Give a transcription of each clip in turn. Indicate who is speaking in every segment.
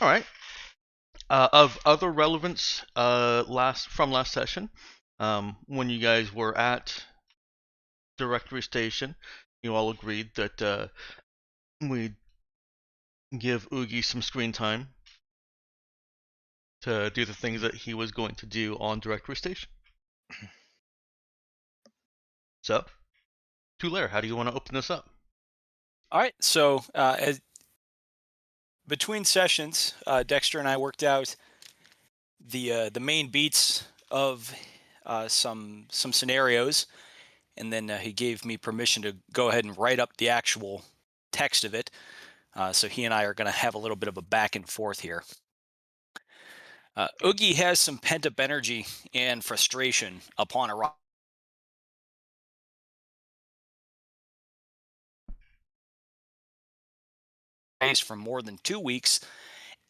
Speaker 1: All right. Of other relevance, last session, when you guys were at Directory Station, you all agreed that we'd give Oogie some screen time to do the things that he was going to do on Directory Station. So, Tulare, how do you want to open this up?
Speaker 2: All right. So between sessions, Dexter and I worked out the main beats of some scenarios, and then he gave me permission to go ahead and write up the actual text of it. So he and I are going to have a little bit of a back and forth here. Oogie has some pent up energy and frustration upon arrival for more than 2 weeks,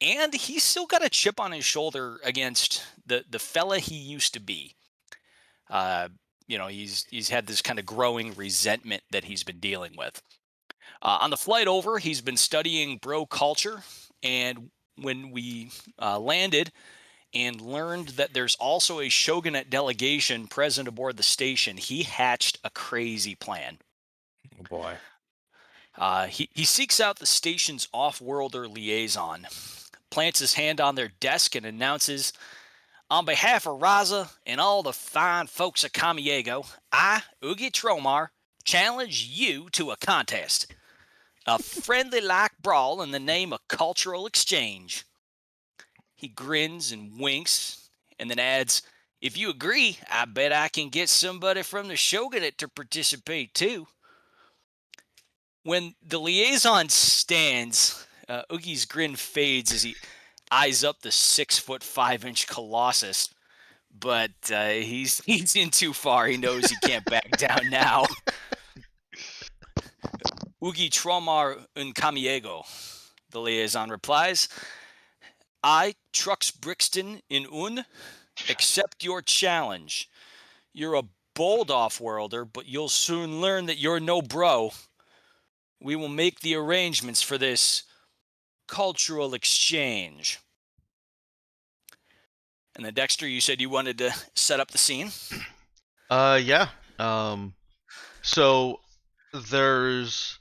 Speaker 2: and he's still got a chip on his shoulder against the fella he used to be. Uh, he's had this kind of growing resentment that he's been dealing with. On the flight over, he's been studying bro culture, and when we landed and learned that there's also a shogunate delegation present aboard the station, he hatched a crazy plan.
Speaker 3: Oh boy.
Speaker 2: He seeks out the station's off-worlder liaison, plants his hand on their desk, and announces, "On behalf of Raza and all the fine folks of Kamiego, I, Ugi Tromar, challenge you to a contest. A friendly like brawl in the name of cultural exchange." He grins and winks and then adds, "If you agree, I bet I can get somebody from the shogunate to participate too." When the liaison stands, Oogie's grin fades as he eyes up the 6'5" colossus. But he's in too far. He knows he can't back down now. Ugi Tromar Uncamiego, the liaison replies. "I, Trux Brixton in accept your challenge. You're a bold off-worlder, but you'll soon learn that you're no bro. We will make the arrangements for this cultural exchange." And then Dexter, you said you wanted to set up the scene.
Speaker 1: Yeah. So there's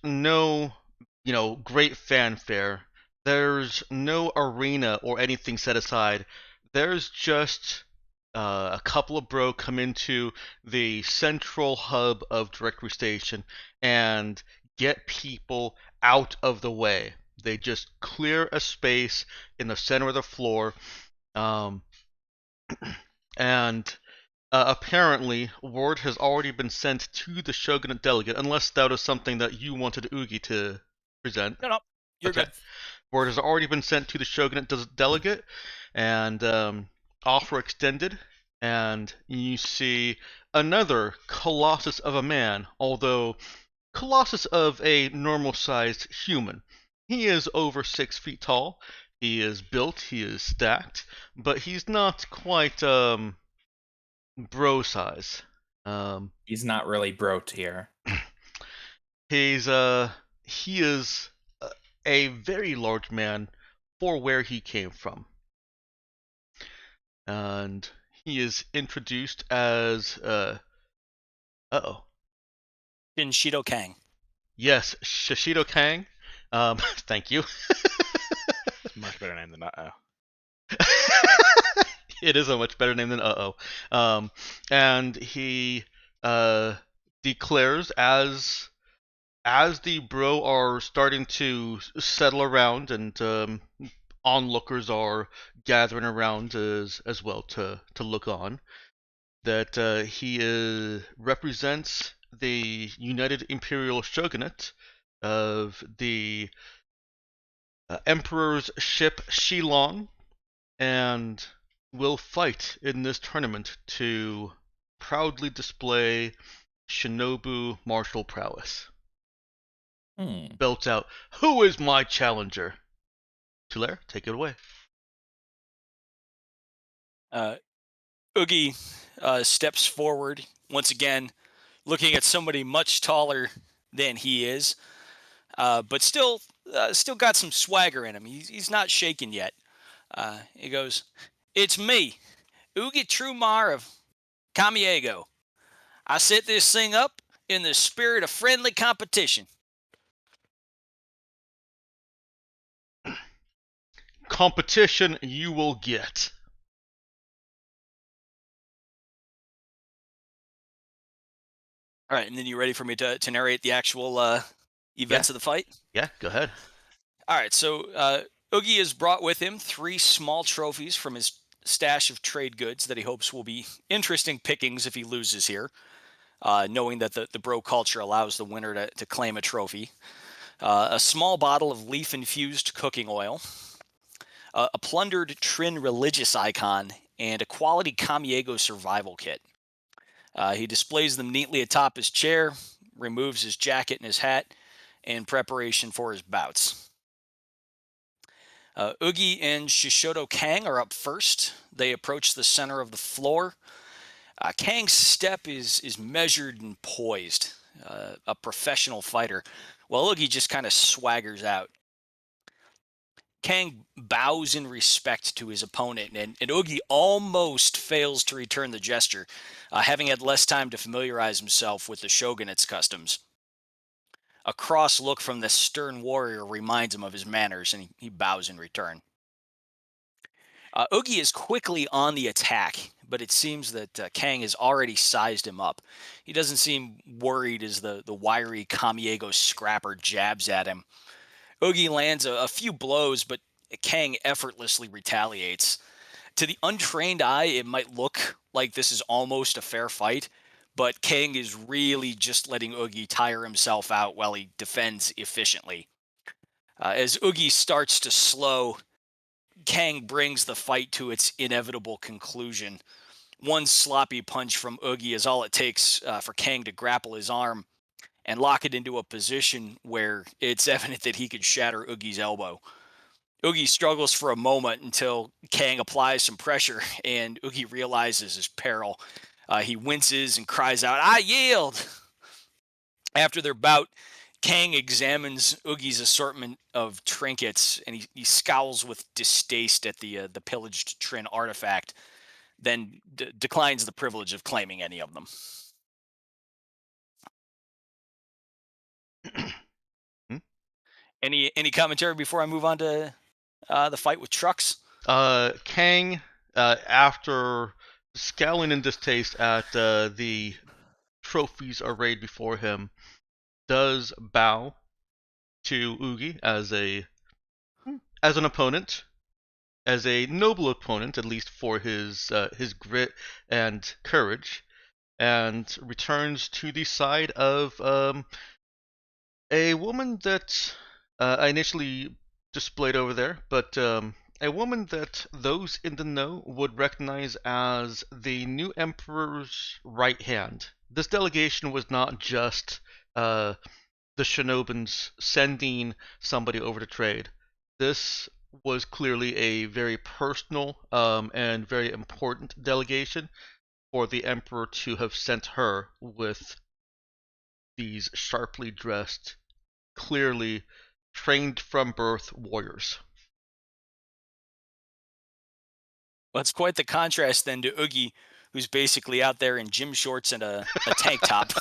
Speaker 1: no, great fanfare. There's no arena or anything set aside. There's just a couple of bro come into the central hub of Directory Station and get people out of the way. They just clear a space in the center of the floor, um, and apparently, word has already been sent to the Shogunate delegate, unless that was something that you wanted Oogie to present.
Speaker 2: No, you're
Speaker 1: Okay.
Speaker 2: good.
Speaker 1: Word has already been sent to the Shogunate delegate, and offer extended, and you see another colossus of a man, although colossus of a normal-sized human. He is over 6 feet tall. He is built. He is stacked, but he's not quite bro size.
Speaker 3: He's not really bro tier.
Speaker 1: He's he is a very large man for where he came from, and he is introduced as oh
Speaker 2: Shinshido Kang.
Speaker 1: yes, Shishido Kang. Thank you.
Speaker 4: Much better name than Uh-oh.
Speaker 1: It is a much better name than Uh-oh. And he declares as the bro are starting to settle around and onlookers are gathering around as well to look on, that he represents the United Imperial Shogunate of the Emperor's ship Shilong, and will fight in this tournament to proudly display Shinobu martial prowess. Belts out, "Who is my challenger?" Tulare, take it away.
Speaker 2: Oogie steps forward once again, looking at somebody much taller than he is. but still got some swagger in him. He's not shaken yet. He goes, "It's me, Ugi Trumar of Camiego. I set this thing up in the spirit of friendly competition."
Speaker 1: Competition you will get.
Speaker 2: All right, and then you ready for me to narrate the actual events of the fight?
Speaker 1: Yeah, go ahead.
Speaker 2: All right, so Oogie has brought with him 3 small trophies from his stash of trade goods that he hopes will be interesting pickings if he loses here, knowing that the bro culture allows the winner to claim a trophy. A small bottle of leaf-infused cooking oil, a plundered Trin religious icon, and a quality Camiego survival kit. He displays them neatly atop his chair, removes his jacket and his hat in preparation for his bouts. Oogie and Shishodo Kang are up first. They approach the center of the floor. Kang's step is measured and poised, a professional fighter, while Oogie just kind of swaggers out. Kang bows in respect to his opponent, and Oogie almost fails to return the gesture, having had less time to familiarize himself with the shogunate's customs. A cross look from the stern warrior reminds him of his manners, and he bows in return. Oogie is quickly on the attack, but it seems that Kang has already sized him up. He doesn't seem worried as the wiry Kamiego scrapper jabs at him. Oogie lands a few blows, but Kang effortlessly retaliates. To the untrained eye, it might look like this is almost a fair fight, but Kang is really just letting Oogie tire himself out while he defends efficiently. As Oogie starts to slow, Kang brings the fight to its inevitable conclusion. One sloppy punch from Oogie is all it takes for Kang to grapple his arm and lock it into a position where it's evident that he could shatter Oogie's elbow. Oogie struggles for a moment until Kang applies some pressure, and Oogie realizes his peril. He winces and cries out, "I yield!" After their bout, Kang examines Oogie's assortment of trinkets, and he scowls with distaste at the pillaged Trin artifact, then declines the privilege of claiming any of them.
Speaker 1: Hmm?
Speaker 2: Any commentary before I move on to the fight with Trucks?
Speaker 1: Kang, after scowling in distaste at the trophies arrayed before him, does bow to Oogie as an opponent, as a noble opponent, at least for his grit and courage, and returns to the side of a woman that I initially displayed over there, but a woman that those in the know would recognize as the new emperor's right hand. This delegation was not just the Shinobins sending somebody over to trade. This was clearly a very personal and very important delegation for the Emperor to have sent her with these sharply dressed, clearly trained from birth warriors.
Speaker 2: Well, it's quite the contrast then to Oogie, who's basically out there in gym shorts and a tank top.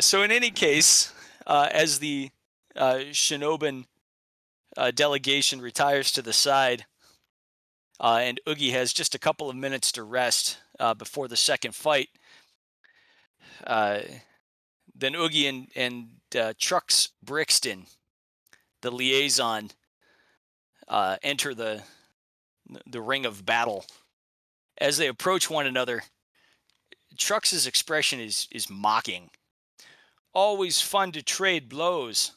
Speaker 2: So in any case, as the Shinobin delegation retires to the side, and Oogie has just a couple of minutes to rest before the second fight, uh, then Oogie and Trucks Brixton, the liaison, enter the ring of battle. As they approach one another, Trucks' expression is mocking. "Always fun to trade blows,"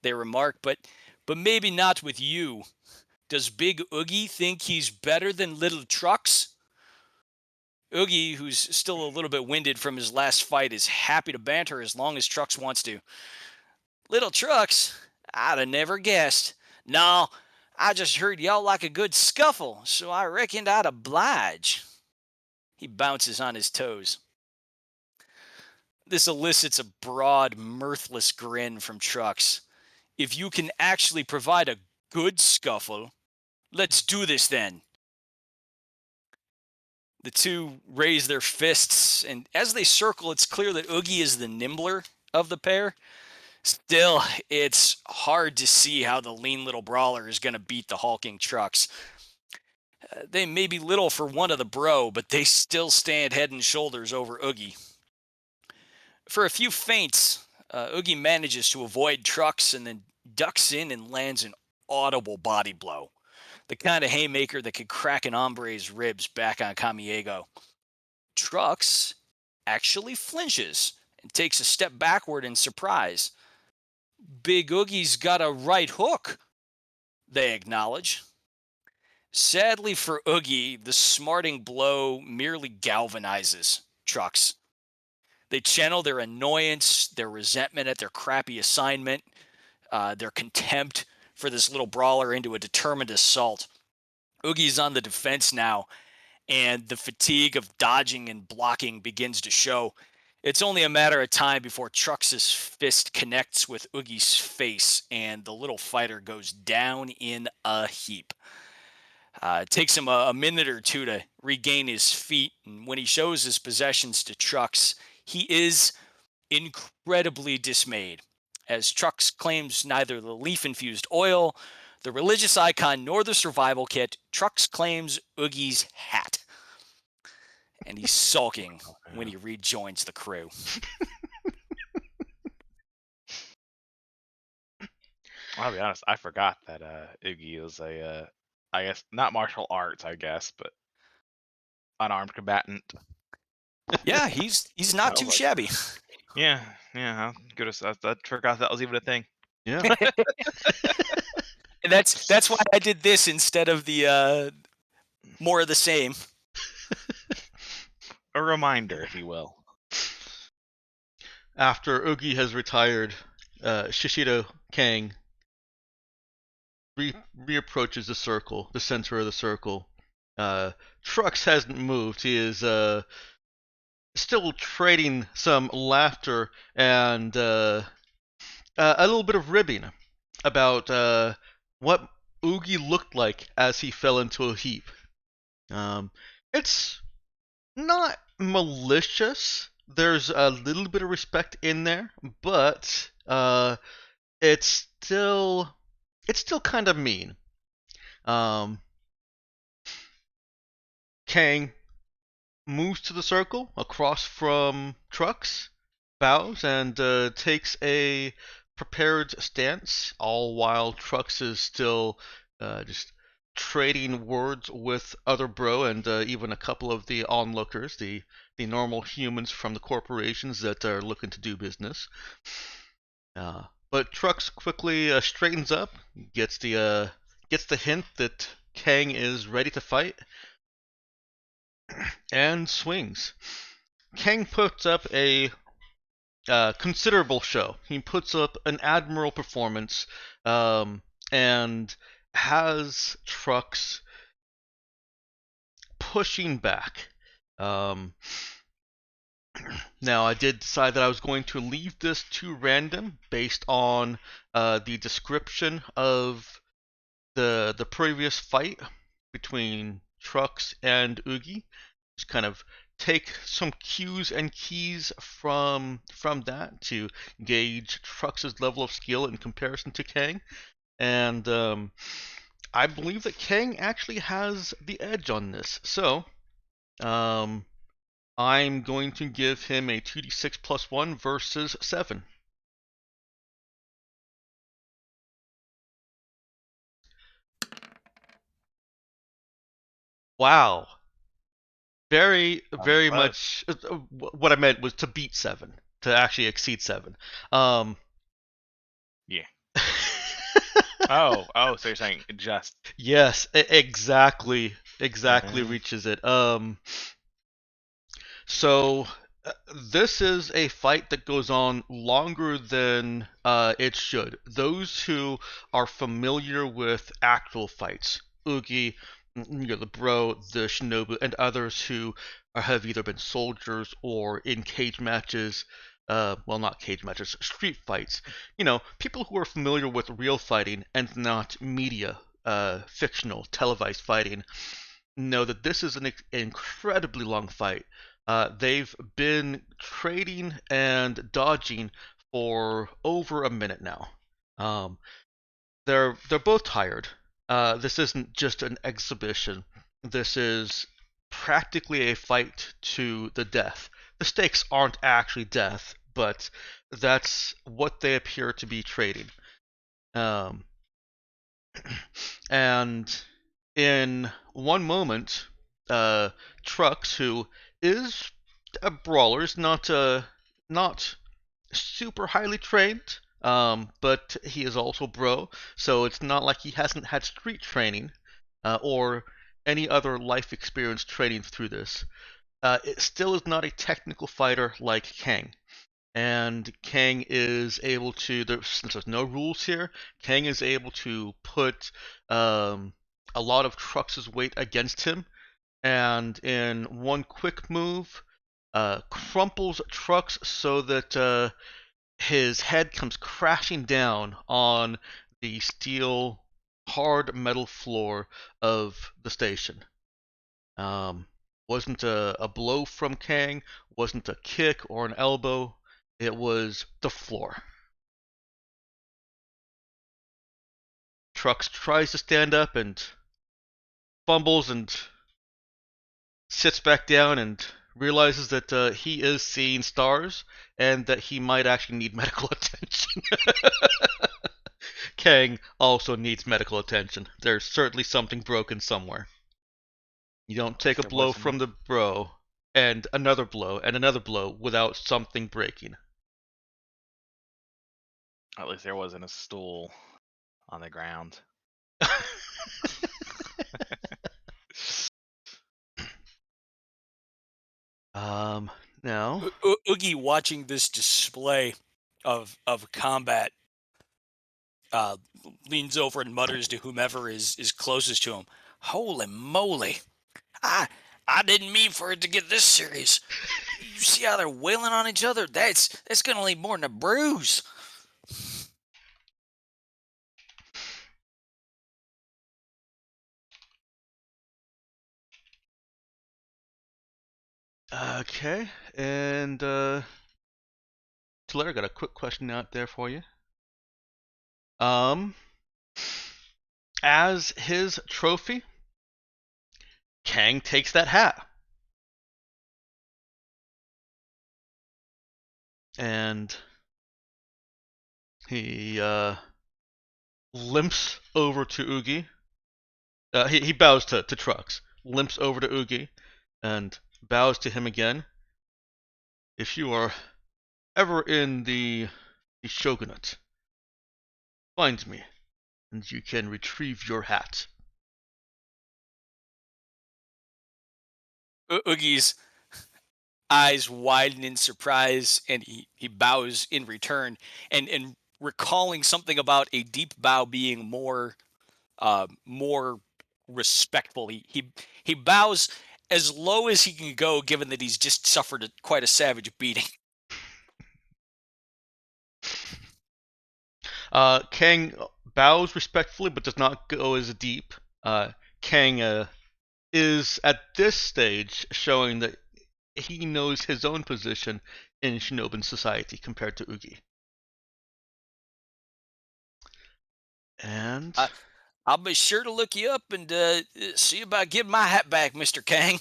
Speaker 2: they remark, but maybe not with you. Does Big Oogie think he's better than Little Trucks? Oogie, who's still a little bit winded from his last fight, is happy to banter as long as Trucks wants to. "Little Trucks? I'd have never guessed. No, I just heard y'all like a good scuffle, so I reckoned I'd oblige." He bounces on his toes. This elicits a broad, mirthless grin from Trucks. If you can actually provide a good scuffle, let's do this then. The two raise their fists, and as they circle, it's clear that Oogie is the nimbler of the pair. Still, it's hard to see how the lean little brawler is going to beat the hulking Trucks. They may be little for one of the bro, but they still stand head and shoulders over Oogie. For a few feints, Oogie manages to avoid Trucks and then ducks in and lands an audible body blow. The kind of haymaker that could crack an hombre's ribs back on Kamiego. Trucks actually flinches and takes a step backward in surprise. Big Oogie's got a right hook, they acknowledge. Sadly for Oogie, the smarting blow merely galvanizes Trucks. They channel their annoyance, their resentment at their crappy assignment, their contempt for this little brawler into a determined assault. Oogie's on the defense now, and the fatigue of dodging and blocking begins to show. It's only a matter of time before Trucks' fist connects with Oogie's face, and the little fighter goes down in a heap. It takes him a minute or two to regain his feet, and when he shows his possessions to Trucks, he is incredibly dismayed, as Trucks claims neither the leaf-infused oil, the religious icon, nor the survival kit. Trucks claims Oogie's hat. And he's sulking when he rejoins the crew.
Speaker 4: I'll be honest, I forgot that Oogie was I guess not martial arts, I guess, but unarmed combatant.
Speaker 2: Yeah, he's not too shabby.
Speaker 4: Yeah, I forgot that was even a thing.
Speaker 1: Yeah.
Speaker 2: And that's why I did this instead of the more of the same.
Speaker 4: A reminder, if you will.
Speaker 1: After Oogie has retired, Shishido Kang reapproaches the circle, the center of the circle. Trucks hasn't moved. He is still trading some laughter and a little bit of ribbing about what Oogie looked like as he fell into a heap. It's not malicious. There's a little bit of respect in there, but it's still kind of mean. Kang moves to the circle across from Trucks, bows, and takes a prepared stance, all while Trucks is still just trading words with other bro and even a couple of the onlookers, the normal humans from the corporations that are looking to do business. But Trucks quickly straightens up, gets the hint that Kang is ready to fight, and swings. Kang puts up a considerable show. He puts up an admirable performance, and has Trucks pushing back. Now, I did decide that I was going to leave this to random based on the description of the previous fight between Trucks and Oogie. Just kind of take some cues and keys from that to gauge Trucks' level of skill in comparison to Kang. And I believe that Kang actually has the edge on this. So, I'm going to give him a 2d6 plus 1 versus 7. Wow. Very much. What I meant was to beat 7, to actually exceed 7.
Speaker 4: Yeah. Oh, so you're saying just?
Speaker 1: Yes, exactly reaches it. So this is a fight that goes on longer than it should. Those who are familiar with actual fights, Oogie, the bro, the shinobu, and others who have either been soldiers or in cage matches, well, not cage matches, street fights. People who are familiar with real fighting and not media, fictional, televised fighting, know that this is an incredibly long fight. They've been trading and dodging for over a minute now. They're both tired. This isn't just an exhibition. This is practically a fight to the death. The stakes aren't actually death, but that's what they appear to be trading. Um, and in one moment, Trucks, who is a brawler, is not super highly trained, but he is also bro, so it's not like he hasn't had street training or any other life experience training through this. It still is not a technical fighter like Kang. And Kang is able to, since there's no rules here, Kang is able to put a lot of Trucks' weight against him, and in one quick move, crumples Trucks so that his head comes crashing down on the steel, hard metal floor of the station. Wasn't a blow from Kang, wasn't a kick or an elbow, it was the floor. Trucks tries to stand up and fumbles and sits back down and realizes that he is seeing stars and that he might actually need medical attention. Kang also needs medical attention. There's certainly something broken somewhere. You don't take a blow from the bro and another blow without something breaking.
Speaker 4: At least there wasn't a stool on the ground.
Speaker 1: Now
Speaker 2: Oogie, watching this display of combat, leans over and mutters to whomever is closest to him, "Holy moly! I didn't mean for it to get this serious. You see how they're wailing on each other? That's gonna leave more than a bruise."
Speaker 1: Okay, and Tulare, got a quick question out there for you. As his trophy, Kang takes that hat. And he limps over to Oogie. He bows to Trucks, limps over to Oogie, and bows to him again. If you are ever in the Shogunate, find me, and you can retrieve your hat.
Speaker 2: Oogie's eyes widen in surprise, and he bows in return, and recalling something about a deep bow being more respectful. He bows as low as he can go, given that he's just suffered quite a savage beating.
Speaker 1: Kang bows respectfully, but does not go as deep. Kang is at this stage showing that he knows his own position in Shinoban society compared to Oogie. And
Speaker 2: I'll be sure to look you up and see about getting my hat back, Mr. Kang.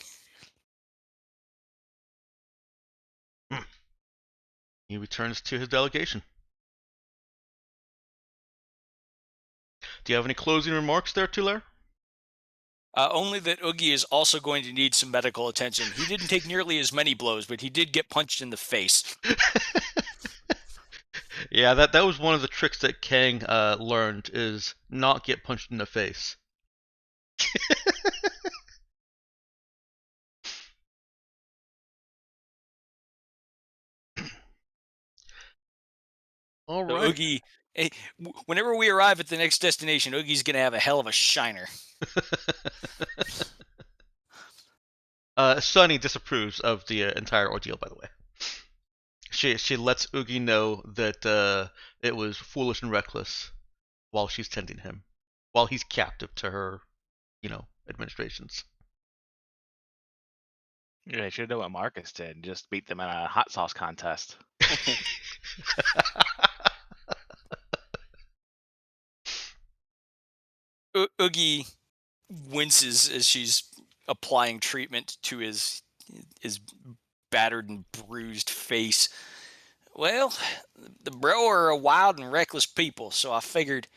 Speaker 1: He returns to his delegation. Do you have any closing remarks there, Tulare?
Speaker 2: Only that Oogie is also going to need some medical attention. He didn't take nearly as many blows, but he did get punched in the face.
Speaker 1: Yeah, that was one of the tricks that Kang learned, is not get punched in the face. All right.
Speaker 2: So Oogie, hey, whenever we arrive at the next destination, Oogie's going to have a hell of a shiner.
Speaker 1: Sunny disapproves of the entire ordeal, by the way. She lets Oogie know that it was foolish and reckless while she's tending him, while he's captive to her, administrations.
Speaker 4: Yeah, you should know what Marcus did. Just beat them in a hot sauce contest.
Speaker 2: Oogie winces as she's applying treatment to his battered and bruised face. Well, the bro are a wild and reckless people, so I figured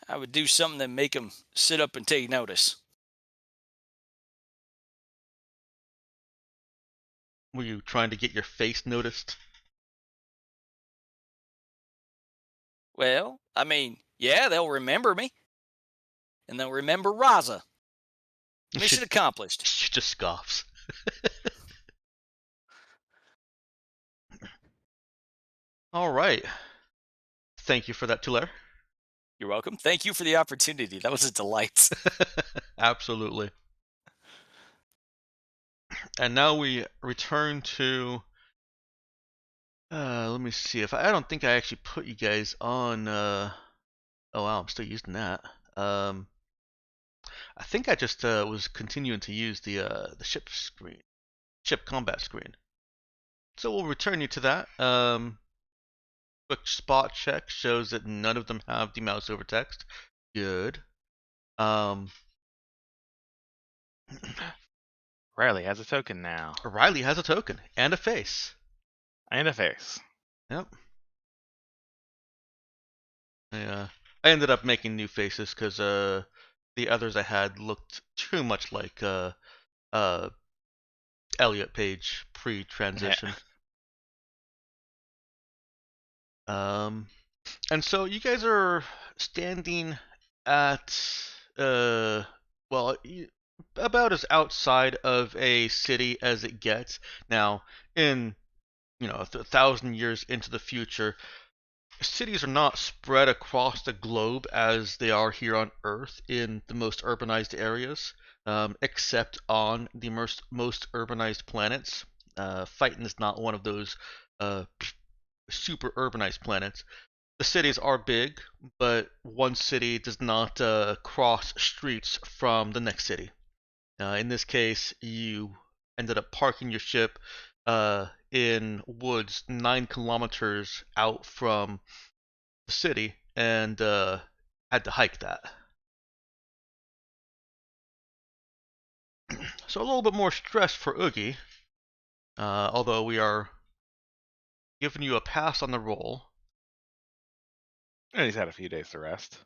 Speaker 2: I would do something that make them sit up and take notice.
Speaker 1: Were you trying to get your face noticed?
Speaker 2: Well, I mean, yeah, they'll remember me. And they'll remember Raza. Mission accomplished.
Speaker 1: She just scoffs. All right. Thank you for that, Tulare.
Speaker 2: You're welcome. Thank you for the opportunity. That was a delight.
Speaker 1: Absolutely. And now we return to. Let me see if I don't think I actually put you guys on. Oh wow, I'm still using that. I think I just was continuing to use the ship screen, ship combat screen. So we'll return you to that. Quick spot check shows that none of them have the mouse over text. Good.
Speaker 4: Riley has a token now.
Speaker 1: Riley has a token and a face.
Speaker 4: And a face.
Speaker 1: Yep. I ended up making new faces because the others I had looked too much like Elliot Page pre-transition. Yeah. And so you guys are standing at well, about as outside of a city as it gets. Now, in 1,000 years into the future, cities are not spread across the globe as they are here on Earth in the most urbanized areas, except on the most urbanized planets. Phaeton is not one of those super urbanized planets. The cities are big, but one city does not cross streets from the next city. In this case, you ended up parking your ship in woods 9 kilometers out from the city and had to hike that. So a little bit more stress for Oogie, although we are giving you a pass on the roll.
Speaker 4: And he's had a few days to rest.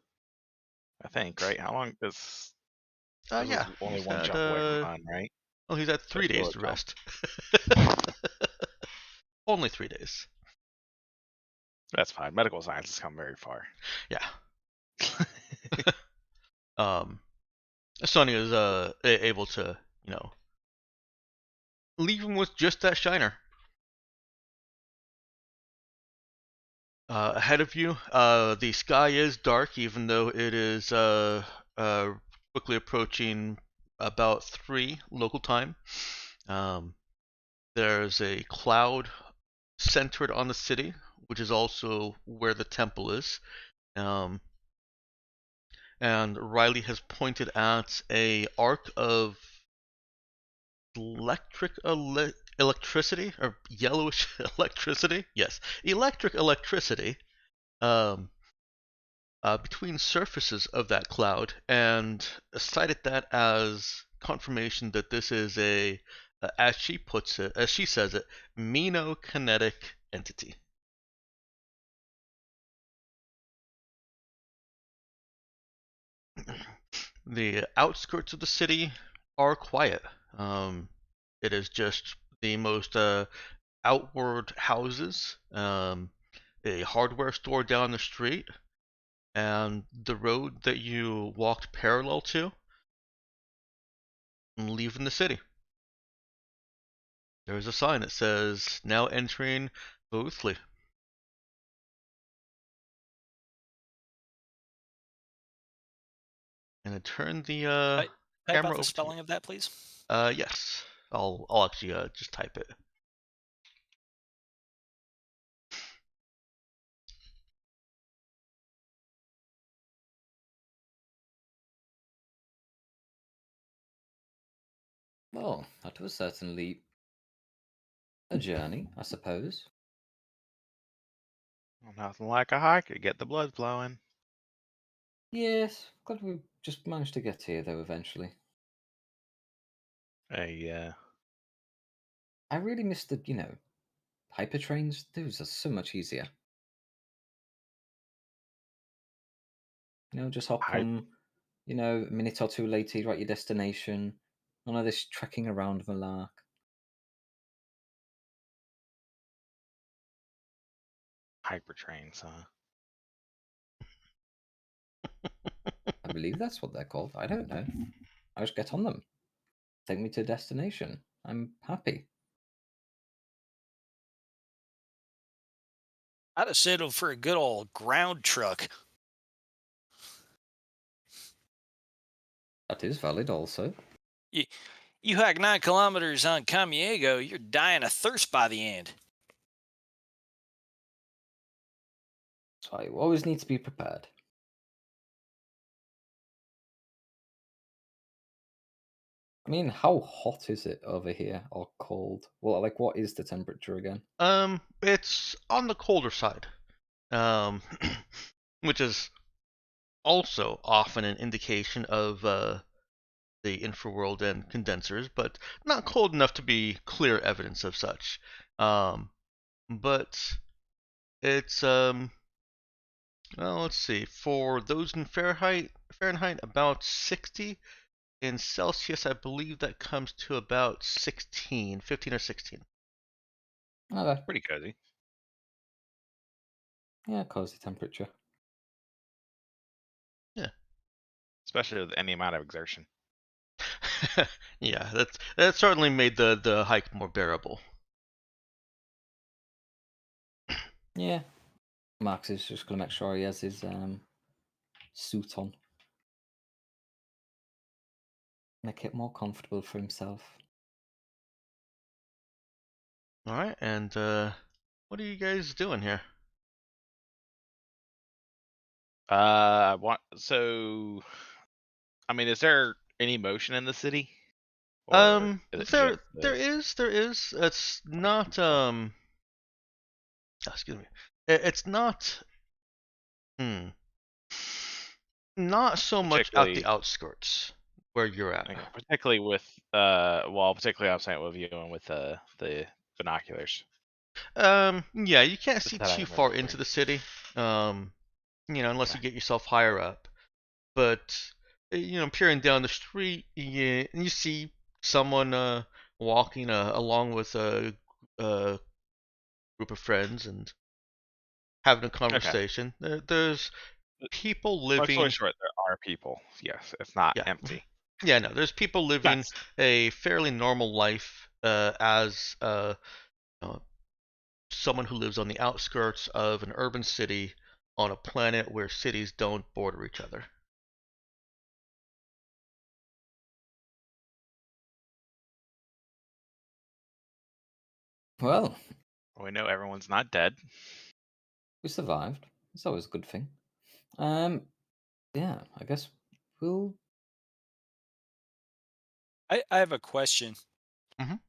Speaker 4: I think, right? How long does...
Speaker 1: Yeah.
Speaker 4: Only
Speaker 1: He's
Speaker 4: one
Speaker 1: had,
Speaker 4: jump away from fun, right?
Speaker 1: Well, he's had 3 days to
Speaker 4: jump.
Speaker 1: rest. Only 3 days.
Speaker 4: That's fine. Medical science has come very far.
Speaker 1: Yeah. Sonny is able to, leave him with just that shiner. Ahead of you, the sky is dark, even though it is quickly approaching about 3 local time. There's a cloud centered on the city, which is also where the temple is. And Riley has pointed at a arc of electricity or yellowish electricity. Yes, electric electricity between surfaces of that cloud, and cited that as confirmation that this is as she puts it, as she says it, menokinetic entity. The outskirts of the city are quiet. It is just the most outward houses, a hardware store down the street, and the road that you walked parallel to, leaving the city. There's a sign that says, now entering Boothly. And I turn the
Speaker 2: Type
Speaker 1: camera
Speaker 2: out
Speaker 1: over
Speaker 2: the spelling of that, please.
Speaker 1: Yes. I'll actually just type it.
Speaker 5: Well, that was certainly a journey, I suppose.
Speaker 4: Nothing like a hike to get the blood flowing.
Speaker 5: Yes, glad we just managed to get here, though, eventually.
Speaker 4: Hey,
Speaker 5: I really miss the, hyper trains. Those are so much easier. Just hop
Speaker 4: I
Speaker 5: on, a minute or two later, you're at your destination. None of this trekking around malark.
Speaker 4: hypertrains, huh?
Speaker 5: I believe that's what they're called. I don't know. I just get on them. Take me to a destination. I'm happy.
Speaker 2: I'd have settled for a good old ground truck.
Speaker 5: That is valid, also.
Speaker 2: You hike 9 kilometers on Camiego, you're dying of thirst by the end.
Speaker 5: So you always need to be prepared. I mean, how hot is it over here, or cold? Well, like, what is the temperature again?
Speaker 1: It's on the colder side, um, which is also often an indication of the infraworld and condensers, but not cold enough to be clear evidence of such. But it's well, let's see. For those in Fahrenheit about 60. In Celsius, I believe that comes to about 16, 15 or 16.
Speaker 5: Okay.
Speaker 4: Pretty cozy.
Speaker 5: Yeah, cozy temperature.
Speaker 1: Yeah.
Speaker 4: Especially with any amount of exertion.
Speaker 1: Yeah, that certainly made the hike more bearable.
Speaker 5: Yeah. Max is just going to make sure he has his suit on. Make it more comfortable for himself.
Speaker 1: All right, and what are you guys doing here?
Speaker 4: So, I mean, is there any motion in the city, or is it just
Speaker 1: There is. It's not excuse me. It's not not so much at the
Speaker 4: particularly?
Speaker 1: outskirts where you're at.
Speaker 4: Okay, particularly with particularly I'm saying with you and with the binoculars.
Speaker 1: Yeah, you can't
Speaker 4: Just
Speaker 1: see
Speaker 4: that I
Speaker 1: too
Speaker 4: have
Speaker 1: far
Speaker 4: inventory.
Speaker 1: into the city. Unless
Speaker 4: Okay.
Speaker 1: you get yourself higher up. But peering down the street, you see someone walking along with a group of friends and having a
Speaker 4: Okay.
Speaker 1: conversation. There's people
Speaker 4: Long story
Speaker 1: living.
Speaker 4: short, there are people. Yes, it's not
Speaker 1: Yeah,
Speaker 4: empty.
Speaker 1: yeah. No, there's people living
Speaker 4: Nice.
Speaker 1: a fairly normal life as uh, someone who lives on the outskirts of an urban city on a planet where cities don't border each other.
Speaker 5: Well,
Speaker 4: We know everyone's not dead.
Speaker 5: we survived. It's always a good thing. Yeah, I guess we'll.
Speaker 2: I have a question.
Speaker 1: Mhm.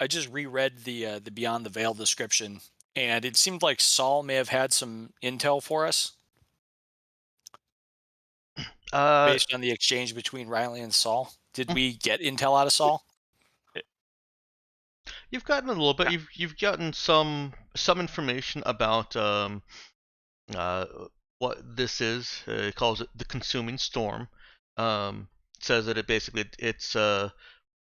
Speaker 2: I just reread the Beyond the Veil description, and it seemed like Saul may have had some intel for us
Speaker 1: Uh,
Speaker 2: based on the exchange between Riley and Saul. Did
Speaker 1: mhm.
Speaker 2: we get intel out of Saul?
Speaker 1: You've gotten a little bit.
Speaker 4: Yeah.
Speaker 1: You've gotten some information about uh, what this is. It calls it the consuming storm. It says that it's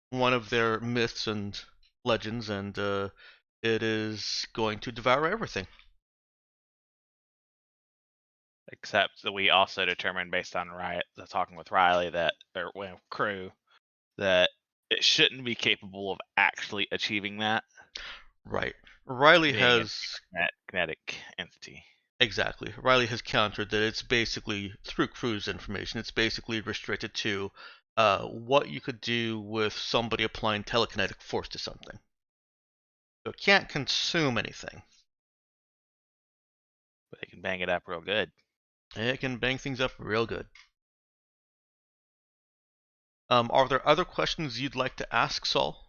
Speaker 1: one of their myths and legends, and it is going to devour everything.
Speaker 4: Except that we also determined based on the talking with Riley that or well, crew that it shouldn't be capable of actually achieving that,
Speaker 1: Right. Riley
Speaker 4: being a
Speaker 1: has
Speaker 4: kinetic entity.
Speaker 1: exactly. Riley has countered that it's basically through Crew's information. It's basically restricted to what you could do with somebody applying telekinetic force to something. So it can't consume anything.
Speaker 4: But they can bang it up real good.
Speaker 1: It can bang things up real good. Are there other questions you'd like to ask Saul?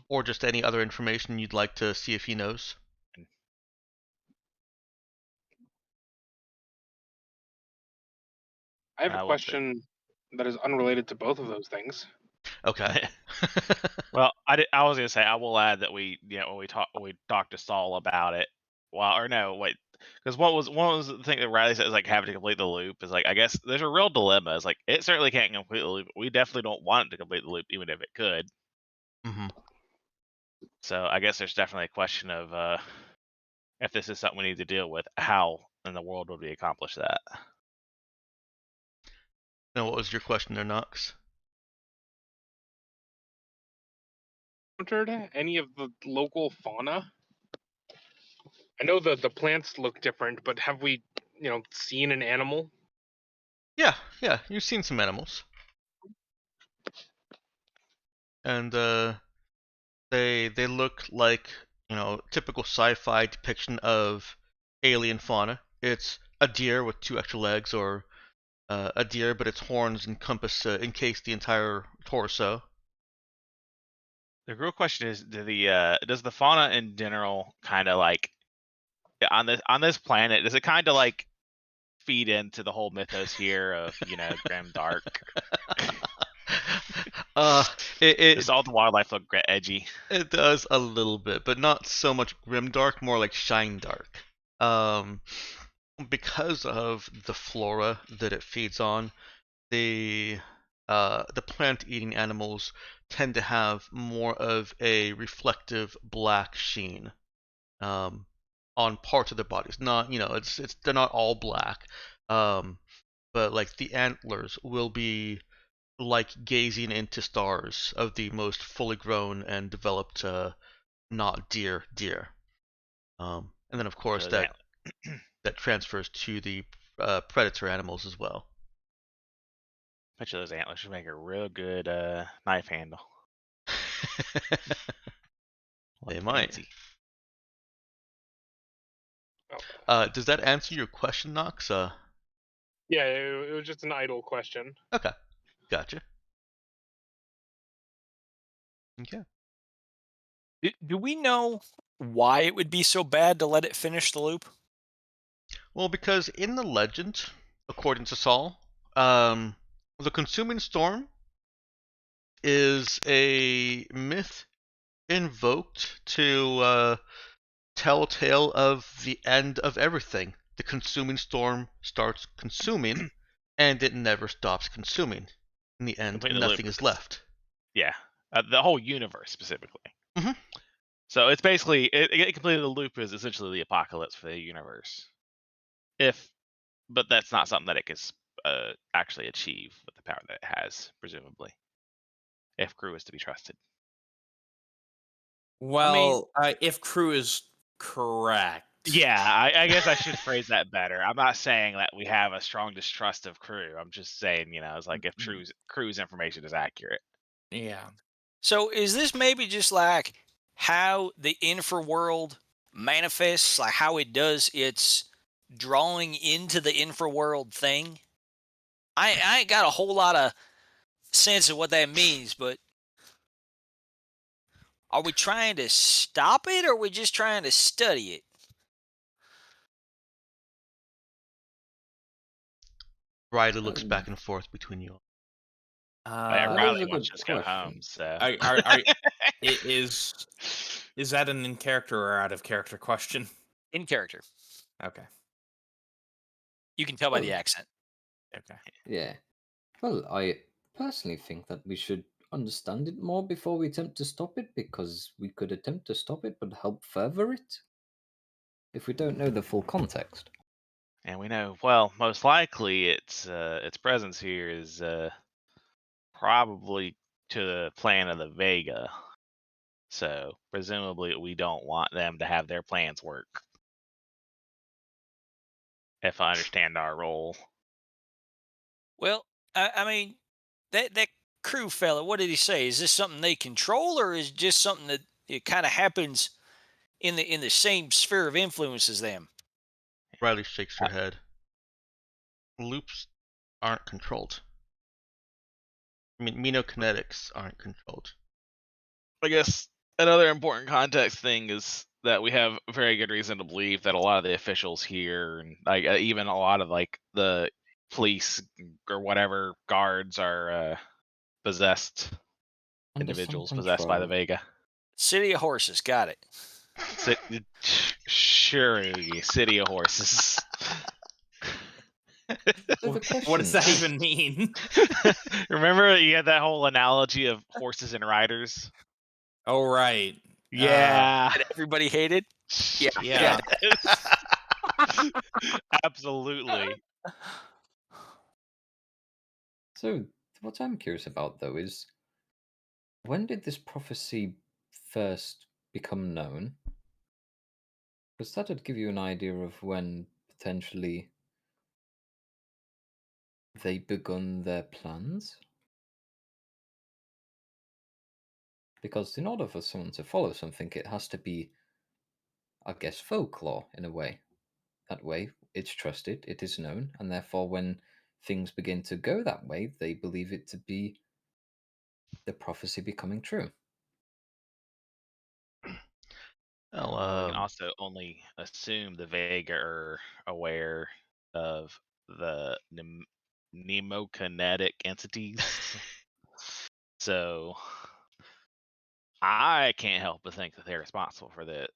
Speaker 1: Or just any other information you'd like to see if he knows?
Speaker 6: I have a
Speaker 4: I would say-
Speaker 6: question that is unrelated to both of those things.
Speaker 1: Okay.
Speaker 4: Well, I was gonna say I will add that when we talked to Saul about it. Well, or no, wait, because one was the thing that Riley said is like having to complete the loop is like I guess there's a real dilemma. It's like it certainly can't complete the loop. But we definitely don't want it to complete the loop, even if it could.
Speaker 1: Mm-hmm.
Speaker 4: So I guess there's definitely a question of if this is something we need to deal with, how in the world would we accomplish that?
Speaker 1: Now, what was your question there, Knox?
Speaker 6: Encountered any of the local fauna? I know the plants look different, but have we, seen an animal?
Speaker 1: Yeah, you've seen some animals. And they look like, typical sci-fi depiction of alien fauna. It's a deer with 2 extra legs, or a deer, but its horns encase the entire torso.
Speaker 4: The real question is, does the fauna in general kind of like on this planet? Does it kind of like feed into the whole mythos here of grim dark? Does all the wildlife look edgy?
Speaker 1: It does a little bit, but not so much grimdark, more like shine dark. Because of the flora that it feeds on, the plant-eating animals tend to have more of a reflective black sheen on parts of their bodies. Not, they're not all black, but like the antlers will be like gazing into stars of the most fully grown and developed, not deer. And then of course
Speaker 4: So
Speaker 1: that transfers to the predator animals as well.
Speaker 4: Bet you those antlers should make a real good knife handle.
Speaker 1: They might.
Speaker 4: Fancy.
Speaker 1: Does that answer your question, Knox?
Speaker 6: Yeah, it was just an idle question.
Speaker 1: Okay, gotcha. Okay.
Speaker 2: Do we know why it would be so bad to let it finish the loop?
Speaker 1: Well, because in the legend, according to Saul, the consuming storm is a myth invoked to tell a tale of the end of everything. The consuming storm starts consuming, and it never stops consuming. In the end, nothing is left.
Speaker 4: Yeah, the whole universe specifically.
Speaker 1: Mm-hmm.
Speaker 4: So it's basically it completed the loop is essentially the apocalypse for the universe. But that's not something that it can actually achieve with the power that it has, presumably, if crew is to be trusted.
Speaker 3: Well, if crew is correct.
Speaker 4: Yeah, I guess I should phrase that better. I'm not saying that we have a strong distrust of crew. I'm just saying, it's like if crew's information is accurate.
Speaker 3: Yeah.
Speaker 2: So is this maybe just like how the infraworld manifests, like how it does its drawing into the infraworld thing? I ain't got a whole lot of sense of what that means, but are we trying to stop it, or are we just trying to study it?
Speaker 1: Riley looks back and forth between you all.
Speaker 4: Riley wants to just go home. So
Speaker 3: Is that an in character or out of character question?
Speaker 2: In character.
Speaker 3: Okay.
Speaker 2: You can tell by the accent.
Speaker 3: Okay.
Speaker 5: Yeah. Well, I personally think that we should understand it more before we attempt to stop it, because we could attempt to stop it but help further it if we don't know the full context.
Speaker 4: And we know, well, most likely its presence here is probably to the plan of the Vega. So presumably we don't want them to have their plans work. If I understand our role.
Speaker 2: Well, I mean, that crew fella, what did he say? Is this something they control, or is it just something that it kind of happens in the same sphere of influence as them?
Speaker 1: Riley shakes her head. loops aren't controlled. I mean, menokinetics aren't controlled.
Speaker 4: I guess another important context thing is that we have very good reason to believe that a lot of the officials here, and like even a lot of like the police or whatever guards, are possessed
Speaker 5: Under some
Speaker 4: individuals possessed by the
Speaker 5: control.
Speaker 4: Vega.
Speaker 2: City of Horses, got it.
Speaker 4: Sure, City of Horses.
Speaker 5: So the
Speaker 3: What does that
Speaker 5: question-
Speaker 3: even mean?
Speaker 4: Remember, you had that whole analogy of horses and riders.
Speaker 3: Oh, right.
Speaker 4: Yeah.
Speaker 2: That everybody hated? Yeah.
Speaker 3: Yeah.
Speaker 4: Yes. Absolutely.
Speaker 5: So what I'm curious about though is, when did this prophecy first become known? Because that would give you an idea of when potentially they begun their plans. Because in order for someone to follow something, it has to be, I guess, folklore in a way. That way, it's trusted, it is known, and therefore, when things begin to go that way, they believe it to be the prophecy becoming true.
Speaker 1: Well,
Speaker 4: We can also only assume the Vega are aware of the mnemokinetic entities. So I can't help but think that they're responsible for that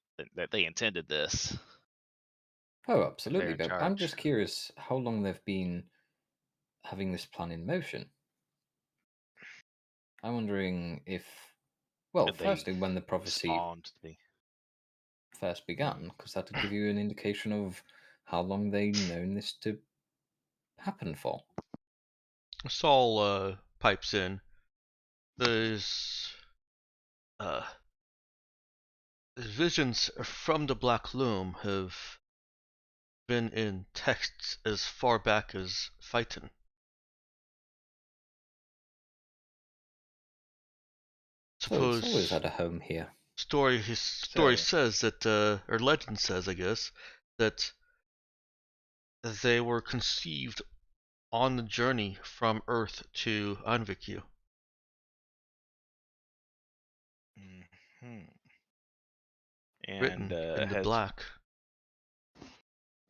Speaker 4: they intended this.
Speaker 5: Oh,
Speaker 4: They're
Speaker 5: absolutely.
Speaker 4: in
Speaker 5: But I'm
Speaker 4: charge.
Speaker 5: just curious how long they've been having this plan in motion. I'm wondering if, well,
Speaker 4: Did they
Speaker 5: firstly, when the prophecy
Speaker 4: spawned the
Speaker 5: first began, because that would give you an indication of how long they've known this to happen for.
Speaker 1: Saul pipes in. There's uh, visions from the Black Loom have been in texts as far back as Phaeton.
Speaker 5: So it's always
Speaker 1: Suppose
Speaker 5: had a home here.
Speaker 1: his story says that, or legend says, I guess, that they were conceived on the journey from Earth to Anvikyu.
Speaker 4: Mhm. And
Speaker 1: Written in the
Speaker 4: has
Speaker 1: black.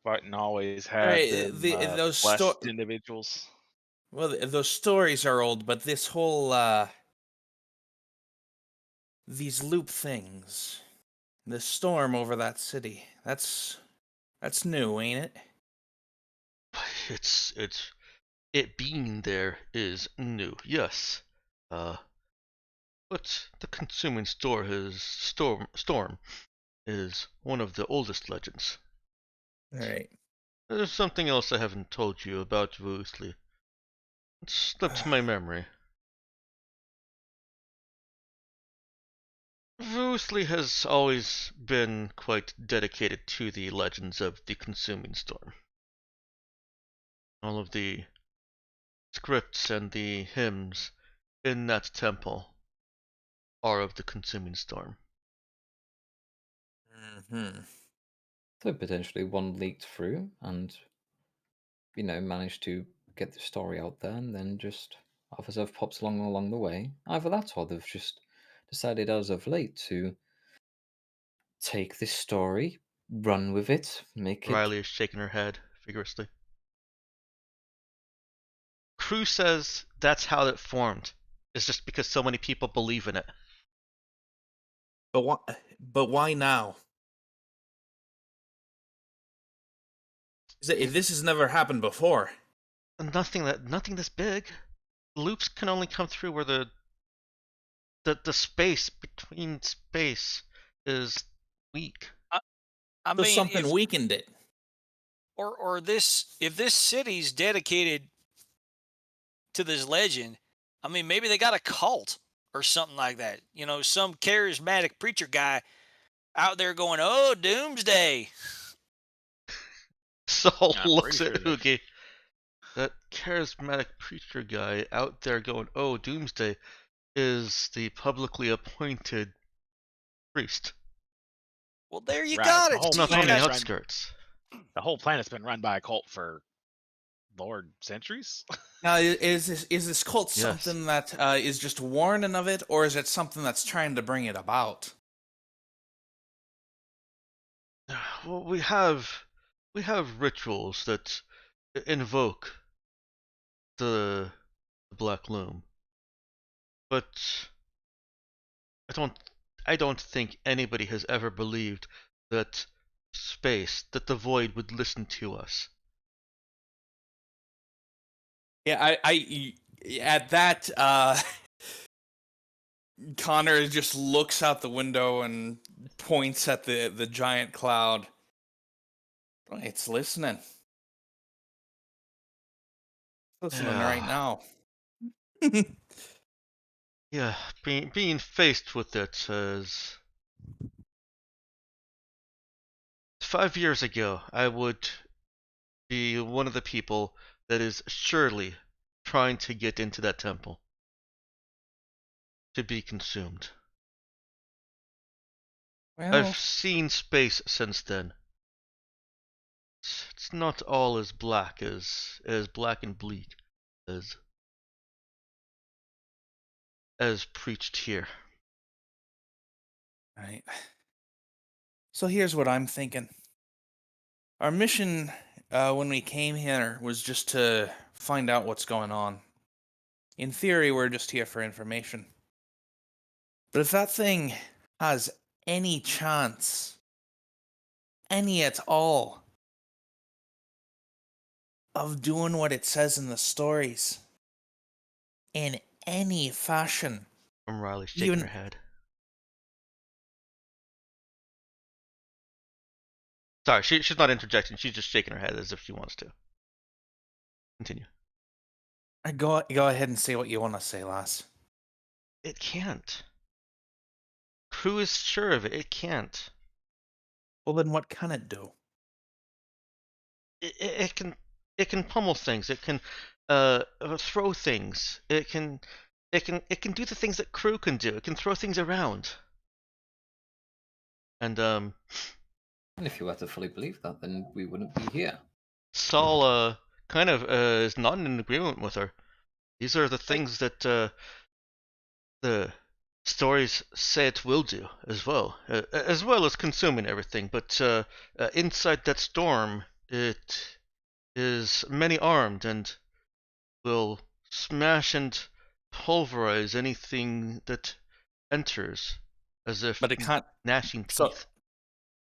Speaker 4: Barton always had
Speaker 3: Right,
Speaker 4: them
Speaker 3: those
Speaker 4: blessed individuals?
Speaker 3: well, those stories are old, but this whole these loop things, the storm over that city, that's new, ain't it?
Speaker 1: It being there is new, yes. But the consuming storm is one of the oldest legends.
Speaker 3: All right.
Speaker 1: There's something else I haven't told you about Vuusli. It slipped my memory. Vuusli has always been quite dedicated to the legends of the consuming storm. All of the scripts and the hymns in that temple are of the consuming storm.
Speaker 3: Hmm.
Speaker 5: So potentially one leaked through and, managed to get the story out there, and then just other stuff pops along the way. Either that or they've just decided as of late to take this story, run with it, make it.
Speaker 1: Riley is shaking her head vigorously. Crew says that's how it formed. It's just because so many people believe in it.
Speaker 3: But why now? This has never happened before.
Speaker 1: Nothing this big. Loops can only come through where the space between space is weak.
Speaker 2: I
Speaker 3: So
Speaker 2: mean,
Speaker 3: something
Speaker 2: if,
Speaker 3: weakened it.
Speaker 2: or this, if this city's dedicated to this legend, I mean, maybe they got a cult or something like that. You know, some charismatic preacher guy out there going, "Oh, doomsday."
Speaker 1: Saul
Speaker 4: I'm
Speaker 1: looks
Speaker 4: pretty
Speaker 1: at
Speaker 4: sure
Speaker 1: Oogie. That charismatic preacher guy out there going, "Oh, doomsday," is the publicly appointed priest.
Speaker 2: Well, there you
Speaker 4: Right,
Speaker 2: got
Speaker 4: the
Speaker 2: it.
Speaker 4: whole
Speaker 1: It's not
Speaker 2: See,
Speaker 1: on
Speaker 2: you
Speaker 1: the
Speaker 4: planet's
Speaker 2: got
Speaker 4: run.
Speaker 1: outskirts.
Speaker 4: The whole planet's been run by a cult for Lord centuries.
Speaker 3: Now, is this cult
Speaker 1: Yes.
Speaker 3: something that is just warning of it, or is it something that's trying to bring it about?
Speaker 1: Well, we have rituals that invoke the Black Loom, but I don't think anybody has ever believed that that the void would listen to us.
Speaker 3: Yeah, at that, Connor just looks out the window and points at the giant cloud. It's listening. Listening right now.
Speaker 1: Yeah, being faced with it as 5 years ago, I would be one of the people that is surely trying to get into that temple to be consumed.
Speaker 3: Well,
Speaker 1: I've seen space since then. It's not all as black and bleak as preached here.
Speaker 3: right. So here's what I'm thinking. Our mission when we came here was just to find out what's going on. In theory, we're just here for information. But if that thing has any chance, any at all, of doing what it says in the stories, in any fashion,
Speaker 1: From Riley shaking
Speaker 3: even
Speaker 1: her head. Sorry, she's not interjecting. She's just shaking her head as if she wants to. Continue.
Speaker 3: go ahead and say what you want to say, lass.
Speaker 1: It can't. Who is sure of it? It can't.
Speaker 3: Well, then what can it do?
Speaker 1: It can pummel things. It can throw things. It can do the things that crew can do. It can throw things around. And
Speaker 5: And if you were to fully believe that, then we wouldn't be here.
Speaker 1: Saul kind of is not in agreement with her. These are the things that the stories say it will do as well as consuming everything. But inside that storm, it is many armed and will smash and pulverize anything that enters, as if
Speaker 3: But it can't.
Speaker 1: gnashing
Speaker 3: So,
Speaker 1: teeth.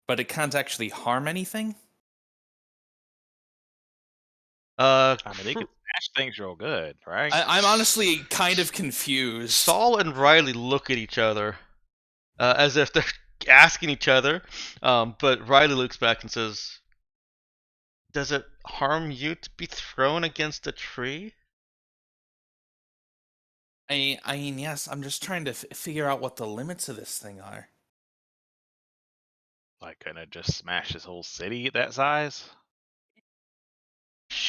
Speaker 3: but it can't actually harm anything.
Speaker 1: Uh,
Speaker 4: I mean, they could smash things real good, right?
Speaker 3: I'm honestly kind of confused.
Speaker 1: Saul and Riley look at each other as if they're asking each other, but Riley looks back and says, "Does it harm you to be thrown against a tree?"
Speaker 3: I mean, yes. I'm just trying to figure out what the limits of this thing are.
Speaker 4: Like, gonna just smash this whole city that size?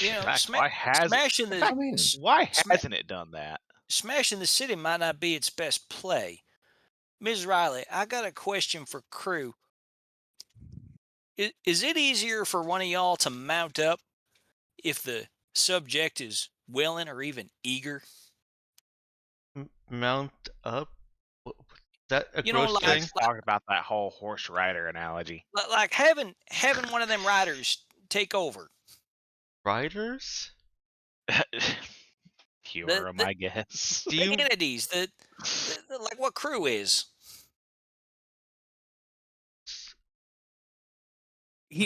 Speaker 2: You
Speaker 4: In
Speaker 2: know,
Speaker 4: fact, why has
Speaker 2: smashing
Speaker 4: in
Speaker 2: the
Speaker 5: I
Speaker 4: fact,
Speaker 5: mean,
Speaker 4: why
Speaker 2: sma-
Speaker 4: hasn't it done that?
Speaker 2: smashing the city might not be its best play. Ms. Riley, I got a question for crew. Is it easier for one of y'all to mount up if the subject is willing or even eager?
Speaker 1: Mount up? Is that a
Speaker 2: You know,
Speaker 1: gross
Speaker 2: like
Speaker 1: thing?
Speaker 4: Let's talk about that whole horse rider analogy.
Speaker 2: like having one of them riders take over.
Speaker 1: Riders?
Speaker 4: Humor
Speaker 2: The
Speaker 4: of
Speaker 2: the,
Speaker 4: my guess.
Speaker 1: Do
Speaker 2: the
Speaker 1: you
Speaker 2: entities like what crew is.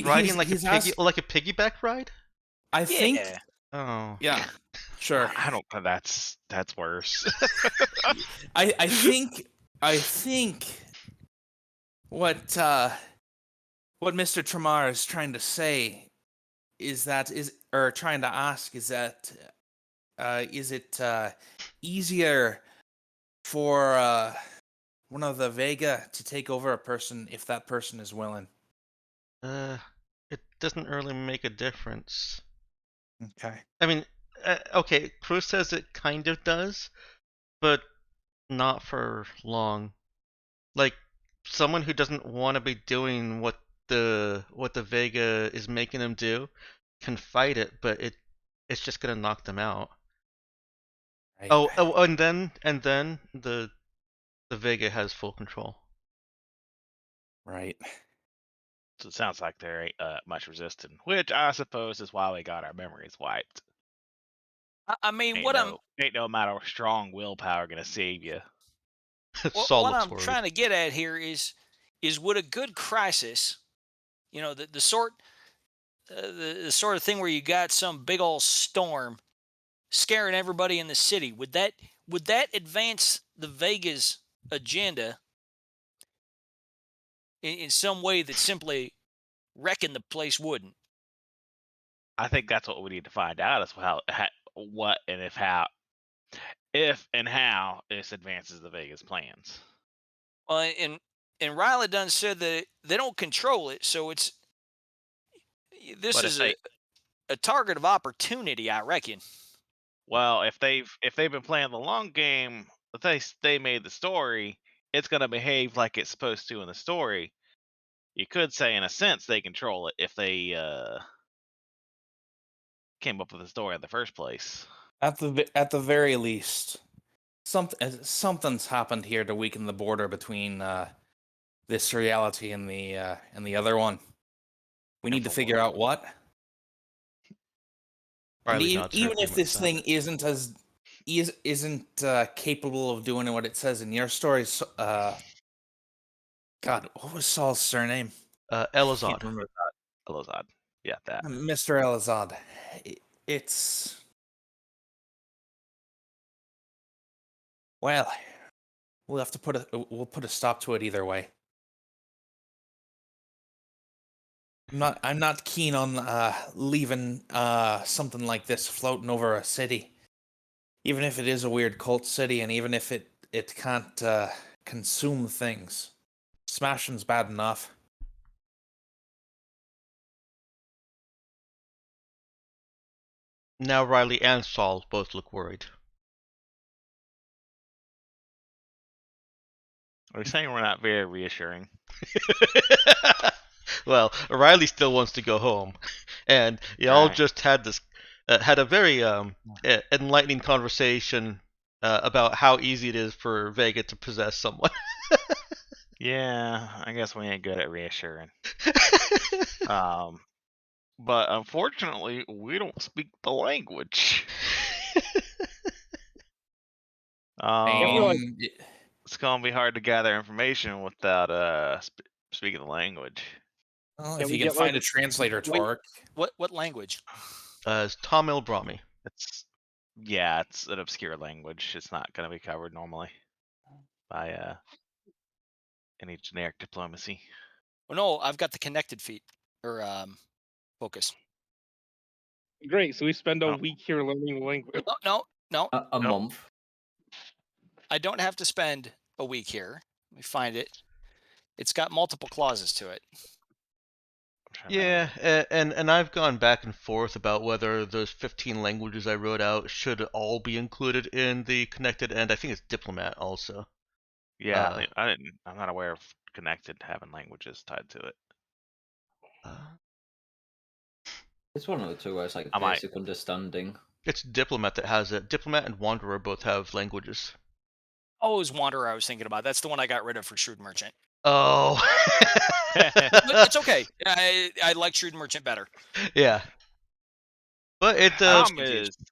Speaker 1: riding like a
Speaker 3: He's
Speaker 1: piggy,
Speaker 3: asked.
Speaker 1: like a piggyback ride?
Speaker 3: I think.
Speaker 2: Yeah.
Speaker 1: Oh.
Speaker 3: Yeah. Sure.
Speaker 4: I don't think that's worse.
Speaker 3: I think what Mr. Tramar is trying to say is that trying to ask is it easier for one of the Vega to take over a person if that person is willing?
Speaker 1: Uh, it doesn't really make a difference.
Speaker 3: Okay.
Speaker 1: I mean, okay, Cruz says it kind of does, but not for long. Like someone who doesn't want to be doing what the Vega is making them do can fight it, but it's just gonna knock them out.
Speaker 3: Right.
Speaker 1: Oh, and then the Vega has full control.
Speaker 3: Right.
Speaker 4: So it sounds like there ain't much resistance, which I suppose is why we got our memories wiped.
Speaker 2: I mean,
Speaker 4: Ain't no amount of strong willpower gonna save you.
Speaker 1: Saul
Speaker 2: what
Speaker 1: looks
Speaker 2: I'm
Speaker 1: worried.
Speaker 2: trying to get at here is would a good crisis, the sort the sort of thing where you got some big old storm scaring everybody in the city, would that advance the Vegas agenda in some way that simply wrecking the place wouldn't?
Speaker 4: I think that's what we need to find out is what and if and how this advances the Vegas plans.
Speaker 2: And Riley done said that they don't control it, so this
Speaker 4: But
Speaker 2: is a target of opportunity, I reckon.
Speaker 4: Well, if they've been playing the long game, if they made the story, it's gonna behave like it's supposed to in the story. You could say, in a sense, they control it if they came up with the story in the first place.
Speaker 3: At the very least, something's happened here to weaken the border between this reality and the other one. We need to
Speaker 4: for
Speaker 3: figure
Speaker 4: what?
Speaker 3: out what. And
Speaker 1: Riley nods
Speaker 3: even
Speaker 1: her
Speaker 3: if this
Speaker 1: agreement
Speaker 3: thing isn't capable of doing what it says in your stories, God, what was Saul's surname?
Speaker 1: to that.
Speaker 3: Can't
Speaker 1: Elazad.
Speaker 3: remember.
Speaker 4: Elazad. Yeah, that.
Speaker 3: Mr. Elazad. It's well, we'll put a stop to it either way. I'm not keen on leaving something like this floating over a city, even if it is a weird cult city, and even if it can't consume things. Smashing's bad enough.
Speaker 1: Now Riley and Saul both look worried.
Speaker 4: Are you saying we're not very reassuring?
Speaker 1: Well, Riley still wants to go home, and y'all
Speaker 4: Right.
Speaker 1: just had a very enlightening conversation about how easy it is for Vega to possess someone.
Speaker 4: Yeah, I guess we ain't good at reassuring. But unfortunately, we don't speak the language.
Speaker 3: And
Speaker 4: It's gonna be hard to gather information without speaking the language.
Speaker 3: well,
Speaker 6: Can
Speaker 3: if
Speaker 6: we
Speaker 3: you can
Speaker 6: get, like,
Speaker 3: find a translator,
Speaker 6: wait-
Speaker 3: Torque.
Speaker 2: What language?
Speaker 1: It's Tamil Brahmi.
Speaker 4: It's an obscure language. It's not gonna be covered normally by any generic diplomacy.
Speaker 2: Well, no, I've got the connected feet or focus.
Speaker 6: Great. So we spend a
Speaker 4: Oh.
Speaker 6: week here learning the language.
Speaker 2: No,
Speaker 5: A
Speaker 4: Nope.
Speaker 5: month.
Speaker 2: I don't have to spend a week here. Let me find it. It's got multiple clauses to it.
Speaker 4: I'm trying to
Speaker 1: Yeah,
Speaker 4: remember.
Speaker 1: and I've gone back and forth about whether those 15 languages I wrote out should all be included in the connected, and I think it's diplomat also.
Speaker 4: Yeah, I'm not aware of connected having languages tied to it.
Speaker 5: It's one of the two where it's like
Speaker 4: I might-
Speaker 5: basic understanding.
Speaker 1: It's diplomat that has it. Diplomat and wanderer both have languages.
Speaker 2: Oh, it was Wanderer I was thinking about. That's the one I got rid of for Shrewd Merchant.
Speaker 1: Oh.
Speaker 2: But it's okay. I like Shrewd Merchant better.
Speaker 1: Yeah. But it
Speaker 4: Problem
Speaker 2: confused.
Speaker 4: is,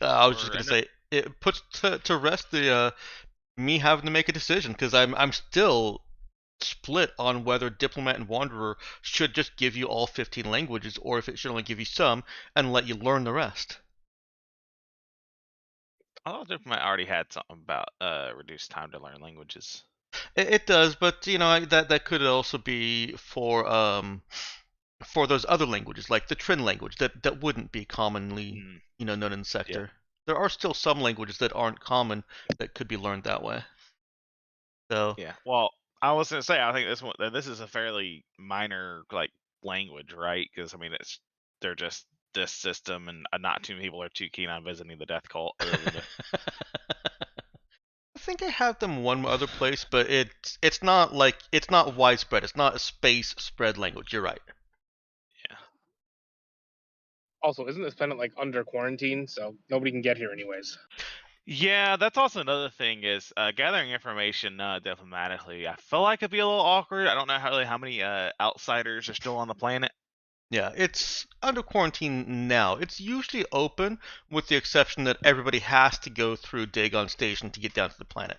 Speaker 1: I was just
Speaker 4: Or
Speaker 1: gonna
Speaker 4: an-
Speaker 1: say it puts to rest the me having to make a decision because I'm still split on whether diplomat and wanderer should just give you all 15 languages or if it should only give you some and let you learn the rest.
Speaker 4: I thought diplomat already had something about reduced time to learn languages.
Speaker 1: It does, but you know that could also be for those other languages like the Trin language that wouldn't be commonly known in the sector. There are still some languages that aren't common that could be learned that way. So
Speaker 4: Yeah. Well, I was gonna say I think this is a fairly minor language, right? Because I mean they're just this system, and not too many people are too keen on visiting the death cult. Other than
Speaker 1: I think I have them one other place, but it's not widespread. It's not a space spread language. You're right.
Speaker 4: Yeah.
Speaker 6: Also, isn't this planet like under quarantine, so nobody can get here anyways?
Speaker 4: Yeah, that's also another thing is gathering information diplomatically. I feel like it'd be a little awkward. I don't know how many outsiders are still on the planet.
Speaker 1: Yeah, it's under quarantine now. It's usually open, with the exception that everybody has to go through Dagon Station to get down to the planet.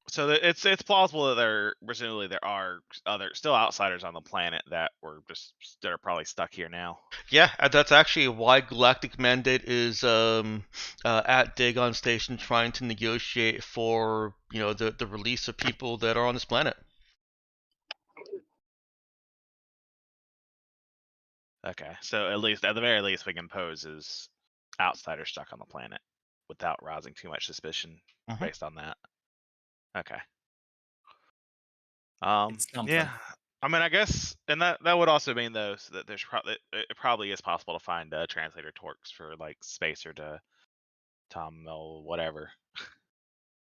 Speaker 4: So it's plausible that presumably there are other still outsiders on the planet that are probably stuck here now.
Speaker 1: Yeah, that's actually why Galactic Mandate is at Dagon Station trying to negotiate for the release of people that are on this planet.
Speaker 4: Okay, so at the very least, we can pose as outsiders stuck on the planet without rousing too much suspicion based on that. Okay.
Speaker 3: It's something.
Speaker 4: Yeah. I mean, I guess, and that would also mean though so that it probably is possible to find translator torques for like Spacer to Tom Mel whatever.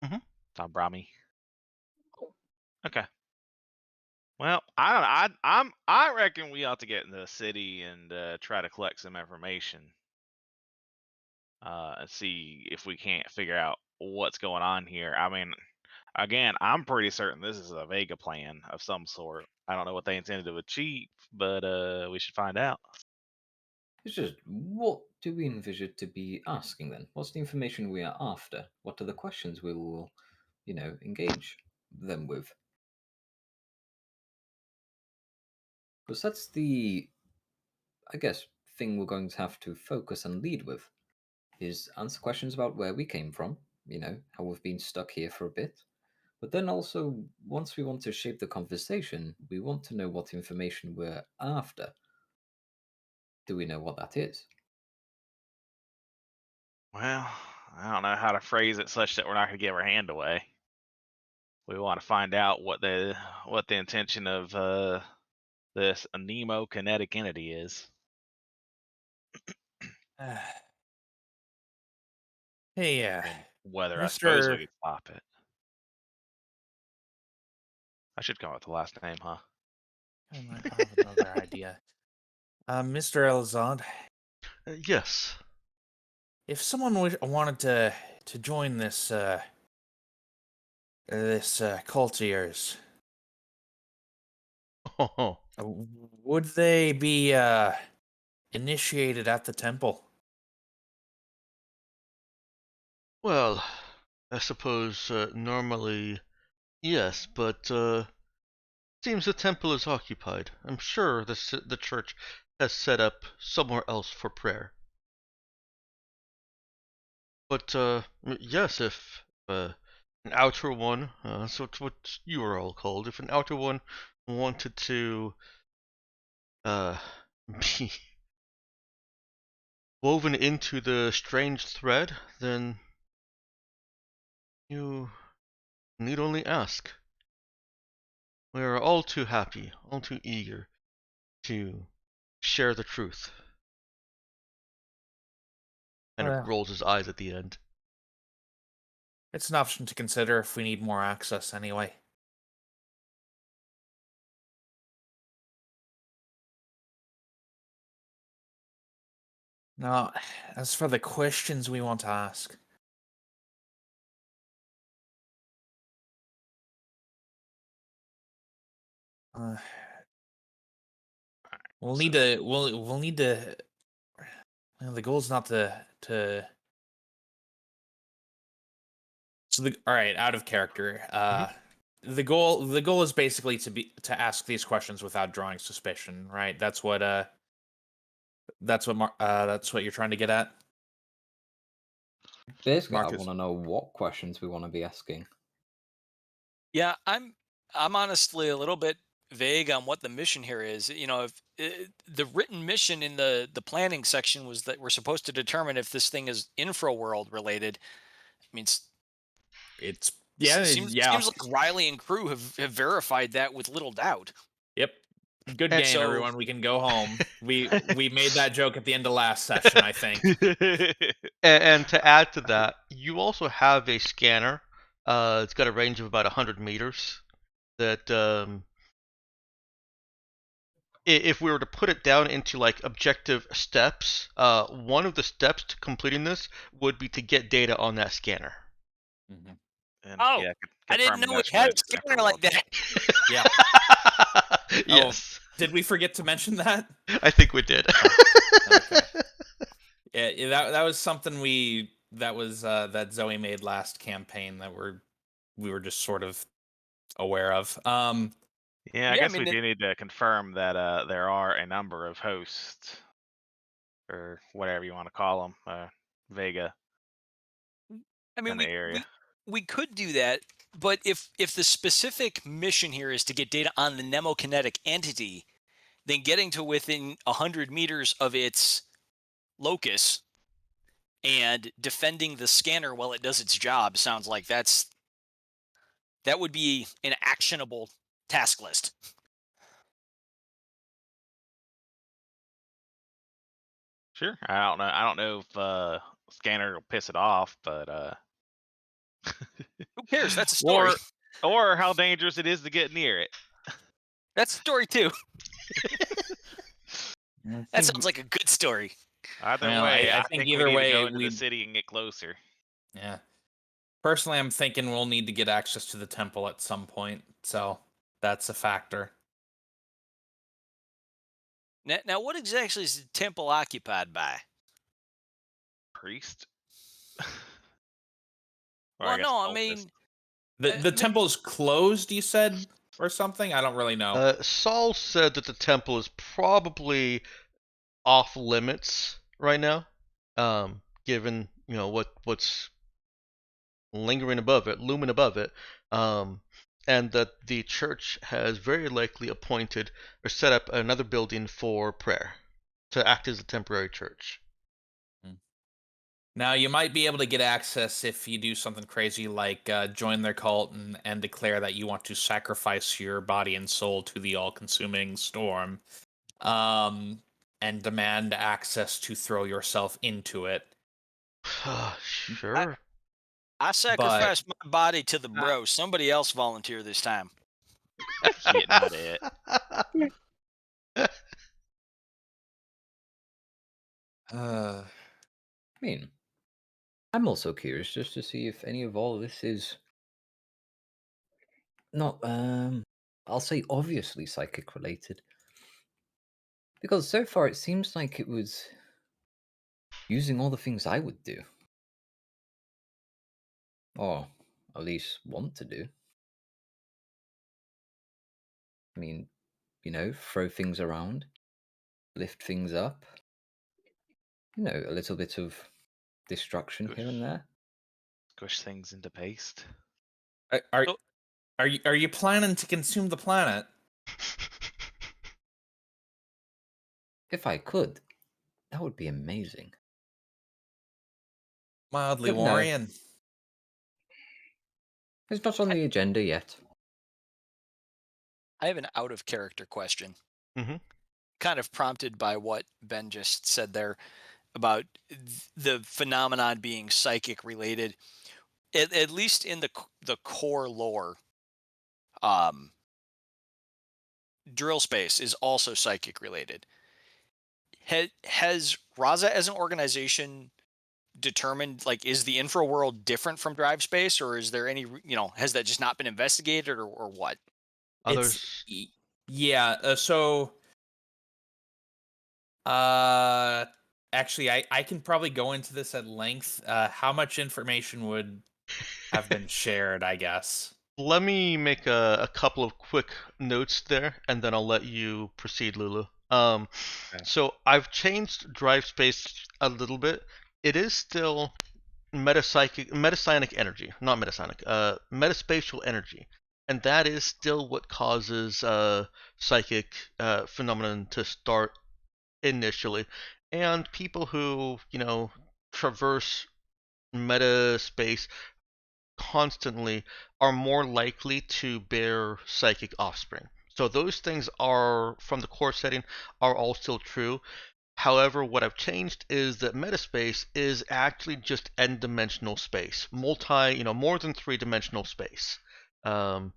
Speaker 1: Mhm.
Speaker 4: Tom Brahmi. Okay. Well, I don't know. I reckon we ought to get in the city and try to collect some information. And see if we can't figure out what's going on here. I mean, again, I'm pretty certain this is a Vega plan of some sort. I don't know what they intended to achieve, but we should find out.
Speaker 5: It's just, what do we envision to be asking then? What's the information we are after? What are the questions we will, engage them with? Because that's the, I guess, thing we're going to have to focus and lead with, is answer questions about where we came from, how we've been stuck here for a bit. But then also, once we want to shape the conversation, we want to know what information we're after. Do we know what that is?
Speaker 4: Well, I don't know how to phrase it such that we're not going to give our hand away. We want to find out what the intention of this Nemo kinetic entity is.
Speaker 3: Hey,
Speaker 4: And whether I suppose we
Speaker 3: Mr.
Speaker 4: could stop it. I should come up with the last name, huh?
Speaker 3: I might have another idea. Mr. Elzad,
Speaker 1: Yes.
Speaker 3: if someone wanted to join this cult of yours,
Speaker 1: Oh,
Speaker 3: would they be initiated at the temple?
Speaker 1: well, I suppose normally yes, but seems the temple is occupied. I'm sure the church has set up somewhere else for prayer. But yes, if an outer one, so it's what you are all called, if an outer one wanted to uh, be woven into the strange thread, then you need only ask. We are all too happy, all too eager to share the truth. And it
Speaker 3: Well,
Speaker 1: rolls his eyes at the end.
Speaker 3: it's an option to consider if we need more access anyway. Now, as for the questions we want to ask, we'll need to. We'll need to. Well, the goal's not to. So all right, out of character. The goal is basically to ask these questions without drawing suspicion, right? That's what that's what you're trying to get at.
Speaker 5: Basically, I
Speaker 3: Marcus.
Speaker 5: want to know what questions we want to be asking.
Speaker 2: Yeah, I'm honestly a little bit vague on what the mission here is. If the written mission in the planning section was that we're supposed to determine if this thing is infra world related. I mean,
Speaker 3: It's
Speaker 2: seems like Riley and crew have verified that with little doubt.
Speaker 3: Yep. Good game,
Speaker 2: So-
Speaker 3: everyone. We can go home. We made that joke at the end of last session, I think.
Speaker 1: And to add to that, you also have a scanner. It's got a range of about 100 meters. That if we were to put it down into like objective steps, one of the steps to completing this would be to get data on that scanner.
Speaker 3: Mhm.
Speaker 4: And
Speaker 2: Oh,
Speaker 4: yeah,
Speaker 2: I didn't
Speaker 4: confirming
Speaker 2: know we
Speaker 4: that's
Speaker 2: had a
Speaker 4: registered after
Speaker 2: scanner like
Speaker 4: one.
Speaker 2: that.
Speaker 3: Yeah.
Speaker 1: Yes,
Speaker 3: Did we forget to mention that?
Speaker 1: I think we did.
Speaker 3: Okay. Yeah, that was something that Zoe made last campaign that we were just sort of aware of.
Speaker 4: Yeah, I
Speaker 2: Yeah, I
Speaker 4: guess
Speaker 2: mean,
Speaker 4: we do need to confirm that there are a number of hosts, or whatever you want to call them, Vega
Speaker 2: I mean,
Speaker 4: in the area.
Speaker 2: we could do that, but if the specific mission here is to get data on the mnemokinetic entity, then getting to within 100 meters of its locus and defending the scanner while it does its job sounds like that would be an actionable task list.
Speaker 4: Sure. I don't know. I don't know if Scanner will piss it off, but
Speaker 2: Who cares? That's a story.
Speaker 4: or how dangerous it is to get near it.
Speaker 2: That's a story too.
Speaker 3: I
Speaker 2: That
Speaker 3: think,
Speaker 2: sounds like a good story.
Speaker 4: Either
Speaker 3: well,
Speaker 4: way,
Speaker 3: I
Speaker 4: I
Speaker 3: think
Speaker 4: think we
Speaker 3: either
Speaker 4: need to
Speaker 3: way
Speaker 4: go into the
Speaker 3: we
Speaker 4: city and get closer.
Speaker 3: yeah. Personally, I'm thinking we'll need to get access to the temple at some point, so that's a factor.
Speaker 2: Now what exactly is the temple occupied by?
Speaker 4: Priest. Or
Speaker 2: Well,
Speaker 4: I guess
Speaker 2: no, I
Speaker 4: cultist.
Speaker 2: mean,
Speaker 3: The temple's closed, you said, or something? I don't really know.
Speaker 1: Saul said that the temple is probably off limits right now, given what's lingering above it, looming above it, and that the church has very likely appointed or set up another building for prayer to act as a temporary church.
Speaker 3: Now, you might be able to get access if you do something crazy like join their cult and declare that you want to sacrifice your body and soul to the all-consuming storm, and demand access to throw yourself into it.
Speaker 1: Sure.
Speaker 2: I
Speaker 3: But
Speaker 2: sacrificed my body to the bro. Somebody else volunteer this time.
Speaker 4: Shit, not it.
Speaker 3: uh,
Speaker 5: I mean, I'm also curious just to see if any of all this is not, I'll say obviously psychic related. Because so far it seems like it was using all the things I would do. Or at least want to do. I mean, throw things around, lift things up. A little bit of destruction here and there.
Speaker 4: Squish things into paste.
Speaker 3: are
Speaker 2: Oh.
Speaker 3: are you planning to consume the planet?
Speaker 5: If I could, that would be amazing.
Speaker 3: Mildly
Speaker 5: But no.
Speaker 3: worrying.
Speaker 5: It's not on the agenda yet.
Speaker 2: I have an out of character question.
Speaker 1: Mm-hmm.
Speaker 2: Kind of prompted by what Ben just said there about the phenomenon being psychic related. At least in the core lore, drill space is also psychic related. Has Raza as an organization determined, like, is the infra world different from drive space, or is there any, has that just not been investigated, or what?
Speaker 1: Others.
Speaker 3: Yeah, so actually I can probably go into this at length. How much information would have been shared, I guess?
Speaker 1: Let me make a couple of quick notes there, and then I'll let you proceed, Lulu.
Speaker 4: Okay.
Speaker 1: So I've changed drive space a little bit. It is still metapsyonic energy, not metapsyonic, metaspatial energy, and that is still what causes psychic phenomenon to start initially. And people who traverse metaspace constantly are more likely to bear psychic offspring. So those things are from the core setting are all still true. However, what I've changed is that metaspace is actually just n-dimensional space, more than three-dimensional space. Um,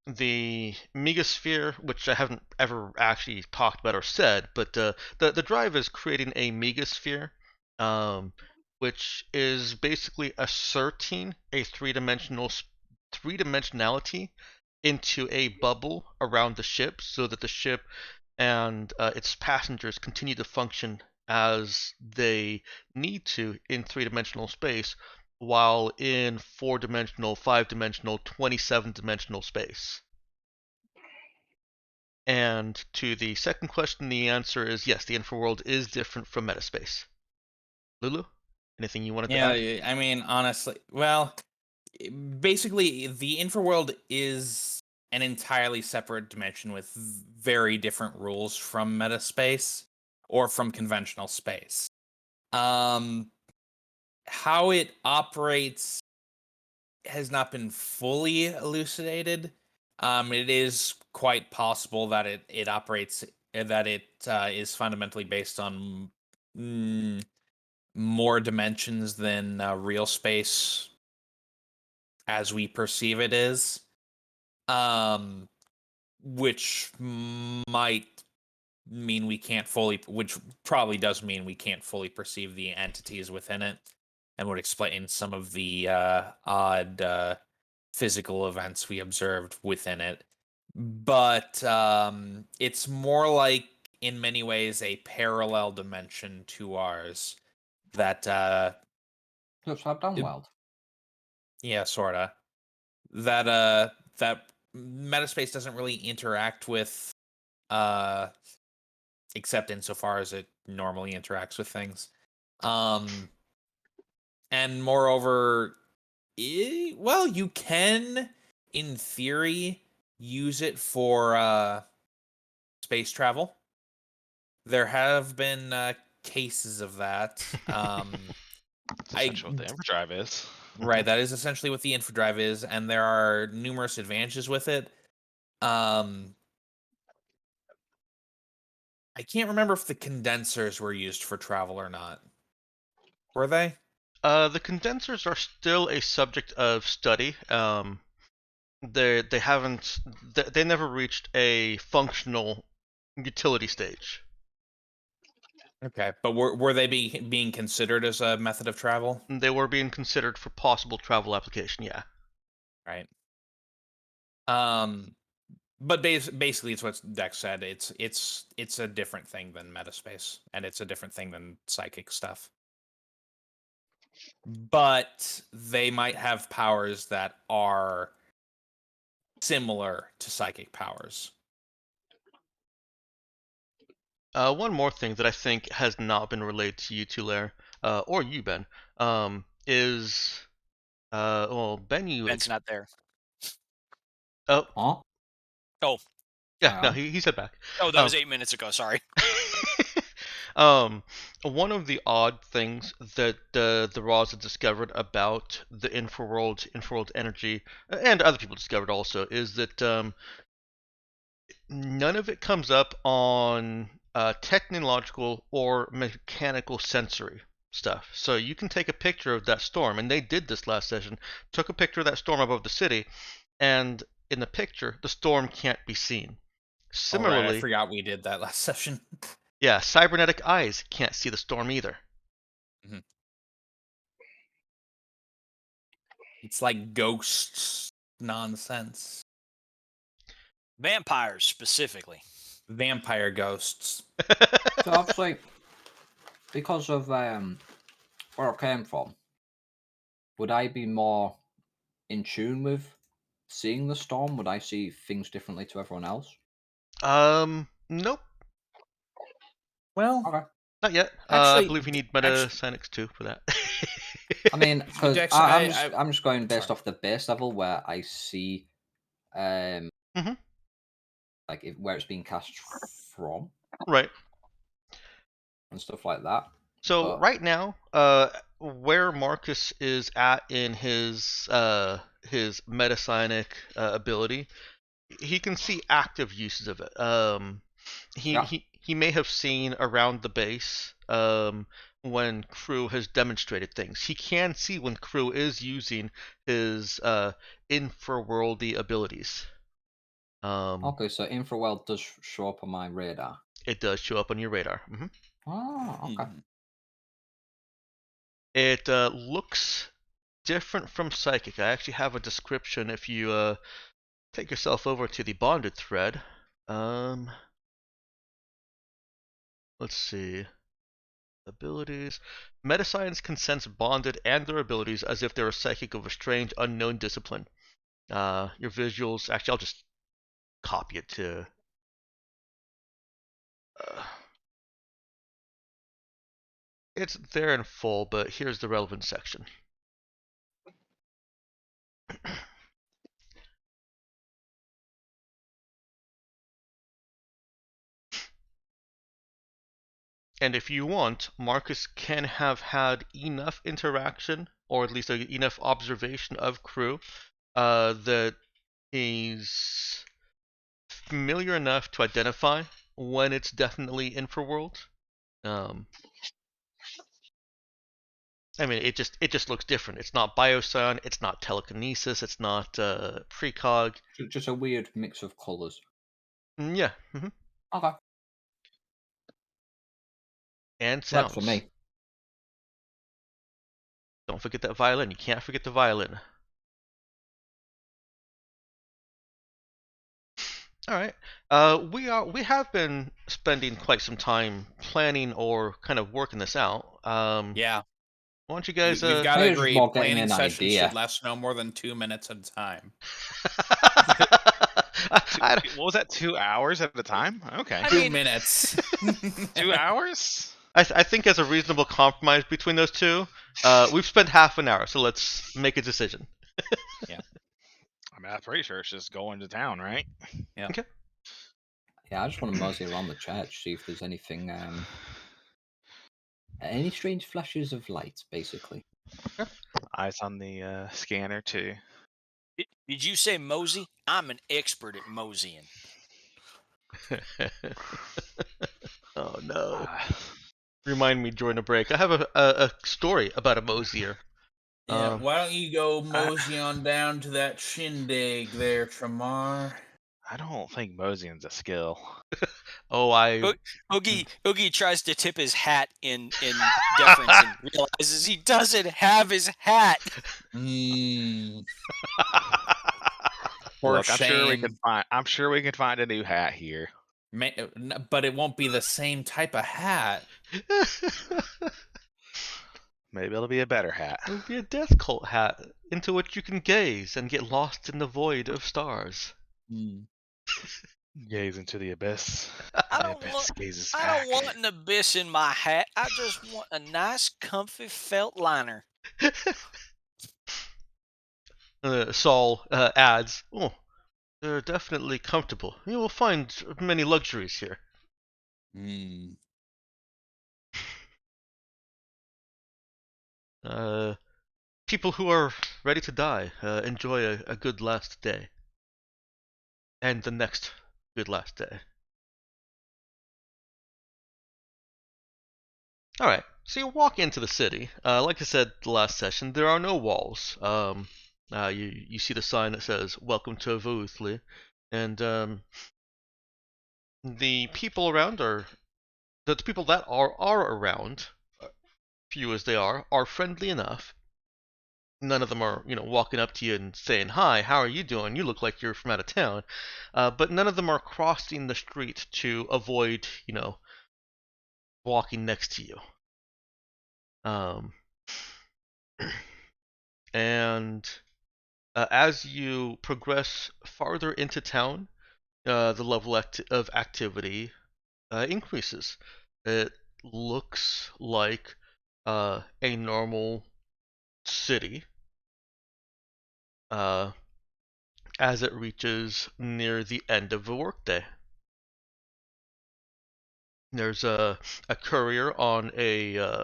Speaker 1: the megasphere, which I haven't ever actually talked about or said, but the drive is creating a megasphere, um, which is basically asserting a three dimensionality into a bubble around the ship, so that the ship and its passengers continue to function as they need to in three-dimensional space, while in four-dimensional, five-dimensional, 27-dimensional space. And to the second question, the answer is yes, the infraworld is different from metaspace. Lulu, anything you wanted to add?
Speaker 3: Yeah, I mean, honestly, well, basically, the infraworld is an entirely separate dimension with very different rules from metaspace or from conventional space. How it operates has not been fully elucidated. It is quite possible that it operates that it is fundamentally based on more dimensions than real space as we perceive it is, which might mean we can't fully, which probably does mean we can't fully perceive the entities within it, and would explain some of the odd physical events we observed within it. But it's more like, in many ways, a parallel dimension to ours. That
Speaker 5: Upside down world.
Speaker 3: yeah, sorta. That that metaspace doesn't really interact with, except insofar as it normally interacts with things. And moreover, well, you can, in theory, use it for space travel. There have been cases of that.
Speaker 4: That's essentially what the infodrive is.
Speaker 3: Right, that is essentially what the infodrive is, and there are numerous advantages with it. I can't remember if the condensers were used for travel or not. Were they?
Speaker 1: The condensers are still a subject of study. They haven't they never reached a functional utility stage.
Speaker 3: Okay, but were they being considered as a method of travel?
Speaker 1: They were being considered for possible travel application, yeah.
Speaker 3: Right. But basically, it's what Dex said. It's a different thing than metaspace, and it's a different thing than psychic stuff. But they might have powers that are similar to psychic powers.
Speaker 1: One more thing that I think has not been relayed to you two, Lair, or you, Ben, is well, Ben,
Speaker 2: Ben's not there.
Speaker 1: Oh,
Speaker 5: Huh?
Speaker 2: Oh,
Speaker 1: yeah, no,
Speaker 5: Um,
Speaker 1: he said back.
Speaker 2: oh, that was 8 minutes ago. Sorry.
Speaker 1: um, one of the odd things that the Raws have discovered about the infraworld energy, and other people discovered also, is that none of it comes up on technological or mechanical sensory stuff. So you can take a picture of that storm, and they did this last session. Took a picture of that storm above the city, and in the picture, the storm can't be seen.
Speaker 3: All right, I
Speaker 1: Similarly,
Speaker 3: forgot we did that last session.
Speaker 1: yeah, cybernetic eyes can't see the storm either.
Speaker 3: It's like ghosts nonsense.
Speaker 2: Vampires specifically.
Speaker 3: Vampire ghosts.
Speaker 5: So obviously, because of where I came from, would I be more in tune with seeing the storm? Would I see things differently to everyone else?
Speaker 1: Nope,
Speaker 3: Well,
Speaker 5: Okay.
Speaker 1: not yet. I
Speaker 3: actually,
Speaker 1: believe you need
Speaker 3: actually,
Speaker 1: Meta too for that.
Speaker 5: I mean, because
Speaker 3: Dex,
Speaker 5: I'm just going based
Speaker 3: sorry.
Speaker 5: off the base level where I see,
Speaker 1: Mhm.
Speaker 5: like where it's being cast from
Speaker 1: Right.
Speaker 5: and stuff like that.
Speaker 1: So
Speaker 5: But
Speaker 1: right now, where Marcus is at in his metapsionic ability, he can see active uses of it.
Speaker 5: yeah,
Speaker 1: He may have seen around the base when Crew has demonstrated things. He can see when Crew is using his infraworldy abilities.
Speaker 5: Okay, so infraworld does show up on my radar.
Speaker 1: It does show up on your radar.
Speaker 5: Oh, okay.
Speaker 1: It looks different from psychic. I actually have a description if you take yourself over to the bonded thread. Let's see. Abilities. Metascience can sense bonded and their abilities as if they're a psychic of a strange, unknown discipline. Your visuals. Actually, I'll just copy it to. It's there in full, but here's the relevant section. And if you want, Marcus can have had enough interaction, or at least enough observation of crew, that he's familiar enough to identify when it's definitely infraworld. I mean, it just looks different. It's not bioscience, it's not telekinesis, it's not precog.
Speaker 5: Just a weird mix of colours.
Speaker 1: Yeah.
Speaker 5: Okay.
Speaker 1: And
Speaker 5: Works
Speaker 1: sounds.
Speaker 5: for me.
Speaker 1: Don't forget that violin. You can't forget the violin. All right. We have been spending quite some time planning or kind of working this out.
Speaker 3: Yeah.
Speaker 1: Why don't you guys?
Speaker 3: We've got to
Speaker 5: Maybe it's just
Speaker 3: agree.
Speaker 5: more getting
Speaker 3: Planning
Speaker 5: an
Speaker 3: sessions
Speaker 5: idea.
Speaker 3: should last no more than 2 minutes at a time.
Speaker 4: What was that? 2 hours at a time? Okay.
Speaker 3: 2 minutes.
Speaker 4: 2 hours?
Speaker 1: I think as a reasonable compromise between those two, we've spent half an hour, so let's make a decision.
Speaker 4: I mean, I'm pretty sure it's just going to town, right?
Speaker 3: Yeah.
Speaker 1: Okay.
Speaker 5: Yeah, I just want to mosey around the church, see if there's anything, any strange flashes of light, basically.
Speaker 4: Eyes on the scanner too.
Speaker 2: Did you say mosey? I'm an expert at moseying.
Speaker 1: Oh no.
Speaker 4: Ah,
Speaker 1: Remind me during a break. I have a story about a mosier.
Speaker 3: Yeah, why don't you go mosey on down to that shindig there, Tramar?
Speaker 4: I don't think moseying's a skill.
Speaker 1: Oh,
Speaker 2: Oogie tries to tip his hat in deference and realizes he doesn't have his hat.
Speaker 3: For
Speaker 4: Look,
Speaker 3: shame.
Speaker 4: I'm sure we can find a new hat here.
Speaker 3: But it won't be the same type of hat.
Speaker 4: Maybe it'll be a better hat.
Speaker 1: It'll be a death cult hat into which you can gaze and get lost in the void of stars.
Speaker 4: Gaze into the abyss.
Speaker 2: I
Speaker 4: The
Speaker 2: don't
Speaker 4: abyss
Speaker 2: want.
Speaker 4: gazes
Speaker 2: I
Speaker 4: back.
Speaker 2: don't want an abyss in my hat. I just want a nice, comfy felt liner.
Speaker 1: Saul adds, "Oh, they're definitely comfortable. You will find many luxuries here." People who are ready to die enjoy a good last day. And the next good last day. Alright, so you walk into the city. Like I said the last session, there are no walls. You see the sign that says, "Welcome to Vuthli." And the people around the people that are around, few as they are friendly enough. None of them are, walking up to you and saying, "Hi, how are you doing? You look like you're from out of town." But none of them are crossing the street to avoid, walking next to you. And as you progress farther into town, the level of activity increases. It looks like a normal city as it reaches near the end of the workday. There's a courier on a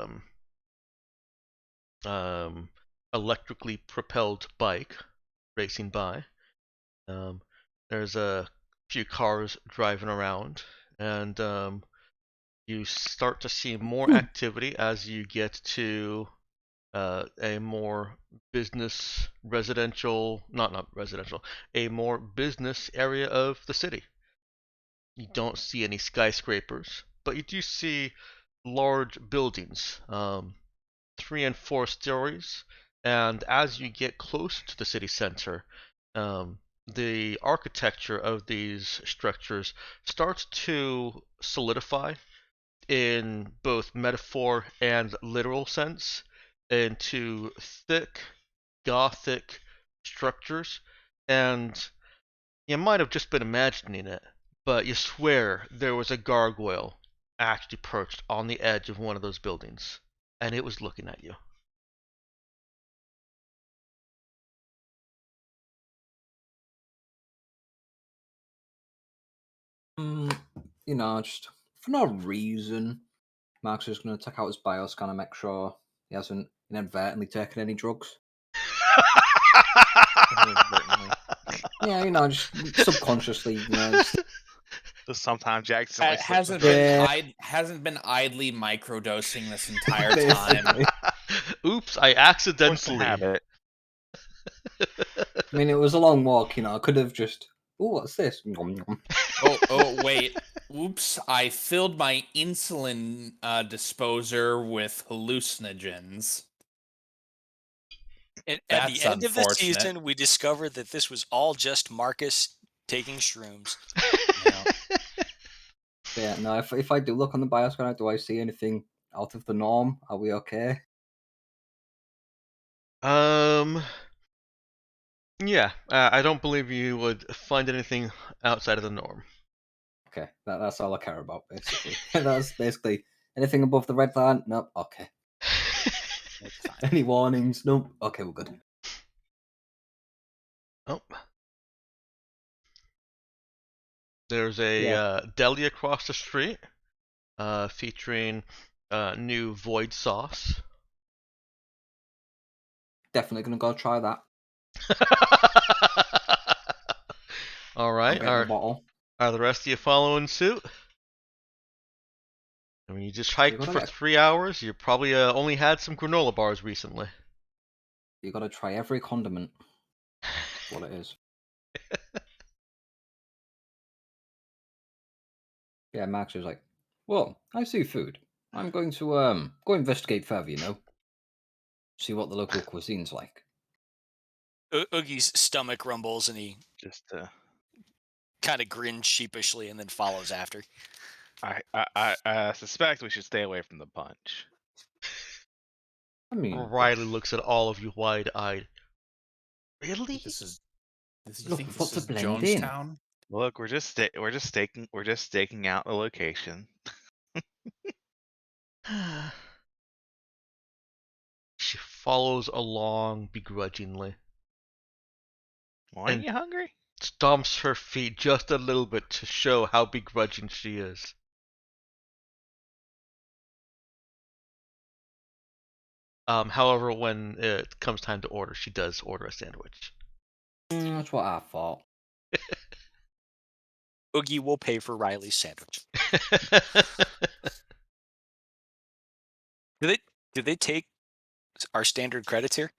Speaker 1: electrically propelled bike racing by. There's a few cars driving around, and you start to see more activity as you get to a more business residential, not residential, a more business area of the city. You don't see any skyscrapers, but you do see large buildings, 3 and 4 stories. And as you get close to the city center, the architecture of these structures starts to solidify in both metaphor and literal sense into thick, gothic structures. And you might have just been imagining it, but you swear there was a gargoyle actually perched on the edge of one of those buildings, and it was looking at you.
Speaker 5: You know, just for no reason, Mark's just going to take out his bioscan and make sure he hasn't inadvertently taken any drugs.
Speaker 4: Inadvertently.
Speaker 5: Yeah, you know, just subconsciously, you know. Just...
Speaker 4: So sometimes Jackson like
Speaker 3: Hasn't been idly microdosing this entire time.
Speaker 5: Basically.
Speaker 1: Oops, I accidentally.
Speaker 4: habit.
Speaker 5: I mean, it was a long walk, you know. I could have just, oh, what's this? Nom, nom.
Speaker 3: Oh, wait. Oops, I filled my insulin disposer with hallucinogens.
Speaker 2: And at the
Speaker 3: That's
Speaker 2: end of the
Speaker 3: unfortunate.
Speaker 2: season, we discovered that this was all just Marcus taking shrooms.
Speaker 5: Yeah, no, if I do look on the bioscan, do I see anything out of the norm? Are we okay?
Speaker 1: Yeah, I don't believe you would find anything outside of the norm.
Speaker 5: Okay, that's all I care about, basically. That's basically anything above the red line? Nope, okay.
Speaker 3: It's fine.
Speaker 5: Any warnings? Nope. Okay, we're good.
Speaker 1: Oh. There's a
Speaker 5: Yeah.
Speaker 1: deli across the street featuring new void sauce.
Speaker 5: Definitely gonna go try that.
Speaker 1: All
Speaker 5: I'll
Speaker 1: right.
Speaker 5: get the bottle.
Speaker 1: Are the rest of you following suit? I mean, you just hiked
Speaker 5: gotta
Speaker 1: for
Speaker 5: get-
Speaker 1: 3 hours. You probably only had some granola bars recently.
Speaker 5: You gotta try every condiment. That's what it is. Yeah, Max was like, well, I see food. I'm going to go investigate further, you know. See what the local cuisine's like.
Speaker 2: Oogie's stomach rumbles and he
Speaker 4: Just
Speaker 2: kind of grins sheepishly and then follows after.
Speaker 4: I suspect we should stay away from the punch.
Speaker 5: I mean,
Speaker 1: Riley looks at all of you wide-eyed. Really?
Speaker 3: This is. You
Speaker 5: Look,
Speaker 3: think
Speaker 5: we've
Speaker 3: this
Speaker 5: got to
Speaker 3: is
Speaker 5: blend in.
Speaker 3: Jonestown?
Speaker 4: Look, we're just staking out the location.
Speaker 1: She follows along begrudgingly.
Speaker 4: Why
Speaker 1: And-
Speaker 4: are you hungry?
Speaker 1: Stomps her feet just a little bit to show how begrudging she is. However, when it comes time to order, she does order a sandwich.
Speaker 5: That's what I thought.
Speaker 2: Oogie will pay for Riley's sandwich. Do they take our standard credits here?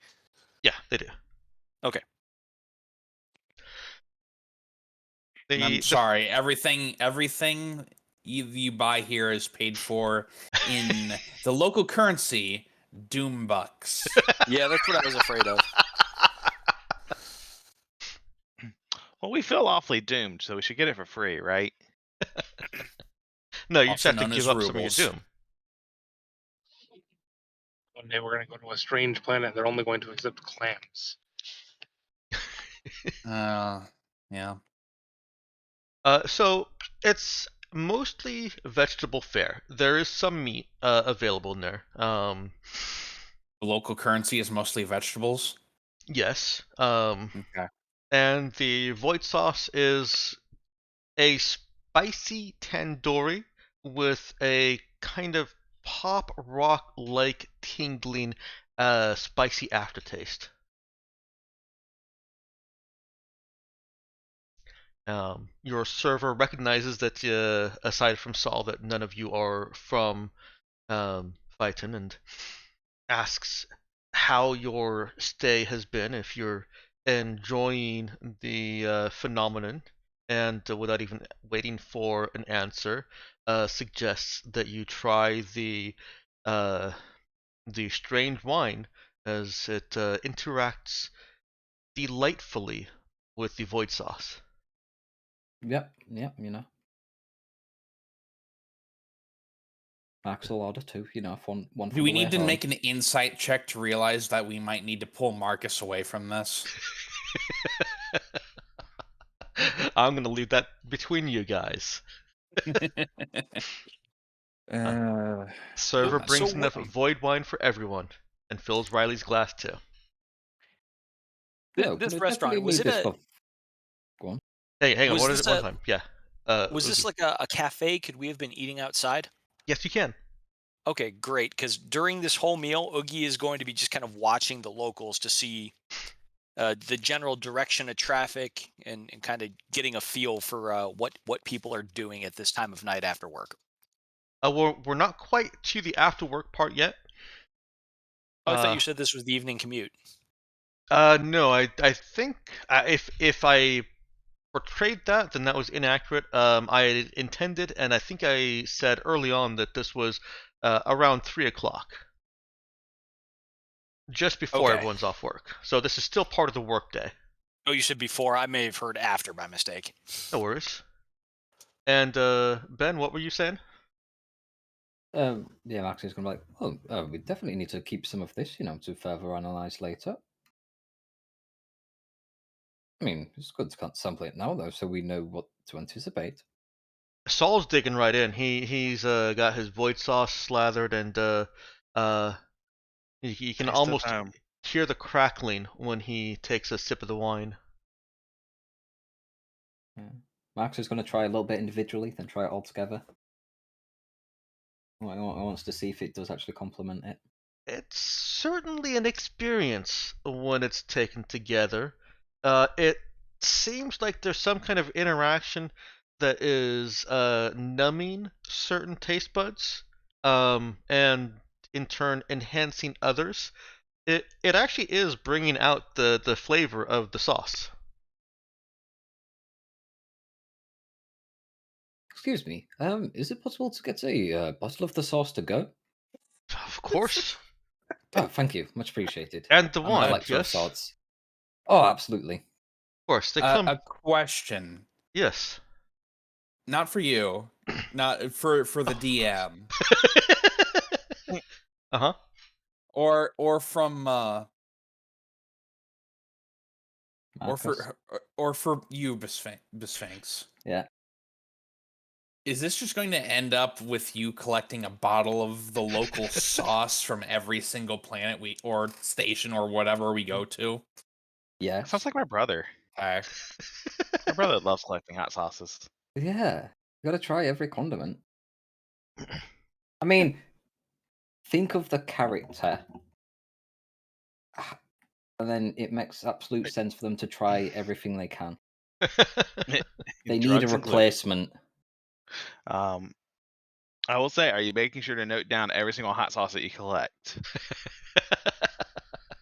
Speaker 1: Yeah, they do.
Speaker 2: Okay.
Speaker 3: I'm sorry. Everything you buy here is paid for in the local currency, Doom Bucks.
Speaker 2: Yeah, that's what I was afraid of.
Speaker 4: Well, we feel awfully doomed, so we should get it for free, right?
Speaker 1: No, you just
Speaker 3: Also
Speaker 1: have to
Speaker 3: known as
Speaker 1: give up some of your
Speaker 3: rubles.
Speaker 1: doom.
Speaker 6: One day we're going to go to a strange planet. They're only going to accept clams.
Speaker 3: Yeah.
Speaker 1: So it's mostly vegetable fare. There is some meat available in there.
Speaker 3: The local currency is mostly vegetables.
Speaker 1: Yes.
Speaker 3: Okay.
Speaker 1: And the void sauce is a spicy tandoori with a kind of pop rock like tingling spicy aftertaste. Your server recognizes that aside from Saul that none of you are from Phaeton and asks, how your stay has been, if you're enjoying the phenomenon, and without even waiting for an answer, suggests that you try uh, the strange wine as it interacts delightfully with the void sauce.
Speaker 5: Yep, Max will order two, if one
Speaker 3: Do
Speaker 5: from
Speaker 3: we
Speaker 5: the way
Speaker 3: need to
Speaker 5: home.
Speaker 3: make an insight check to realize that we might need to pull Marcus away from this?
Speaker 1: I'm gonna leave that between you guys. Server brings
Speaker 2: So
Speaker 1: enough void wine for everyone, and fills Riley's glass too.
Speaker 5: No,
Speaker 2: this
Speaker 5: but I
Speaker 2: restaurant,
Speaker 5: definitely
Speaker 2: was
Speaker 5: need
Speaker 2: it
Speaker 5: this
Speaker 2: a
Speaker 5: for... Go on.
Speaker 1: Hey, hang on.
Speaker 2: was
Speaker 1: What is
Speaker 2: this
Speaker 1: it? One
Speaker 2: a
Speaker 1: time. Yeah.
Speaker 2: was this
Speaker 1: Oogie.
Speaker 2: like a cafe? Could we have been eating outside?
Speaker 1: Yes, you can.
Speaker 2: Okay, great. Because during this whole meal, Oogie is going to be just kind of watching the locals to see the general direction of traffic and kind of getting a feel for what people are doing at this time of night after work.
Speaker 1: We're not quite to the after work part yet.
Speaker 2: Oh, I thought you said this was the evening commute.
Speaker 1: No, I think if I portrayed that, then that was inaccurate. I intended, and I think I said early on that this was around 3 o'clock, just before
Speaker 2: Okay.
Speaker 1: everyone's off work. So this is still part of the workday.
Speaker 2: Oh, you said before. I may have heard after by mistake.
Speaker 1: No worries. And Ben, what were you saying?
Speaker 5: Yeah, Max is going to be like, we definitely need to keep some of this, to further analyze later. I mean, it's good to sample it now, though, so we know what to anticipate.
Speaker 1: Saul's digging right in. He's got his void sauce slathered, and you can
Speaker 4: Taste of
Speaker 1: almost
Speaker 4: home.
Speaker 1: hear the crackling when he takes a sip of the wine.
Speaker 5: Yeah. Max is going to try a little bit individually, then try it all together. He wants to see if it does actually complement it.
Speaker 1: It's certainly an experience when it's taken together. It seems like there's some kind of interaction that is numbing certain taste buds, and in turn enhancing others. It actually is bringing out the flavor of the sauce.
Speaker 5: Excuse me, is it possible to get a bottle of the sauce to go?
Speaker 1: Of course.
Speaker 5: Oh, thank you, much appreciated.
Speaker 1: And the
Speaker 5: I'm a
Speaker 1: wine,
Speaker 5: collector of
Speaker 1: yes? Of
Speaker 5: sorts. Oh, absolutely.
Speaker 1: course, they come.
Speaker 3: A question,
Speaker 1: Yes.
Speaker 3: not for you, not for the DM,
Speaker 1: Uh-huh.
Speaker 3: or from
Speaker 5: Marcus?
Speaker 3: or for you, Bisphinx.
Speaker 5: Yeah.
Speaker 3: Is this just going to end up with you collecting a bottle of the local sauce from every single planet or station or whatever we go to?
Speaker 5: Yeah.
Speaker 4: Sounds like my brother.
Speaker 3: Okay.
Speaker 4: My brother loves collecting hot sauces.
Speaker 5: Yeah. You gotta try every condiment. I mean, think of the character. And then it makes absolute sense for them to try everything they can. They need a
Speaker 4: Drugs included.
Speaker 5: replacement.
Speaker 4: I will say, are you making sure to note down every single hot sauce that you collect?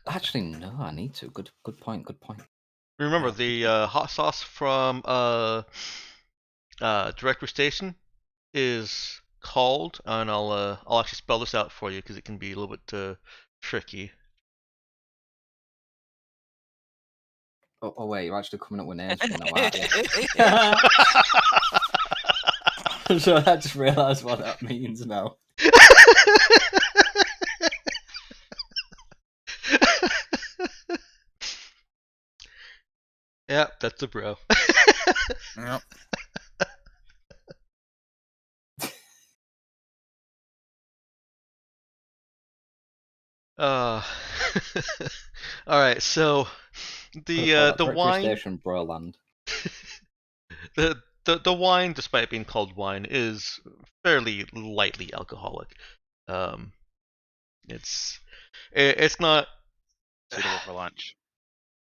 Speaker 5: Actually, no, I need to. Good point.
Speaker 1: Remember the hot sauce from Directory Station is called, and I'll actually spell this out for you because it can be a little bit tricky.
Speaker 5: Oh wait, you're actually coming up with names from now, aren't you? So I just realised what that means now.
Speaker 1: Yeah, that's a bro.
Speaker 3: Yep.
Speaker 1: All right, so the wine
Speaker 5: Station Broland.
Speaker 1: the wine, despite being called wine, is fairly lightly alcoholic. It's not
Speaker 4: Suitable for lunch.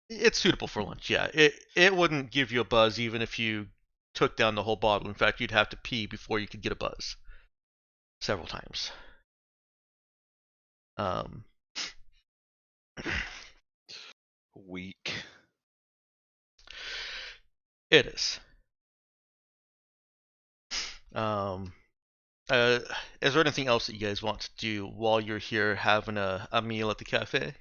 Speaker 1: It's suitable for lunch. Yeah, it wouldn't give you a buzz even if you took down the whole bottle. In fact, you'd have to pee before you could get a buzz. Several times.
Speaker 4: Weak.
Speaker 1: It is. Um, uh, is there anything else that you guys want to do while you're here having a meal at the cafe?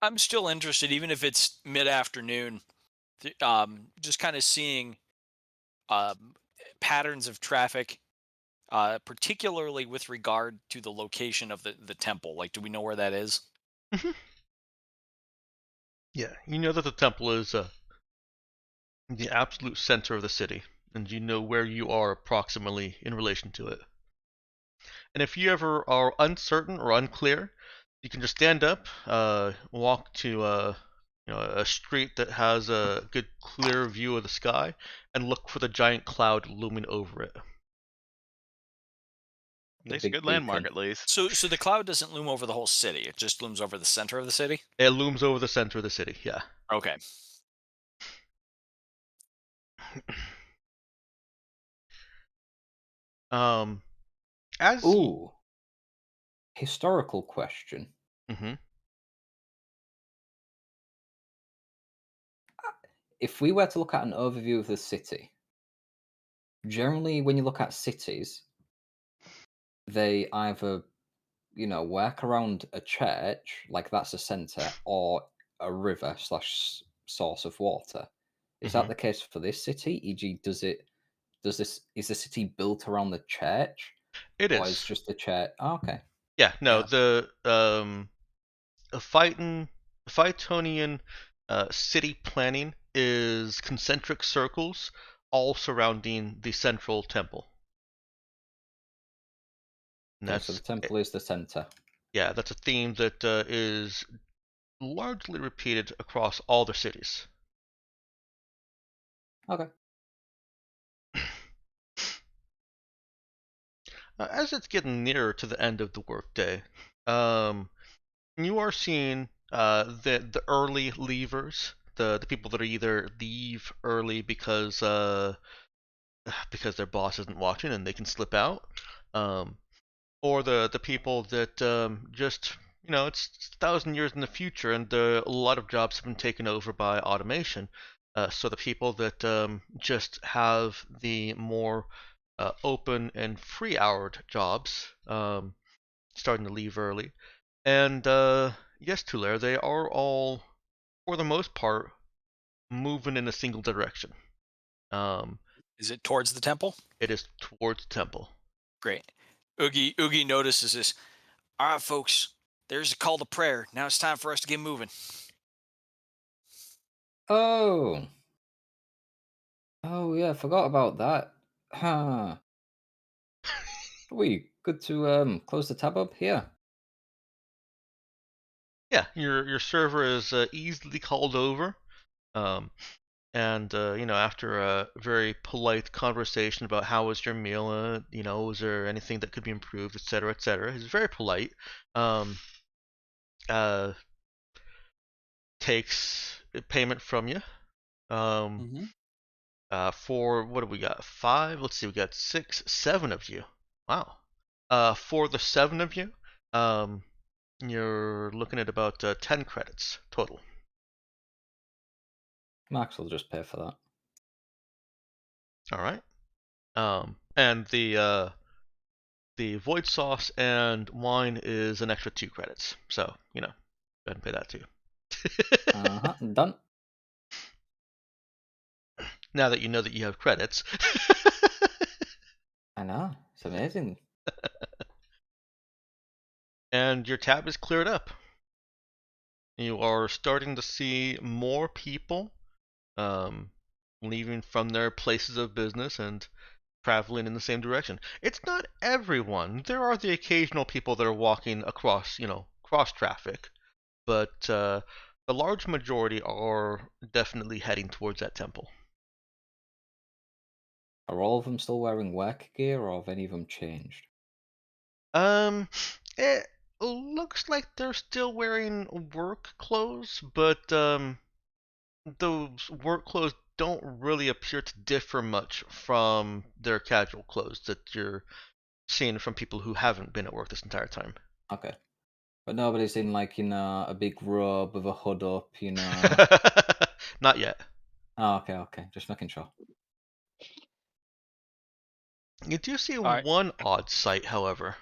Speaker 2: I'm still interested, even if it's mid-afternoon, just kind of seeing um, patterns of traffic, particularly with regard to the location of the temple. Like, do we know where that is?
Speaker 1: Mhm. Yeah, you know that the temple is the absolute center of the city, and you know where you are approximately in relation to it. And if you ever are uncertain or unclear, you can just stand up, walk to a street that has a good clear view of the sky, and look for the giant cloud looming over it.
Speaker 5: The
Speaker 4: Nice, a
Speaker 5: big
Speaker 4: good landmark
Speaker 5: beacon.
Speaker 4: at least.
Speaker 2: So the cloud doesn't loom over the whole city; it just looms over the center of the city.
Speaker 1: It looms over the center of the city. Yeah.
Speaker 2: Okay.
Speaker 1: Um, as you,
Speaker 5: Ooh, historical question.
Speaker 1: hmm
Speaker 5: If we were to look at an overview of the city, generally when you look at cities, they either, work around a church, like that's a center, or a river slash source of water. Is that
Speaker 1: hmm
Speaker 5: the case for this city? E.g., is the city built around the church,
Speaker 1: it
Speaker 5: or is
Speaker 1: is.
Speaker 5: just the church? Oh, okay.
Speaker 1: Yeah. No,
Speaker 2: Yeah.
Speaker 1: the Phytonian city planning is concentric circles all surrounding the central temple. And
Speaker 5: Okay, so the temple is the center.
Speaker 1: yeah, that's a theme that is largely repeated across all the cities.
Speaker 5: Okay.
Speaker 1: As it's getting nearer to the end of the workday, um, you are seeing the early leavers, the people that are either leave early because their boss isn't watching and they can slip out, um, or the people that just it's 1,000 years in the future and a lot of jobs have been taken over by automation. So the people that just have the more open and free-houred jobs starting to leave early. And yes, Tulare, they are all, for the most part, moving in a single direction. Um,
Speaker 2: Is it towards the temple?
Speaker 1: it is towards Temple.
Speaker 2: Great. Oogie notices this. All right, folks. There's a call to prayer. Now it's time for us to get moving.
Speaker 5: Oh. Oh yeah, forgot about that. Huh. Are we good to close the tab up here?
Speaker 1: Yeah, your server is easily called over. Um, and after a very polite conversation about how was your meal, was there anything that could be improved, etc., etc. He's very polite. Um, uh, takes payment from you. Um,
Speaker 2: Mm-hmm.
Speaker 1: for what do we got? Five. Let's see. We got 6, 7 of you. Wow. For the 7 of you, um, you're looking at about 10 credits total.
Speaker 5: Max will just pay for that.
Speaker 1: All right. And the void sauce and wine is an extra 2 credits. So go ahead and pay that too.
Speaker 5: Done.
Speaker 1: Now that you know that you have credits.
Speaker 5: I know. It's amazing.
Speaker 1: And your tab is cleared up. You are starting to see more people um, leaving from their places of business and traveling in the same direction. It's not everyone. There are the occasional people that are walking across, cross traffic, but the large majority are definitely heading towards that temple.
Speaker 5: Are all of them still wearing work gear, or have any of them changed?
Speaker 1: Um, it looks like they're still wearing work clothes, but those work clothes don't really appear to differ much from their casual clothes that you're seen from people who haven't been at work this entire time.
Speaker 5: Okay. But nobody's in like a big robe with a hood up,
Speaker 1: Not yet.
Speaker 5: Oh, okay. Just making sure.
Speaker 1: You do see
Speaker 2: right.
Speaker 1: one odd sight, however.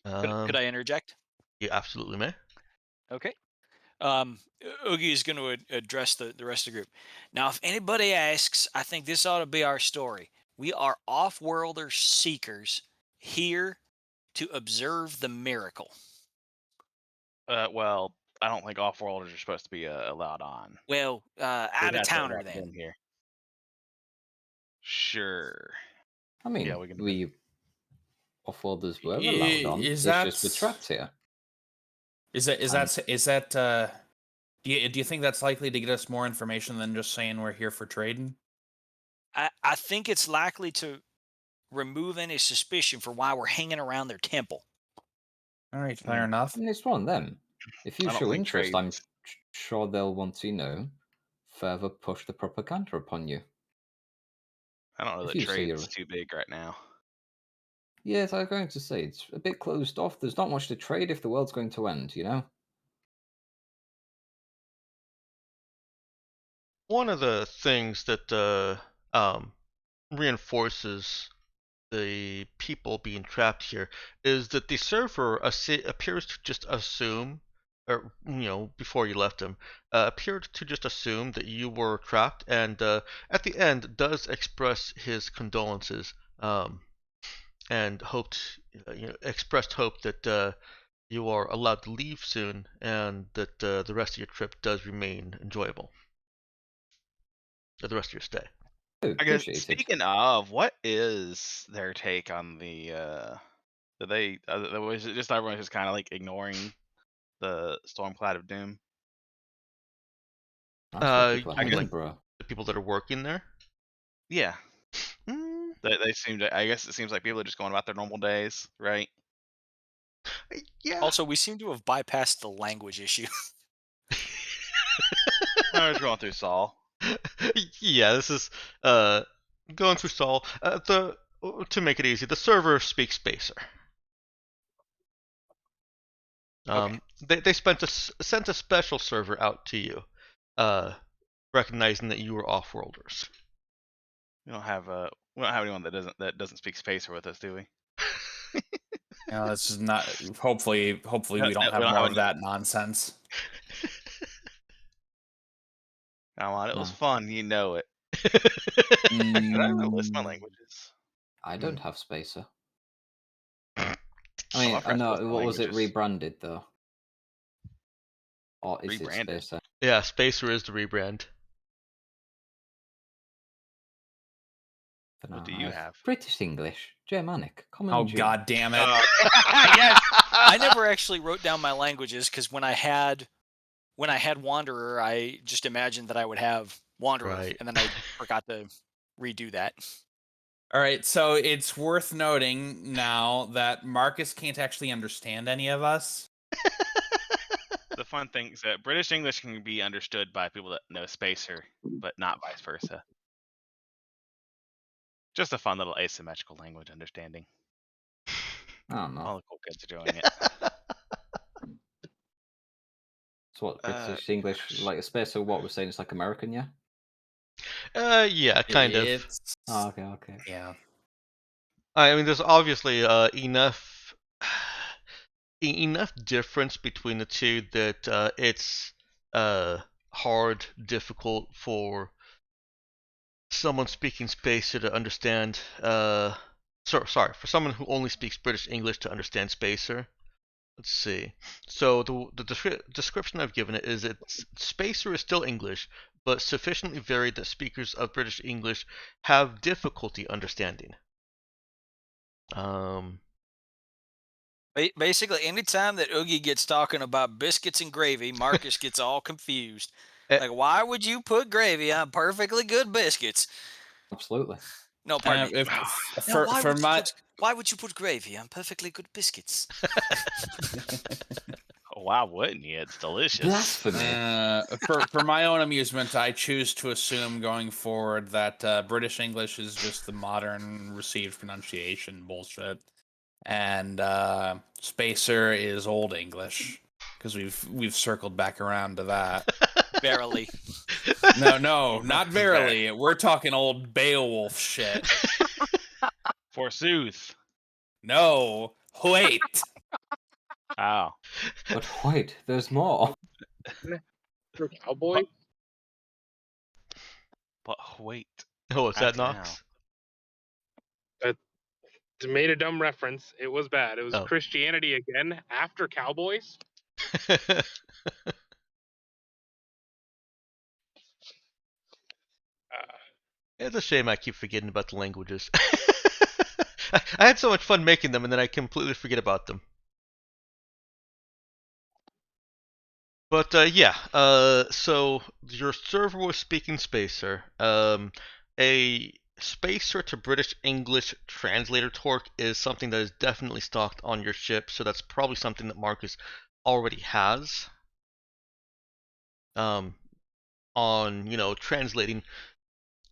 Speaker 2: Could I interject?
Speaker 1: You absolutely may.
Speaker 2: Okay. Oogie is going to address the rest of the group. Now, if anybody asks, I think this ought to be our story. We are off-worlder seekers here to observe the miracle.
Speaker 4: Well, I don't think off-worlders are supposed to be allowed on.
Speaker 2: Well,
Speaker 4: We'd
Speaker 2: out of
Speaker 4: have to
Speaker 2: towner
Speaker 4: let them
Speaker 2: then.
Speaker 4: in here. Sure.
Speaker 5: I mean,
Speaker 4: Yeah, we can.
Speaker 5: we off-worlders were allowed on.
Speaker 3: Is
Speaker 5: It's
Speaker 3: that
Speaker 5: just we're trapped here.
Speaker 3: is that do you think that's likely to get us more information than just saying we're here for trading?
Speaker 2: I think it's likely to remove any suspicion for why we're hanging around their temple.
Speaker 3: All right, fair enough.
Speaker 5: I mean, it's one of them. If you
Speaker 4: I don't
Speaker 5: show
Speaker 4: think
Speaker 5: interest, I'm
Speaker 4: trades-
Speaker 5: sure they'll want to, further push the propaganda upon you.
Speaker 4: I don't know
Speaker 5: If
Speaker 4: that
Speaker 5: you see
Speaker 4: trade's
Speaker 5: your-
Speaker 4: too big right now.
Speaker 5: Yes, I was going to say, it's a bit closed off. There's not much to trade if the world's going to end,
Speaker 1: One of the things that reinforces the people being trapped here is that the server appears to just assume, or before you left him, appeared to just assume that you were trapped, and at the end does express his condolences, and expressed hope that you are allowed to leave soon, and that the rest of your trip does remain enjoyable. The rest of your stay.
Speaker 5: Oh,
Speaker 4: I guess
Speaker 5: appreciate it.
Speaker 4: speaking of, what is their take on the? Did they? Was it just everyone just kind of like ignoring the storm cloud of doom?
Speaker 5: That's what people are
Speaker 1: You mean
Speaker 5: having,
Speaker 1: like
Speaker 5: bro.
Speaker 1: the people that are working there?
Speaker 4: Yeah,
Speaker 1: Mm,
Speaker 4: they seem to. I guess it seems like people are just going about their normal days, right?
Speaker 1: yeah.
Speaker 2: Also, we seem to have bypassed the language issue.
Speaker 4: I was going through Saul.
Speaker 1: Yeah, this is going through Saul. To make it easy, the server speaks Spacer.
Speaker 4: Okay.
Speaker 1: They sent a special server out to you, recognizing that you were off-worlders.
Speaker 4: We don't have anyone that doesn't speak Spacer with us, do we?
Speaker 3: This is not. Hopefully,
Speaker 4: No,
Speaker 3: we don't
Speaker 4: no,
Speaker 3: have
Speaker 4: we don't
Speaker 3: more
Speaker 4: have
Speaker 3: of that nonsense.
Speaker 4: Come on, it was
Speaker 5: No.
Speaker 4: fun. You know it. Did I ever list my
Speaker 3: Mm,
Speaker 4: languages?
Speaker 5: I don't have Spacer.
Speaker 1: Mm.
Speaker 5: I mean,
Speaker 4: I
Speaker 5: I
Speaker 4: forgot to
Speaker 5: know.
Speaker 4: list my
Speaker 5: What was it
Speaker 4: languages.
Speaker 5: rebranded, though? Or is
Speaker 4: Rebranded?
Speaker 5: it Spacer?
Speaker 1: Yeah, Spacer is the rebrand.
Speaker 5: For
Speaker 4: What
Speaker 5: now,
Speaker 4: do
Speaker 5: I
Speaker 4: you
Speaker 5: have
Speaker 4: have?
Speaker 5: British English, Germanic, Common,
Speaker 3: oh
Speaker 5: and German.
Speaker 3: God damn it!
Speaker 2: Yes. I never actually wrote down my languages because when I had Wanderer, I just imagined that I would have Wanderer,
Speaker 1: Right.
Speaker 2: and then I forgot to redo that.
Speaker 3: All right, so it's worth noting now that Marcus can't actually understand any of us.
Speaker 4: The fun thing is that British English can be understood by people that know Spacer, but not vice versa. Just a fun little asymmetrical language understanding.
Speaker 5: I don't know.
Speaker 4: All the cool kids are doing it.
Speaker 5: So what, British English,
Speaker 4: gosh.
Speaker 5: like a Spacer, what we're saying, it's like American, yeah?
Speaker 1: Yeah, kind of.
Speaker 3: It's
Speaker 5: Oh, okay.
Speaker 3: yeah.
Speaker 1: I mean, there's obviously enough enough difference between the two that it's hard, difficult for someone speaking Spacer to understand. Sorry, for someone who only speaks British English to understand Spacer. Let's see. So the description I've given it is Spacer is still English, but sufficiently varied that speakers of British English have difficulty understanding.
Speaker 2: Basically, anytime that Oogie gets talking about biscuits and gravy, Marcus gets all confused.
Speaker 1: Eh.
Speaker 2: Like, why would you put gravy on perfectly good biscuits?
Speaker 5: Absolutely.
Speaker 2: No, pardon me. Now,
Speaker 3: For
Speaker 2: why would you put gravy on perfectly good biscuits?
Speaker 4: Why wouldn't you? It's delicious.
Speaker 5: Blasphemy.
Speaker 3: For my own amusement, I choose to assume going forward that British English is just the modern received pronunciation bullshit, and Spacer is Old English because we've circled back around to that.
Speaker 2: Verily.
Speaker 3: No, not verily. We're talking old Beowulf shit.
Speaker 4: Forsooth.
Speaker 3: No, wait.
Speaker 4: Oh.
Speaker 5: But wait, there's more.
Speaker 6: For cowboy?
Speaker 4: But wait.
Speaker 1: Oh, is that
Speaker 4: Ask now.
Speaker 1: Knox?
Speaker 6: Made a dumb reference. It was bad. It was
Speaker 1: Oh.
Speaker 6: Christianity again after cowboys.
Speaker 1: It's a shame I keep forgetting about the languages. I had so much fun making them, and then I completely forget about them. But yeah, so your server was speaking Spacer. A Spacer to British English translator torque is something that is definitely stocked on your ship, so that's probably something that Marcus already has. On translating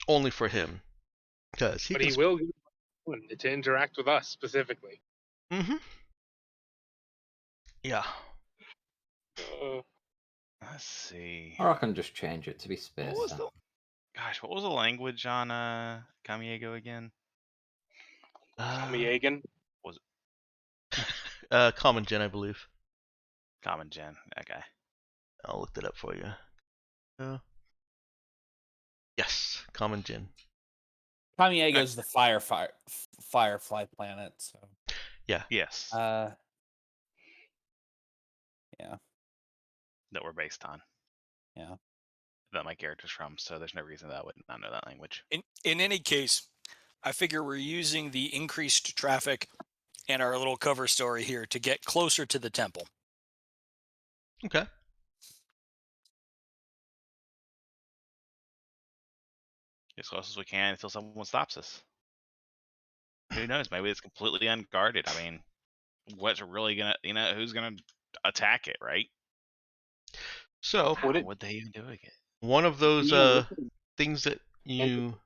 Speaker 1: only for him, because
Speaker 6: But he will use one to interact with us specifically.
Speaker 1: Mm-hmm. Yeah.
Speaker 4: Let's see.
Speaker 5: Or I can just change it to be
Speaker 4: What was
Speaker 5: Spacer.
Speaker 4: what was the language on Kamiego again?
Speaker 6: Kamiagan.
Speaker 1: Common Gen, I believe.
Speaker 4: Common Gen. Okay.
Speaker 1: I'll look that up for you. Yes, Common Gen.
Speaker 3: Kamiego's the Firefly planet. So
Speaker 1: Yeah.
Speaker 4: Yes.
Speaker 3: Yeah.
Speaker 4: That we're based on.
Speaker 3: Yeah.
Speaker 4: That my character's from, so there's no reason that I would not know that language.
Speaker 2: In any case, I figure we're using the increased traffic and our little cover story here to get closer to the temple.
Speaker 1: Okay.
Speaker 4: As close as we can until someone stops us. Who knows? Maybe it's completely unguarded. I mean, what's really gonna, who's gonna attack it, right?
Speaker 1: So,
Speaker 4: How would they even do it?
Speaker 1: one of those
Speaker 6: Yeah.
Speaker 1: things that you.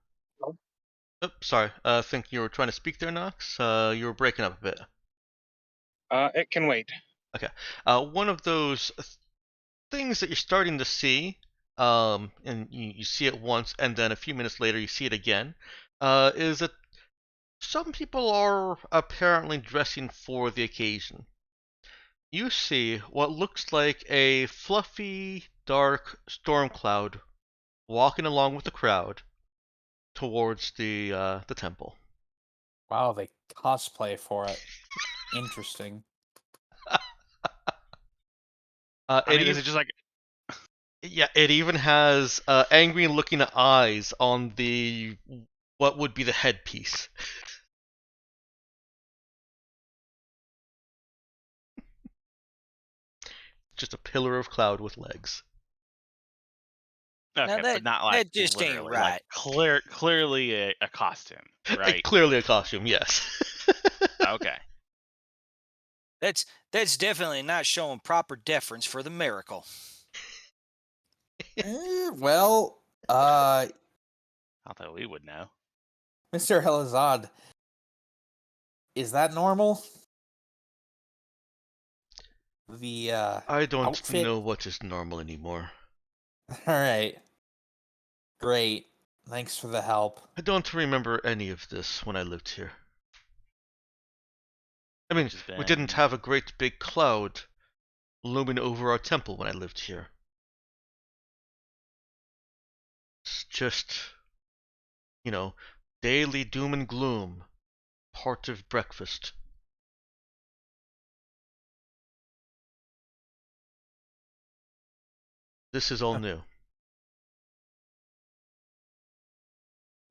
Speaker 1: Oh, sorry. I think you were trying to speak there, Knox. You were breaking up a bit.
Speaker 6: It can wait.
Speaker 1: Okay. One of those things that you're starting to see, and you see it once, and then a few minutes later you see it again, is that some people are apparently dressing for the occasion. You see what looks like a fluffy, dark storm cloud walking along with the crowd towards the temple.
Speaker 3: Wow, they cosplay for it. Interesting.
Speaker 4: Is it just like
Speaker 1: Yeah, it even has angry-looking eyes on the what would be the headpiece. Just a pillar of cloud with legs.
Speaker 4: okay,
Speaker 2: that-
Speaker 4: but not like
Speaker 2: that just ain't
Speaker 4: literally,
Speaker 2: right.
Speaker 4: like clearly a costume, right?
Speaker 1: Clearly a costume, yes.
Speaker 4: Okay.
Speaker 2: That's definitely not showing proper deference for the miracle.
Speaker 3: Well,
Speaker 4: I thought we would know.
Speaker 3: Mr. Helazad, is that normal? The
Speaker 1: I don't
Speaker 3: outfit?
Speaker 1: know what is normal anymore.
Speaker 3: All right. Great. Thanks for the help.
Speaker 1: I don't remember any of this when I lived here. I mean, we didn't have a great big cloud looming over our temple when I lived here. It's just, daily doom and gloom, part of breakfast. This is all new.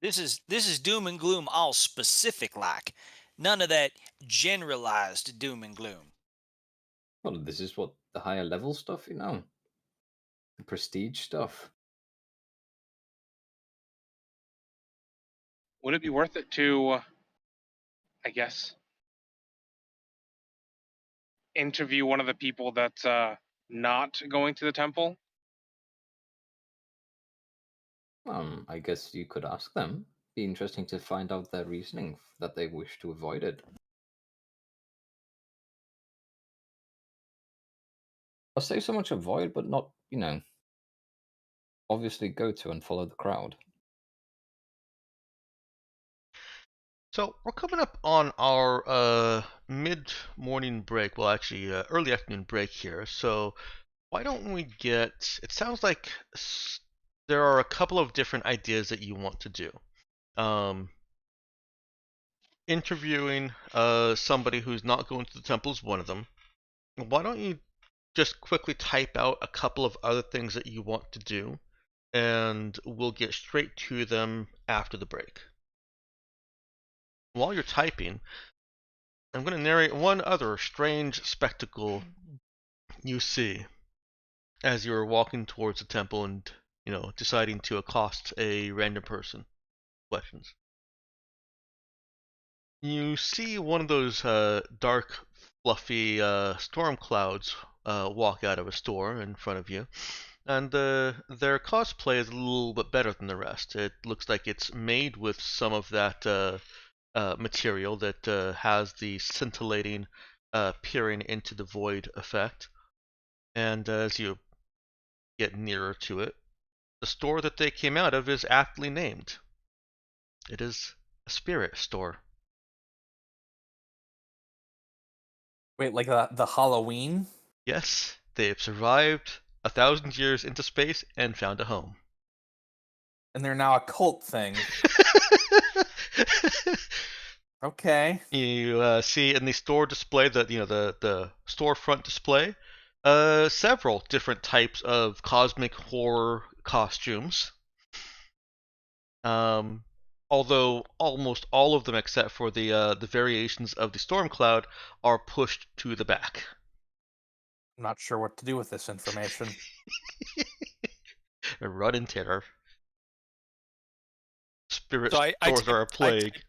Speaker 2: This is doom and gloom all specific like. None of that generalized doom and gloom.
Speaker 5: Well, this is what the higher level stuff, the prestige stuff.
Speaker 6: Would it be worth it to, I guess, interview one of the people that not going to the temple?
Speaker 5: I guess you could ask them. Be interesting to find out their reasoning that they wish to avoid it. I'll say so much avoid, but not, obviously go to and follow the crowd.
Speaker 1: So we're coming up on our mid-morning break. Well, actually, early afternoon break here. So why don't we get? It sounds like there are a couple of different ideas that you want to do. Interviewing somebody who's not going to the temple is one of them. Why don't you just quickly type out a couple of other things that you want to do, and we'll get straight to them after the break. While you're typing, I'm going to narrate one other strange spectacle you see as you're walking towards the temple and, deciding to accost a random person. Questions. You see one of those dark, fluffy storm clouds walk out of a store in front of you, and their cosplay is a little bit better than the rest. It looks like it's made with some of that material that has the scintillating, peering into the void effect. And as you get nearer to it, the store that they came out of is aptly named. It is a spirit store.
Speaker 3: Wait, like the Halloween?
Speaker 1: Yes, they have survived 1,000 years into space and found a home.
Speaker 3: And they're now a cult thing. Okay.
Speaker 1: You see in the store display, the storefront display, several different types of cosmic horror costumes. Although almost all of them, except for the variations of the storm cloud, are pushed to the back.
Speaker 3: I'm not sure what to do with this information.
Speaker 1: Run in terror. Spirit
Speaker 2: So
Speaker 1: stores are a plague.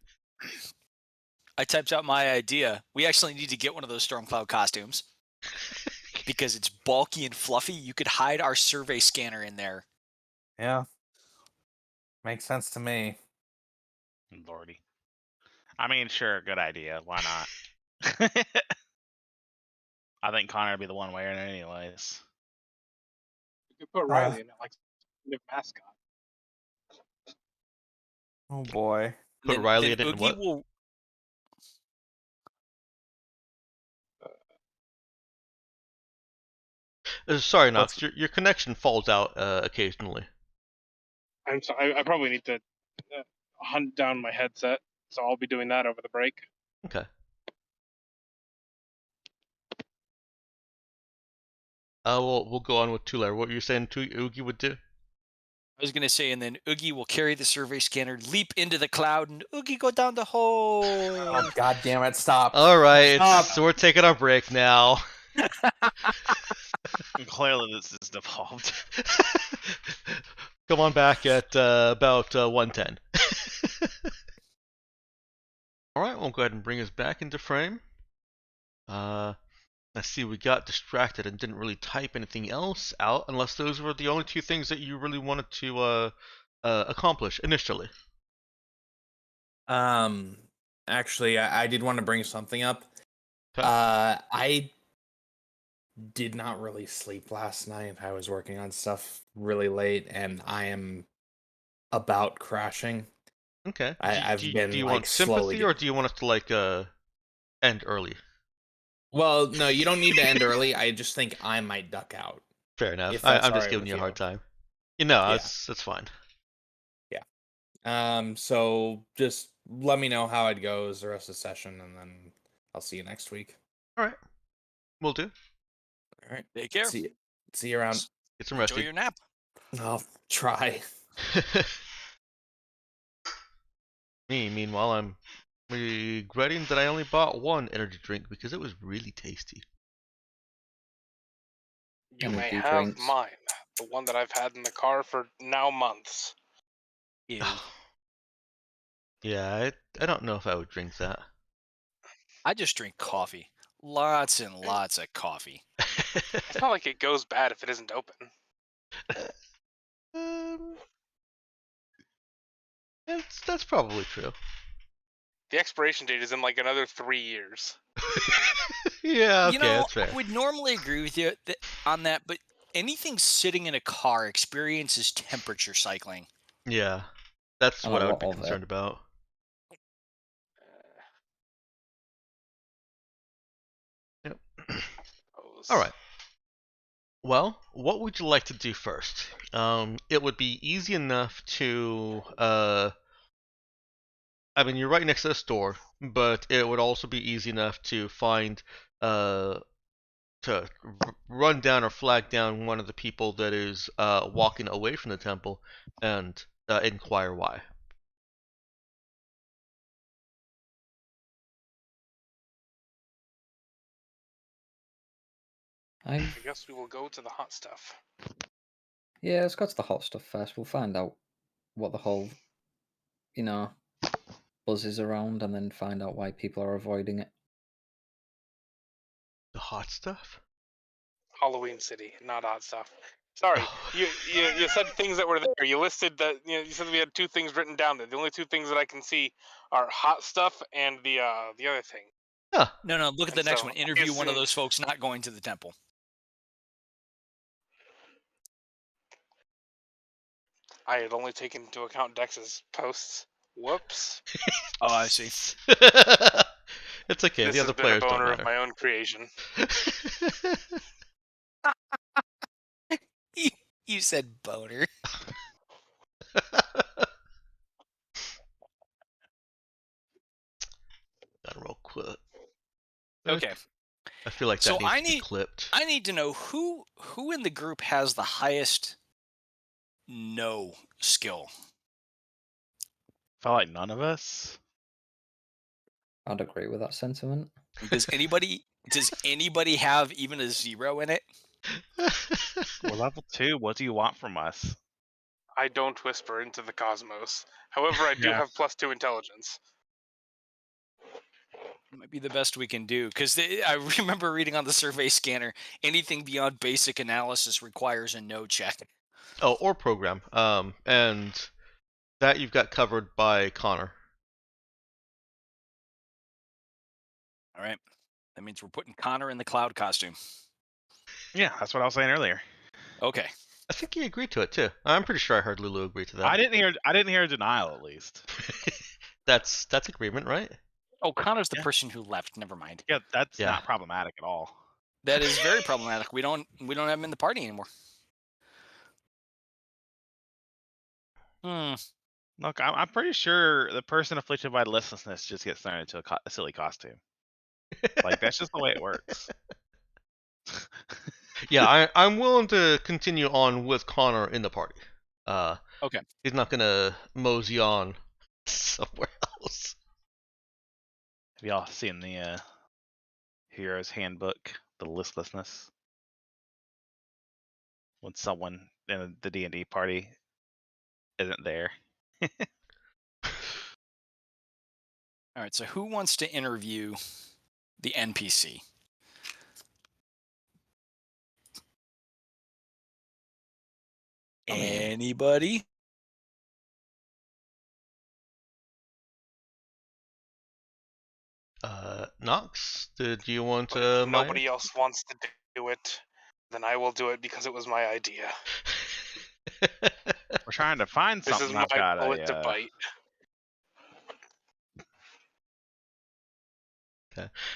Speaker 2: I typed out my idea. We actually need to get one of those Stormcloud costumes because it's bulky and fluffy. You could hide our survey scanner in there.
Speaker 3: Yeah. Makes sense to me.
Speaker 4: Lordy. I mean, sure, good idea. Why not? I think Connor would be the one wearing it anyways.
Speaker 6: You could put Riley in it, like the mascot.
Speaker 3: Oh boy.
Speaker 1: Put Riley in it and
Speaker 2: Oogie
Speaker 1: what?
Speaker 2: will.
Speaker 1: Sorry, Knox, your connection falls out occasionally.
Speaker 6: I'm sorry. I probably need to hunt down my headset, so I'll be doing that over the break.
Speaker 1: Okay. We'll go on with Tular. What were you saying Oogie would do?
Speaker 2: I was going to say, and then Oogie will carry the survey scanner, leap into the cloud, and Oogie go down the hole.
Speaker 3: Oh, God damn it, stop.
Speaker 1: All right,
Speaker 3: Stop.
Speaker 1: we're taking our break now.
Speaker 4: Clearly, this is devolved.
Speaker 1: Come on back at about 1:10. All right, we'll go ahead and bring us back into frame. Let's see, we got distracted and didn't really type anything else out, unless those were the only two things that you really wanted to accomplish initially.
Speaker 3: Actually, I did want to bring something up.
Speaker 1: Okay.
Speaker 3: I did not really sleep last night. I was working on stuff really late, and I am about crashing.
Speaker 1: Okay.
Speaker 3: I've been
Speaker 1: do you
Speaker 3: like
Speaker 1: want sympathy,
Speaker 3: slowly.
Speaker 1: or do you want us to end early?
Speaker 3: Well, no, you don't need to end early. I just think I might duck out.
Speaker 1: Fair enough.
Speaker 3: If that's
Speaker 1: I'm just
Speaker 3: alright
Speaker 1: giving
Speaker 3: with
Speaker 1: you a
Speaker 3: you.
Speaker 1: hard time.
Speaker 3: Yeah.
Speaker 1: That's fine.
Speaker 3: So just let me know how it goes the rest of the session, and then I'll see you next week.
Speaker 1: All right. We'll do.
Speaker 3: All right.
Speaker 2: Take care.
Speaker 3: See you around.
Speaker 1: Get some rest.
Speaker 2: Enjoy your nap.
Speaker 3: I'll try.
Speaker 1: Me, meanwhile, I'm regretting that I only bought one energy drink because it was really tasty.
Speaker 6: You may
Speaker 5: Energy
Speaker 6: have
Speaker 5: drinks.
Speaker 6: mine, the one that I've had in the car for now months.
Speaker 2: Ew.
Speaker 1: Yeah, I don't know if I would drink that.
Speaker 2: I just drink coffee. Lots and lots of coffee.
Speaker 6: It's not like it goes bad if it isn't open.
Speaker 1: um, that's probably true.
Speaker 6: The expiration date is in like another 3 years.
Speaker 1: Yeah, okay, that's
Speaker 2: I
Speaker 1: fair.
Speaker 2: would normally agree with you on that, but anything sitting in a car experiences temperature cycling.
Speaker 1: Yeah, that's
Speaker 5: And
Speaker 1: what
Speaker 5: a
Speaker 1: I would
Speaker 5: lot
Speaker 1: be
Speaker 5: of it.
Speaker 1: concerned about. Yep. All right. Well, what would you like to do first? It would be easy enough to, I mean, you're right next to the store, but it would also be easy enough to find, to run down or flag down one of the people that is walking away from the temple and inquire why.
Speaker 6: I guess we will go to the hot stuff.
Speaker 5: Yeah, let's go to the hot stuff first. We'll find out what the whole, buzz is around, and then find out why people are avoiding it.
Speaker 1: The hot stuff?
Speaker 6: Halloween City, not hot stuff. Sorry,
Speaker 1: Oh.
Speaker 6: you said things that were there. You listed that you said we had 2 things written down there. The only 2 things that I can see are hot stuff and the other thing.
Speaker 1: Huh.
Speaker 2: No, look at
Speaker 6: And
Speaker 2: the next
Speaker 6: so,
Speaker 2: one. Interview one of
Speaker 6: assumed-
Speaker 2: those folks not going to the temple.
Speaker 6: I had only taken into account Dex's posts. Whoops.
Speaker 2: Oh, I see.
Speaker 1: It's okay.
Speaker 6: This
Speaker 1: The
Speaker 6: has
Speaker 1: other
Speaker 6: been a
Speaker 1: players don't
Speaker 6: boner of
Speaker 1: matter.
Speaker 6: my own creation.
Speaker 2: You said boner.
Speaker 1: Got real quick.
Speaker 2: Okay.
Speaker 1: I feel like that
Speaker 2: So
Speaker 1: needs to be clipped.
Speaker 2: I need to know who in the group has the highest no skill.
Speaker 4: Felt like none of us.
Speaker 5: I'd agree with that sentiment.
Speaker 2: Does anybody have even a 0 in it?
Speaker 4: We're level 2. What do you want from us?
Speaker 6: I don't whisper into the cosmos. However, I do
Speaker 4: Yeah.
Speaker 6: have +2 intelligence.
Speaker 2: Might be the best we can do, because I remember reading on the survey scanner, anything beyond basic analysis requires a no check.
Speaker 1: Oh, or program. And that you've got covered by Connor.
Speaker 2: All right. That means we're putting Connor in the cloud costume.
Speaker 4: Yeah, that's what I was saying earlier.
Speaker 2: Okay.
Speaker 1: I think he agreed to it too. I'm pretty sure I heard Lulu agree to that.
Speaker 4: I didn't hear a denial at least.
Speaker 1: That's agreement, right?
Speaker 2: Oh, Connor's the
Speaker 4: Yeah.
Speaker 2: person who left. Never mind.
Speaker 4: Yeah, that's
Speaker 1: Yeah.
Speaker 4: not problematic at all.
Speaker 2: That is very problematic. We don't have him in the party anymore.
Speaker 4: Look, I'm pretty sure the person afflicted by listlessness just gets thrown into a silly costume. Like, that's just the way it works.
Speaker 1: Yeah, I'm willing to continue on with Connor in the party.
Speaker 2: Okay.
Speaker 1: He's not gonna mosey on somewhere else.
Speaker 4: Have y'all seen the Hero's Handbook, the listlessness? When someone in the D&D party isn't there.
Speaker 2: All right. So who wants to interview the NPC? Anybody?
Speaker 1: Nox, did you want
Speaker 6: But if
Speaker 1: mine?
Speaker 6: nobody else wants to do it, then I will do it because it was my idea.
Speaker 4: We're trying to find
Speaker 6: This
Speaker 4: something.
Speaker 6: is my
Speaker 4: I've got
Speaker 6: bullet to bite.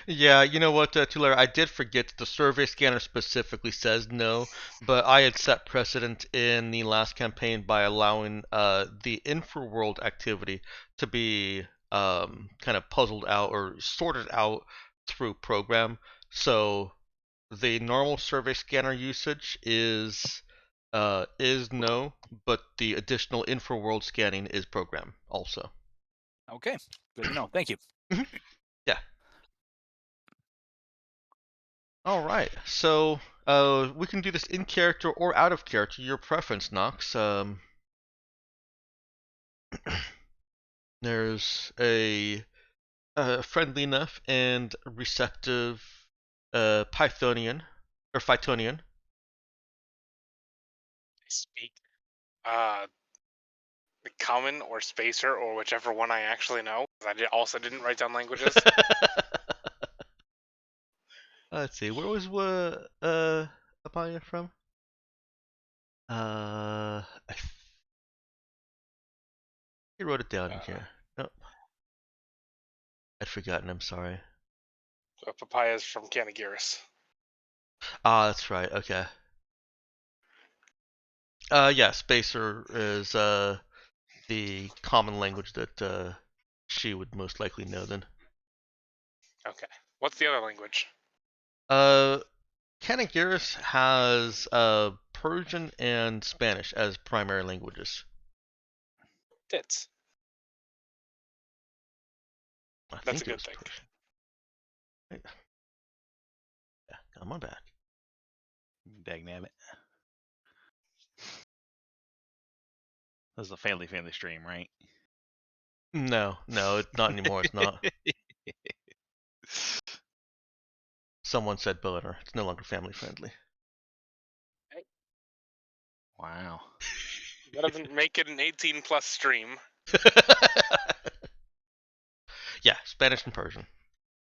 Speaker 1: Yeah, you know what, Tulare, I did forget that the survey scanner specifically says no, but I had set precedent in the last campaign by allowing the infraworld activity to be kind of puzzled out or sorted out through program. So the normal survey scanner usage is no, but the additional infraworld scanning is program also.
Speaker 2: Okay. Good to know. Thank you.
Speaker 1: Yeah. All right, so we can do this in character or out of character, your preference, Nox. There's a friendly enough and receptive Pythonian or Phytonian.
Speaker 6: Speak the common or spacer or whichever one I actually know. Also didn't write down languages.
Speaker 1: Let's see, where was Apaya from? He wrote it down in here. Nope. I'd forgotten, I'm sorry.
Speaker 6: Papaya's from Canagiris.
Speaker 1: Ah, that's right, okay. Yeah, Spacer is the common language that she would most likely know then.
Speaker 6: Okay. What's the other language?
Speaker 1: Canagiris has Persian and Spanish as primary languages.
Speaker 6: Tits.
Speaker 1: I
Speaker 6: That's
Speaker 1: think
Speaker 6: a
Speaker 1: it
Speaker 6: good
Speaker 1: was
Speaker 6: thing.
Speaker 1: Persian. Yeah, come on back.
Speaker 4: Dagnabbit. This is a family stream, right?
Speaker 1: No, not anymore. It's not. Someone said boner. It's no longer family friendly.
Speaker 4: Wow.
Speaker 6: That doesn't make it an 18+ stream.
Speaker 1: Yeah, Spanish and Persian.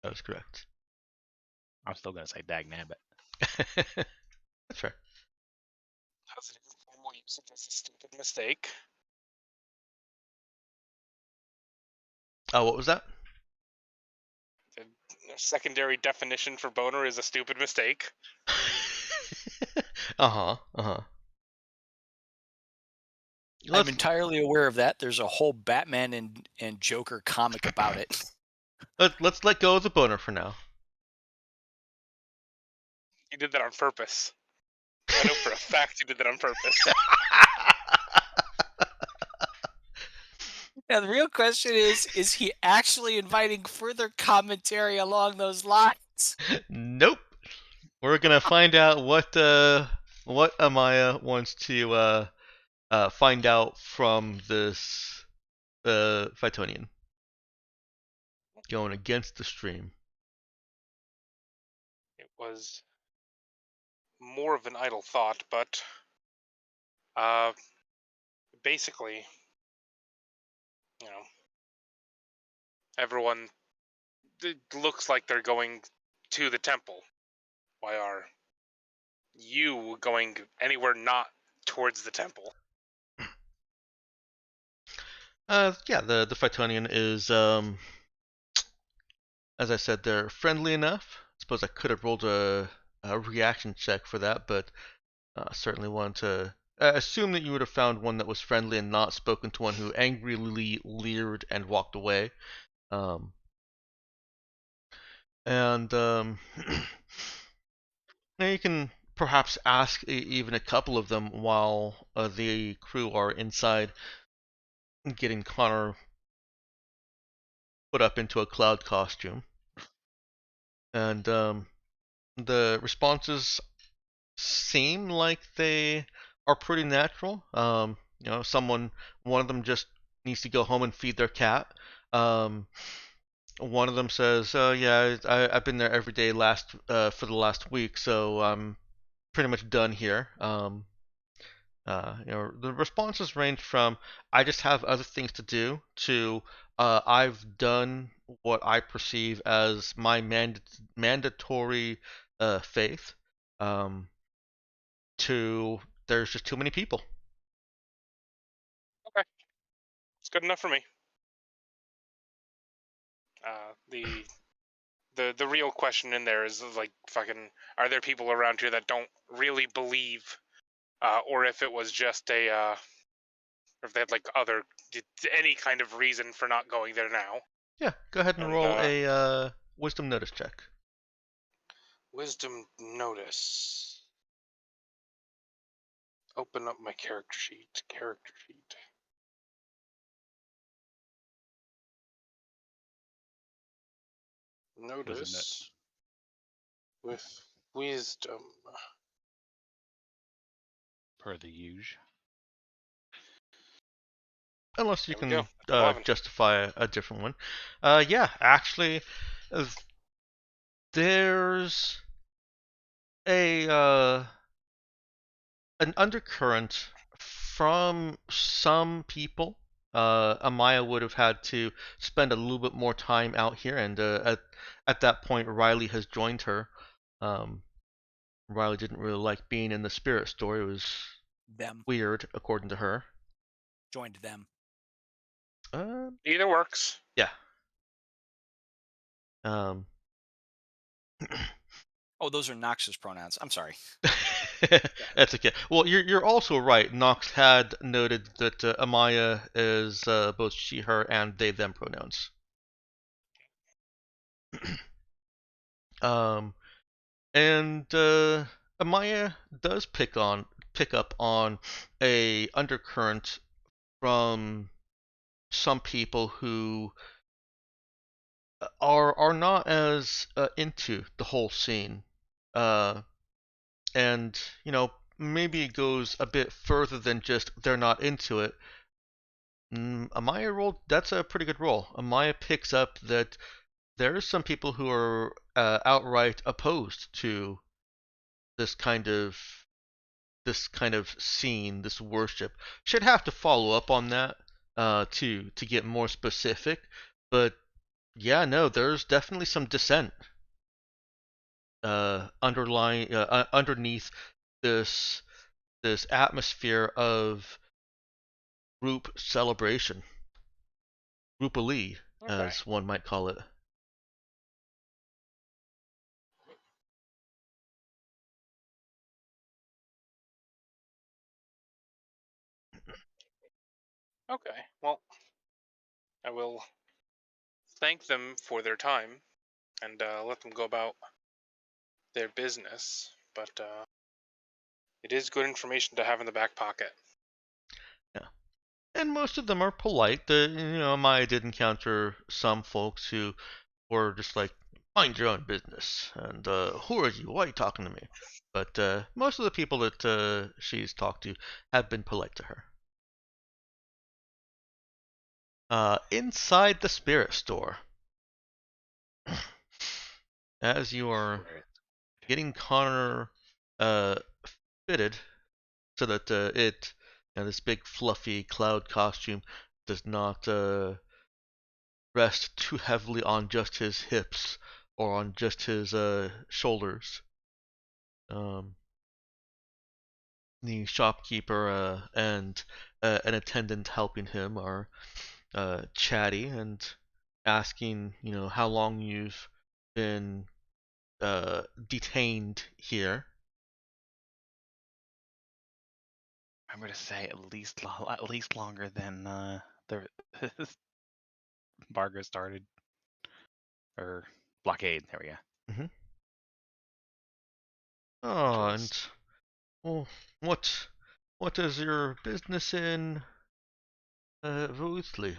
Speaker 1: That was correct.
Speaker 4: I'm still gonna say Dagnabbit.
Speaker 1: That's fair.
Speaker 6: Positive informal usage is a stupid mistake.
Speaker 1: Oh, what was that?
Speaker 6: The secondary definition for boner is a stupid mistake.
Speaker 1: Uh-huh.
Speaker 2: I'm entirely aware of that. There's a whole Batman and Joker comic about it.
Speaker 1: Let's let go of the boner for now.
Speaker 6: You did that on purpose. I know for a fact you did that on purpose.
Speaker 2: Now the real question is he actually inviting further commentary along those lines?
Speaker 1: Nope. We're gonna find out what Amaya wants to find out from this Phytonian. Going against the stream.
Speaker 6: It was more of an idle thought, but basically, you know, everyone it looks like they're going to the temple. Why are you going anywhere not towards the temple?
Speaker 1: Yeah, the Phytonian is as I said, they're friendly enough. I suppose I could have rolled a reaction check for that, but certainly wanted to assume that you would have found one that was friendly and not spoken to one who angrily leered and walked away. And now you can perhaps ask even a couple of them while the crew are inside getting Connor put up into a cloud costume. And the responses seem like they are pretty natural. One of them just needs to go home and feed their cat. One of them says, "Oh yeah, I've been there every day for the last week, so I'm pretty much done here." The responses range from "I just have other things to do" to "I've done what I perceive as my mandatory faith." To there's just too many people.
Speaker 6: Okay, it's good enough for me. The real question in there is like fucking, are there people around here that don't really believe, or if it was just or if they had like any kind of reason for not going there now.
Speaker 1: Yeah, go ahead and roll a wisdom notice check.
Speaker 6: Wisdom notice. Open up my character sheet. Notice with wisdom.
Speaker 4: Per the usual.
Speaker 1: Unless you
Speaker 6: There we
Speaker 1: can
Speaker 6: go. 11.
Speaker 1: justify a different one. Yeah, actually, there's an undercurrent from some people. Amaya would have had to spend a little bit more time out here, and at that point, Riley has joined her. Um, Riley didn't really like being in the spirit store. It was
Speaker 2: Them.
Speaker 1: weird, according to her.
Speaker 2: Joined them.
Speaker 6: Either works.
Speaker 1: Yeah.
Speaker 2: Oh, those are Nox's pronouns. I'm sorry.
Speaker 1: That's okay. Well, you're also right. Nox had noted that Amaya is both she, her, and they, them pronouns. Um, and Amaya does pick up on a undercurrent from some people who are not as into the whole scene. And maybe it goes a bit further than just they're not into it. Amaya rolled, that's a pretty good roll. Amaya picks up that there's some people who are outright opposed to this kind of scene, this worship. Should have to follow up on that to get more specific, but yeah, no, there's definitely some dissent underneath this atmosphere of group celebration, groupalee, as one might call it.
Speaker 6: Okay, well, I will thank them for their time and let them go about their business. But it is good information to have in the back pocket.
Speaker 1: Yeah, and most of them are polite. Maya did encounter some folks who were just like, mind your own business, and who are you? Why are you talking to me? But most of the people that she's talked to have been polite to her. Inside the spirit store, as you are getting Connor fitted so that this big fluffy cloud costume does not rest too heavily on just his hips or on just his shoulders. The shopkeeper and an attendant helping him are chatty and asking, how long you've been detained here.
Speaker 4: I'm gonna say at least longer than the embargo started, or blockade. There we go.
Speaker 1: Mm-hmm. Oh, and well, what is your business in Voothley?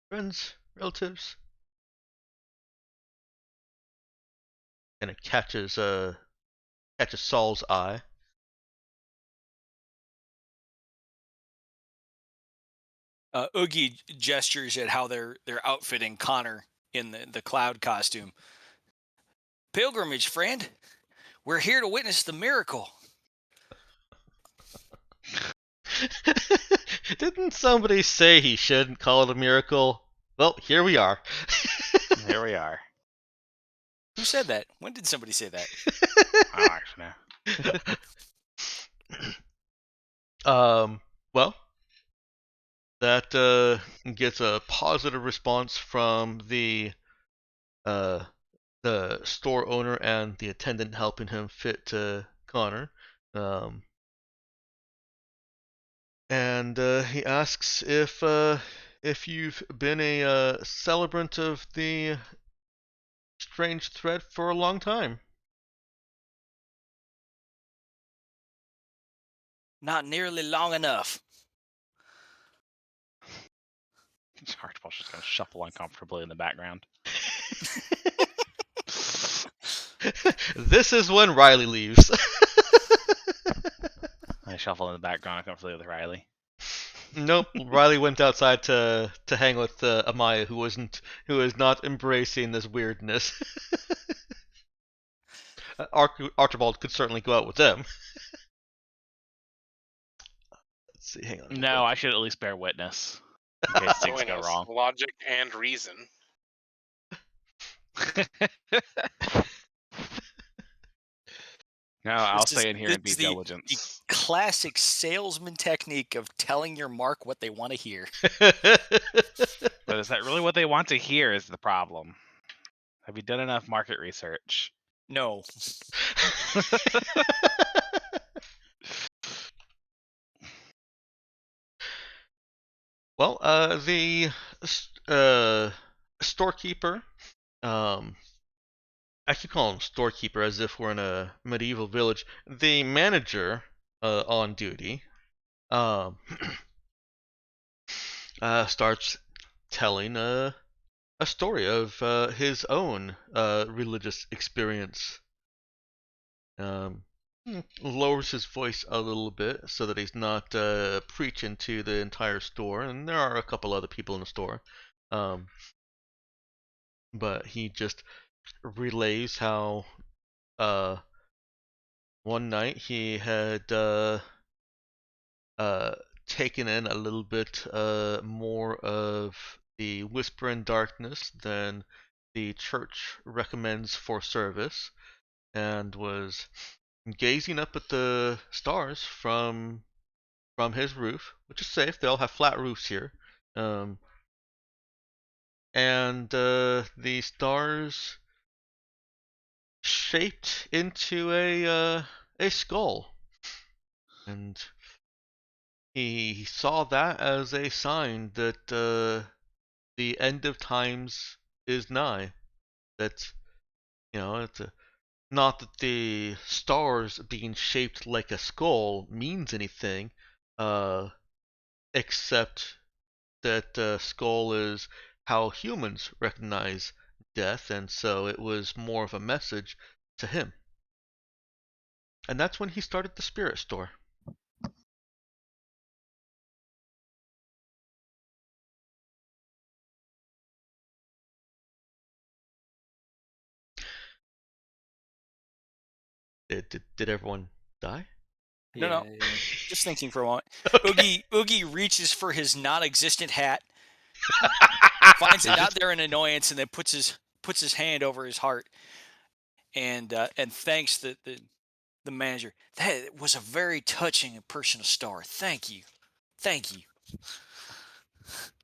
Speaker 1: Friends, relatives? And it catches Saul's eye.
Speaker 2: Oogie gestures at how they're outfitting Connor in the cloud costume. Pilgrimage, friend. We're here to witness the miracle.
Speaker 1: Didn't somebody say he shouldn't call it a miracle? Well, here we are.
Speaker 4: Here we are.
Speaker 2: Who said that? When did somebody say that?
Speaker 4: I don't actually know.
Speaker 1: Well, that gets a positive response from the store owner and the attendant helping him fit Connor. And he asks if you've been a celebrant of the strange thread for a long time.
Speaker 2: Not nearly long enough.
Speaker 4: Archibald's just gonna shuffle uncomfortably in the background.
Speaker 1: This is when Riley leaves.
Speaker 4: I shuffle in the background uncomfortably with Riley.
Speaker 1: Nope, Riley went outside to hang with Amaya, who is not embracing this weirdness. Archibald could certainly go out with them. Let's see. Hang on.
Speaker 4: No, I should at least bear witness in case things go
Speaker 6: Witness,
Speaker 4: wrong.
Speaker 6: logic and reason.
Speaker 4: No, I'll
Speaker 2: This is-
Speaker 4: stay in here
Speaker 2: this
Speaker 4: and be
Speaker 2: is the
Speaker 4: diligence.
Speaker 2: classic salesman technique of telling your mark what they want to hear.
Speaker 4: But is that really what they want to hear? Is the problem? Have you done enough market research?
Speaker 2: No.
Speaker 1: Well, the storekeeper, I keep calling him storekeeper as if we're in a medieval village. The manager on duty starts telling a story of his own religious experience. Lowers his voice a little bit so that he's not preaching to the entire store, and there are a couple other people in the store. But he just relays how one night he had taken in a little bit more of the whisper in darkness than the church recommends for service, and was gazing up at the stars from his roof, which is safe. They all have flat roofs here. And the stars shaped into a skull, and he saw that as a sign that the end of times is nigh. That it's not that the stars being shaped like a skull means anything, except that skull is how humans recognize death, and so it was more of a message to him. And that's when he started the spirit store. Did everyone die?
Speaker 2: No.
Speaker 5: Yeah.
Speaker 2: Just thinking for a moment. Oogie reaches for his non-existent hat, finds it out there in annoyance, and then puts his hand over his heart and thanks the manager. That was a very touching and personal story. Thank you.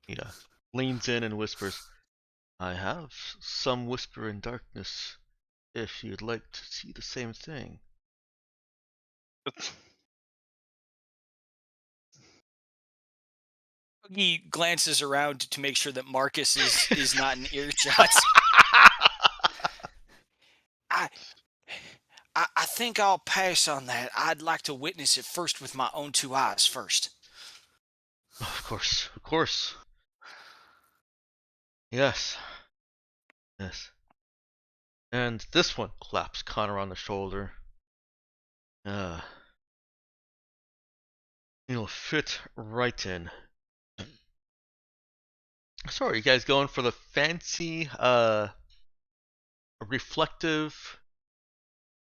Speaker 1: He leans in and whispers, "I have some whisper in darkness, if you'd like to see the same thing."
Speaker 2: He glances around to make sure that Marcus is not in earshot. I think I'll pass on that. I'd like to witness it first with my own two eyes first.
Speaker 1: Of course. Yes. And this one claps Connor on the shoulder. You'll fit right in. So are you guys going for the fancy reflective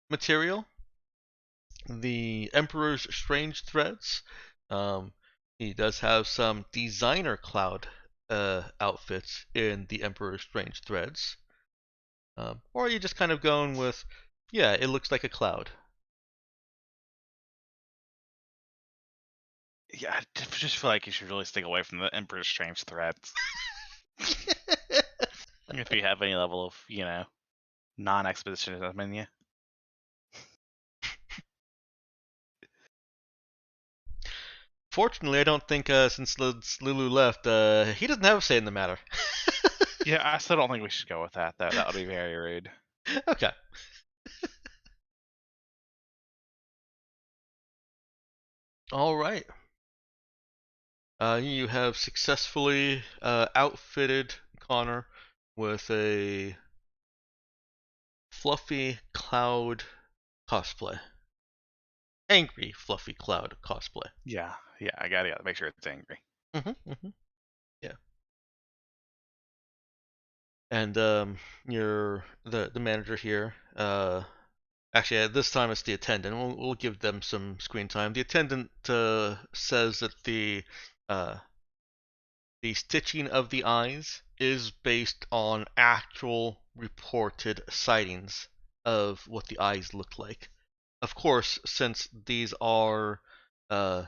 Speaker 1: material? The Emperor's Strange Threads. He does have some designer cloud outfits in the Emperor's Strange Threads. Or are you just kind of going with, yeah, it looks like a cloud?
Speaker 4: Yeah, I just feel like you should really stick away from the Emperor's Strange Threads. If you have any level of, non-expositionism in you.
Speaker 1: Fortunately, I don't think since Lulu left, he doesn't have a say in the matter.
Speaker 4: Yeah, I still don't think we should go with that. That would be very rude.
Speaker 1: Okay. All right. You have successfully outfitted Connor with a fluffy cloud cosplay. Angry fluffy cloud cosplay.
Speaker 4: Yeah, I gotta make sure it's angry.
Speaker 1: Yeah. And you're the manager here Actually, at this time it's the attendant. We'll give them some screen time. The attendant says that the stitching of the eyes is based on actual reported sightings of what the eyes look like. Of course, since these are uh,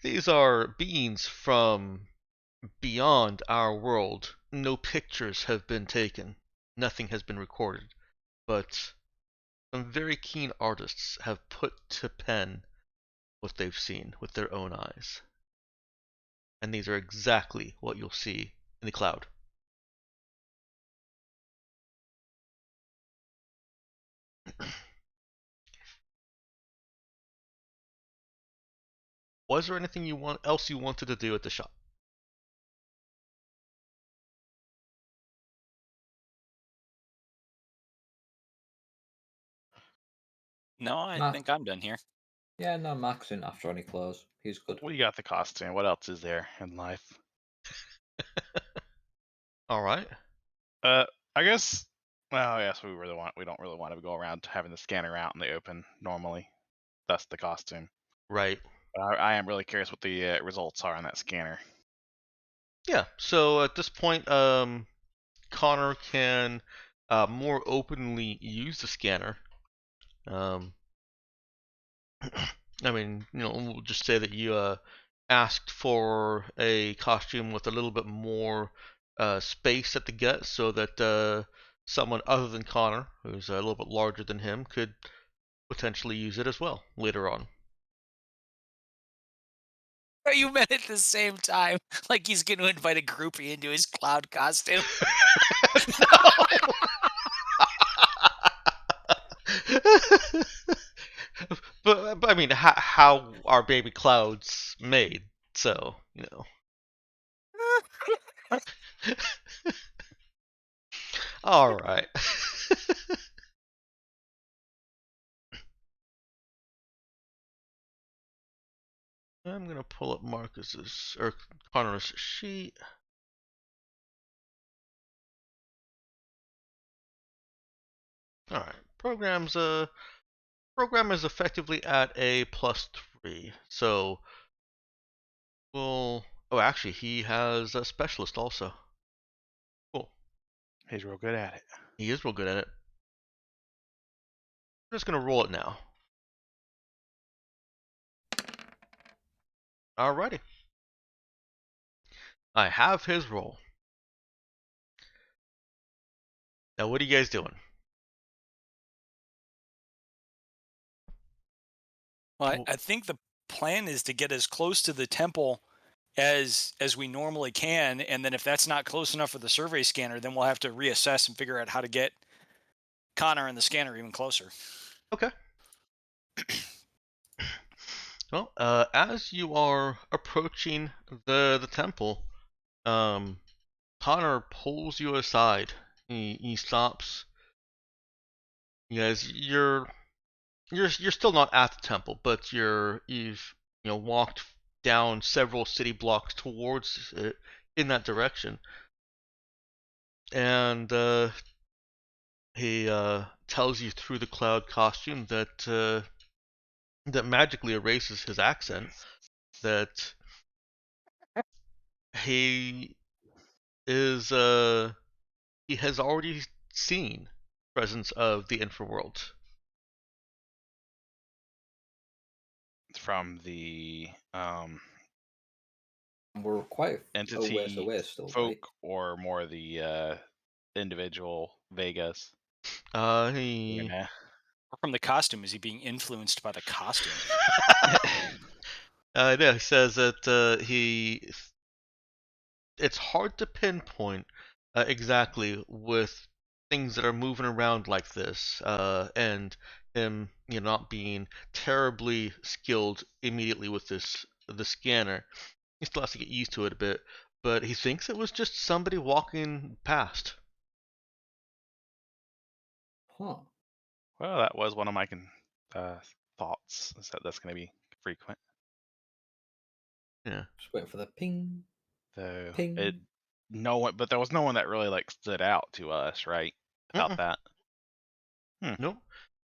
Speaker 1: these are beings from beyond our world, no pictures have been taken, nothing has been recorded, but some very keen artists have put to pen what they've seen with their own eyes. And these are exactly what you'll see in the cloud. Was there anything else you wanted to do at the shop?
Speaker 2: No, I
Speaker 5: Nah.
Speaker 2: think I'm done here.
Speaker 5: Yeah, no, Max in after any clothes. He's good.
Speaker 4: We got the costume. What else is there in life?
Speaker 1: All right.
Speaker 4: I guess. Well, yes, we don't really want to go around having the scanner out in the open normally. That's the costume.
Speaker 1: Right.
Speaker 4: But I am really curious what the results are on that scanner.
Speaker 1: Yeah. So at this point, Connor can more openly use the scanner. I mean, we'll just say that you asked for a costume with a little bit more space at the gut, so that someone other than Connor, who's a little bit larger than him, could potentially use it as well later on.
Speaker 2: You meant at the same time, like he's going to invite a groupie into his cloud costume.
Speaker 1: But I mean, how are baby clouds made? So All right. I'm gonna pull up Marcus's or Connor's sheet. All right. Program is effectively at a +3. So we'll. Oh, actually, he has a specialist also. Cool.
Speaker 4: He's real good at it.
Speaker 1: He is real good at it. I'm just gonna roll it now. Alrighty. I have his roll. Now, what are you guys doing?
Speaker 2: Well, I think the plan is to get as close to the temple as we normally can, and then if that's not close enough for the survey scanner, then we'll have to reassess and figure out how to get Connor and the scanner even closer.
Speaker 1: Okay. Well, as you are approaching the temple, Connor pulls you aside. He stops. You guys, you're still not at the temple, but you've walked down several city blocks towards it in that direction, and he tells you through the cloud costume that magically erases his accent. That he is he has already seen presence of the infraworld.
Speaker 4: From the
Speaker 5: We're quite a ways
Speaker 4: entity
Speaker 5: away still,
Speaker 4: folk,
Speaker 5: right?
Speaker 4: or more the individual Vegas.
Speaker 1: He
Speaker 4: Yeah.
Speaker 2: Or from the costume, is he being influenced by the costume?
Speaker 1: yeah, he says that it's hard to pinpoint exactly with things that are moving around like this, and him, not being terribly skilled immediately with the scanner. He still has to get used to it a bit, but he thinks it was just somebody walking past.
Speaker 5: Huh.
Speaker 4: Well, that was one of my thoughts. Is that's going to be frequent.
Speaker 1: Yeah.
Speaker 5: Just waiting for the ping.
Speaker 4: So
Speaker 5: Ping.
Speaker 4: but there was no one that really stood out to us, right? About
Speaker 1: Mm-mm.
Speaker 4: that.
Speaker 1: Nope.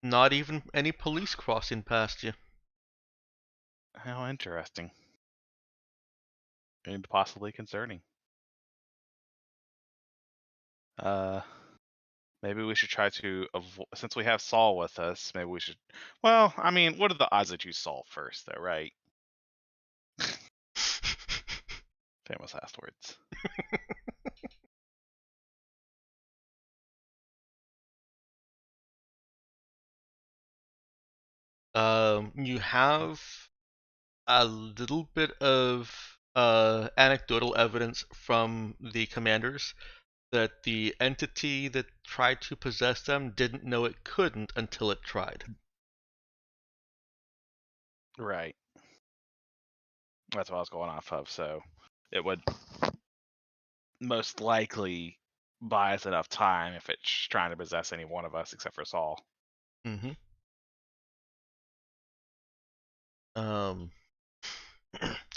Speaker 1: Not even any police crossing past you.
Speaker 4: How interesting. And possibly concerning. Maybe we should try to avoid, since we have Saul with us, maybe we should. Well, I mean, what are the odds that you Saul first, though, right? Famous last words.
Speaker 1: You have a little bit of anecdotal evidence from the commanders that the entity that tried to possess them didn't know it couldn't until it tried.
Speaker 4: Right. That's what I was going off of. So it would most likely buy us enough time if it's trying to possess any one of us except for Saul.
Speaker 1: Mm-hmm. Um,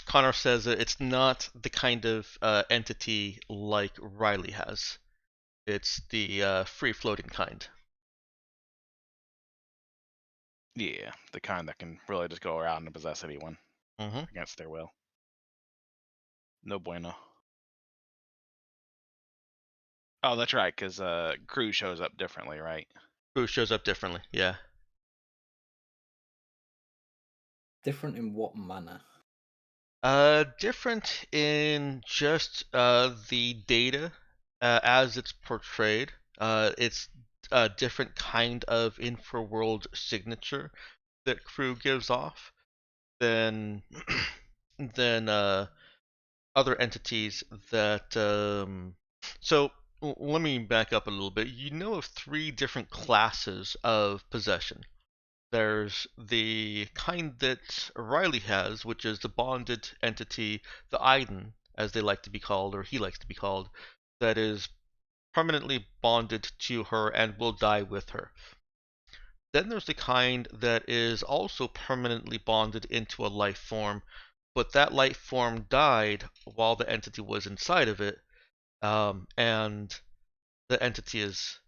Speaker 1: Connor says that it's not the kind of entity like Riley has. It's the free-floating kind.
Speaker 4: Yeah, the kind that can really just go around and possess anyone
Speaker 1: Mm-hmm.
Speaker 4: against their will. No bueno. Oh, that's right, because crew shows up differently, right?
Speaker 1: Who shows up differently, yeah.
Speaker 5: Different in what manner?
Speaker 1: Different in just the data as it's portrayed. It's a different kind of infraworld signature that crew gives off than than other entities that. So let me back up a little bit. You know of three different classes of possession. There's the kind that Riley has, which is the bonded entity, the Aiden, as they like to be called, or he likes to be called, that is permanently bonded to her and will die with her. Then there's the kind that is also permanently bonded into a life form, but that life form died while the entity was inside of it, and the entity is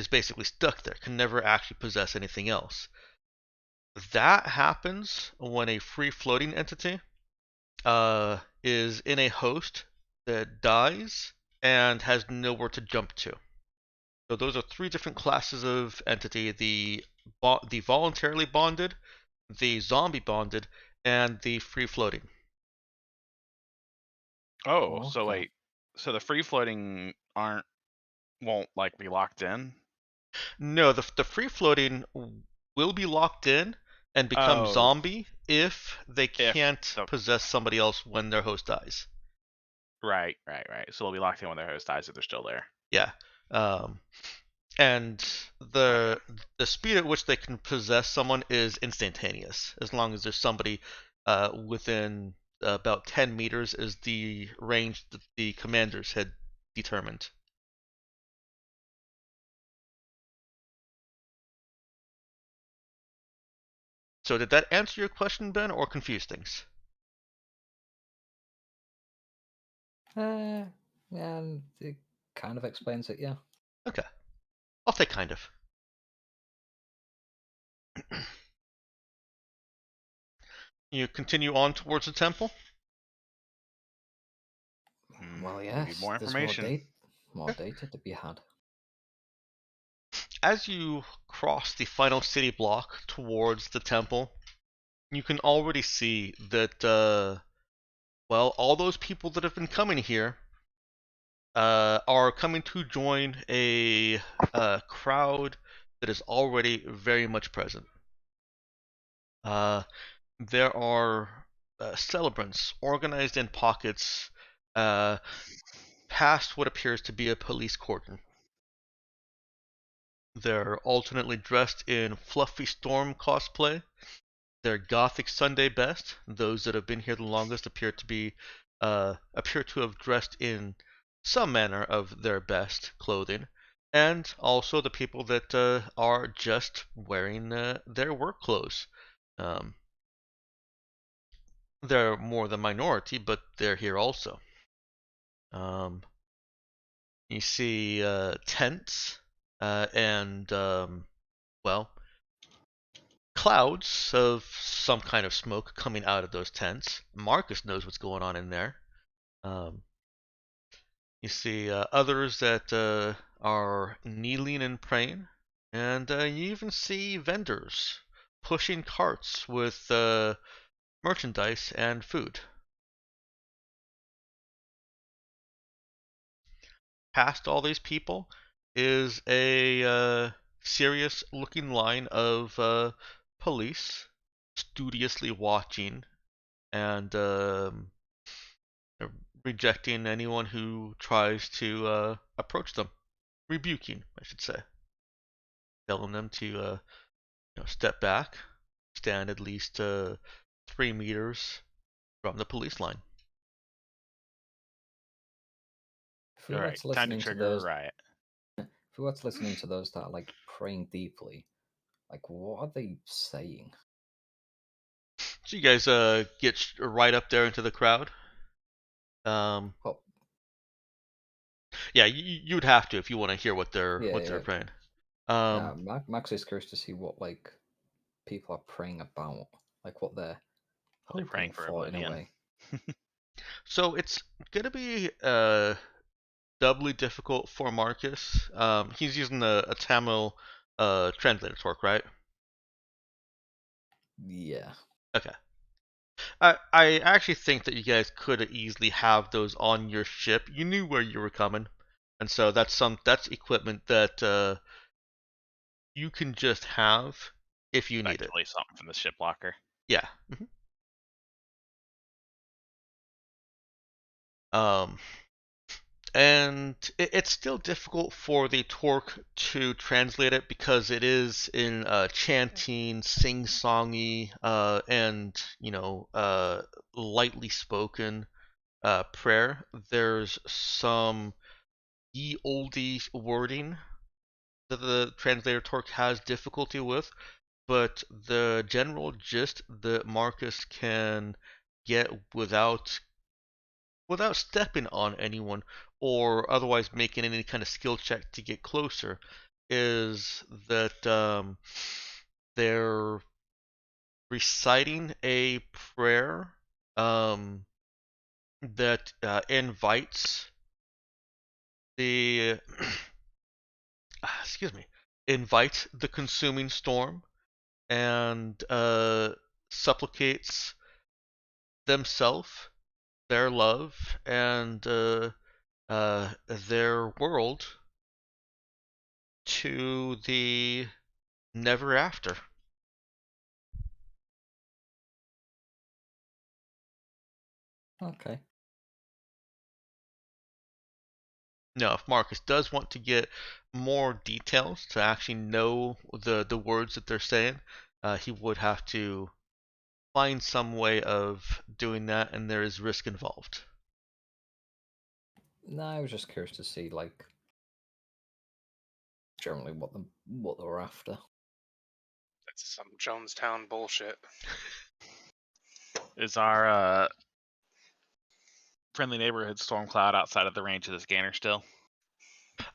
Speaker 1: basically stuck there, can never actually possess anything else. That happens when a free floating entity is in a host that dies and has nowhere to jump to. So those are three different classes of entity: the voluntarily bonded, the zombie bonded, and the free floating.
Speaker 4: Oh, so
Speaker 5: Okay.
Speaker 4: wait. So the free floating won't like be locked in?
Speaker 1: No, the free floating will be locked in and become
Speaker 4: Oh,
Speaker 1: zombie if they
Speaker 4: if
Speaker 1: can't
Speaker 4: the
Speaker 1: possess somebody else when their host dies.
Speaker 4: right. So they'll be locked in when their host dies if they're still there.
Speaker 1: Yeah. Um, and
Speaker 4: Okay.
Speaker 1: the speed at which they can possess someone is instantaneous, as long as there's somebody within about 10 meters is the range that the commanders had determined. So did that answer your question, Ben, or confuse things?
Speaker 5: Yeah, it kind of explains it, yeah.
Speaker 1: Okay, I'll take kind of. You continue on towards the temple.
Speaker 5: Well,
Speaker 4: We need
Speaker 5: yes,
Speaker 4: more
Speaker 5: there's
Speaker 4: information.
Speaker 5: more data to be had.
Speaker 1: As you cross the final city block towards the temple, you can already see that, well, all those people that have been coming here are coming to join a crowd that is already very much present. Uh, there are celebrants organized in pockets past what appears to be a police cordon. They're alternately dressed in fluffy storm cosplay. They're gothic Sunday best. Those that have been here the longest appear to have dressed in some manner of their best clothing, and also the people that are just wearing their work clothes. Um, they're more the minority, but they're here also. Um, you see tents and well, clouds of some kind of smoke coming out of those tents. Marcus knows what's going on in there. Um, you see others that are kneeling and praying, and you even see vendors pushing carts with merchandise and food. Past all these people is a serious looking line of police studiously watching and rejecting anyone who tries to approach them. Rebuking, I should say. Telling them to step back, stand at least 3 meters from the police line.
Speaker 5: If we
Speaker 4: All
Speaker 5: were
Speaker 4: right,
Speaker 5: to
Speaker 4: time to
Speaker 5: listening to
Speaker 4: trigger a
Speaker 5: those,
Speaker 4: riot.
Speaker 5: if we were to listening to those that are like praying deeply, like what are they saying?
Speaker 1: So you guys get right up there into the crowd.
Speaker 5: Well,
Speaker 1: Yeah, you would have to if you want to hear what
Speaker 5: yeah,
Speaker 1: they're
Speaker 5: yeah.
Speaker 1: praying.
Speaker 5: Yeah, Max is curious to see what like people are praying about, like what they're
Speaker 4: They're praying
Speaker 5: hoping
Speaker 4: for
Speaker 5: for in a
Speaker 4: oblivion.
Speaker 5: way.
Speaker 1: So it's gonna be doubly difficult for Marcus. He's using a Tamil translator torque, right?
Speaker 5: Yeah.
Speaker 1: Okay. I actually think that you guys could easily have those on your ship. You knew where you were coming, and so that's equipment that you can just have if you need it.
Speaker 4: Effectively something from the ship locker.
Speaker 1: Yeah. Um, and it's still difficult for the torque to translate it because it is in chanting, sing-songy, and lightly spoken prayer. There's some ye olde wording that the translator torque has difficulty with, but the general gist that Marcus can get without stepping on anyone or otherwise making any kind of skill check to get closer is that they're reciting a prayer that invites the excuse me, invites the consuming storm and supplicates themselves, their love, and their world to the never after.
Speaker 5: Okay.
Speaker 1: Now, if Marcus does want to get more details to actually know the words that they're saying, he would have to find some way of doing that, and there is risk involved.
Speaker 5: No, I was just curious to see like generally what they're after.
Speaker 6: That's some Jonestown bullshit.
Speaker 4: Is our friendly neighborhood storm cloud outside of the range of the scanner still?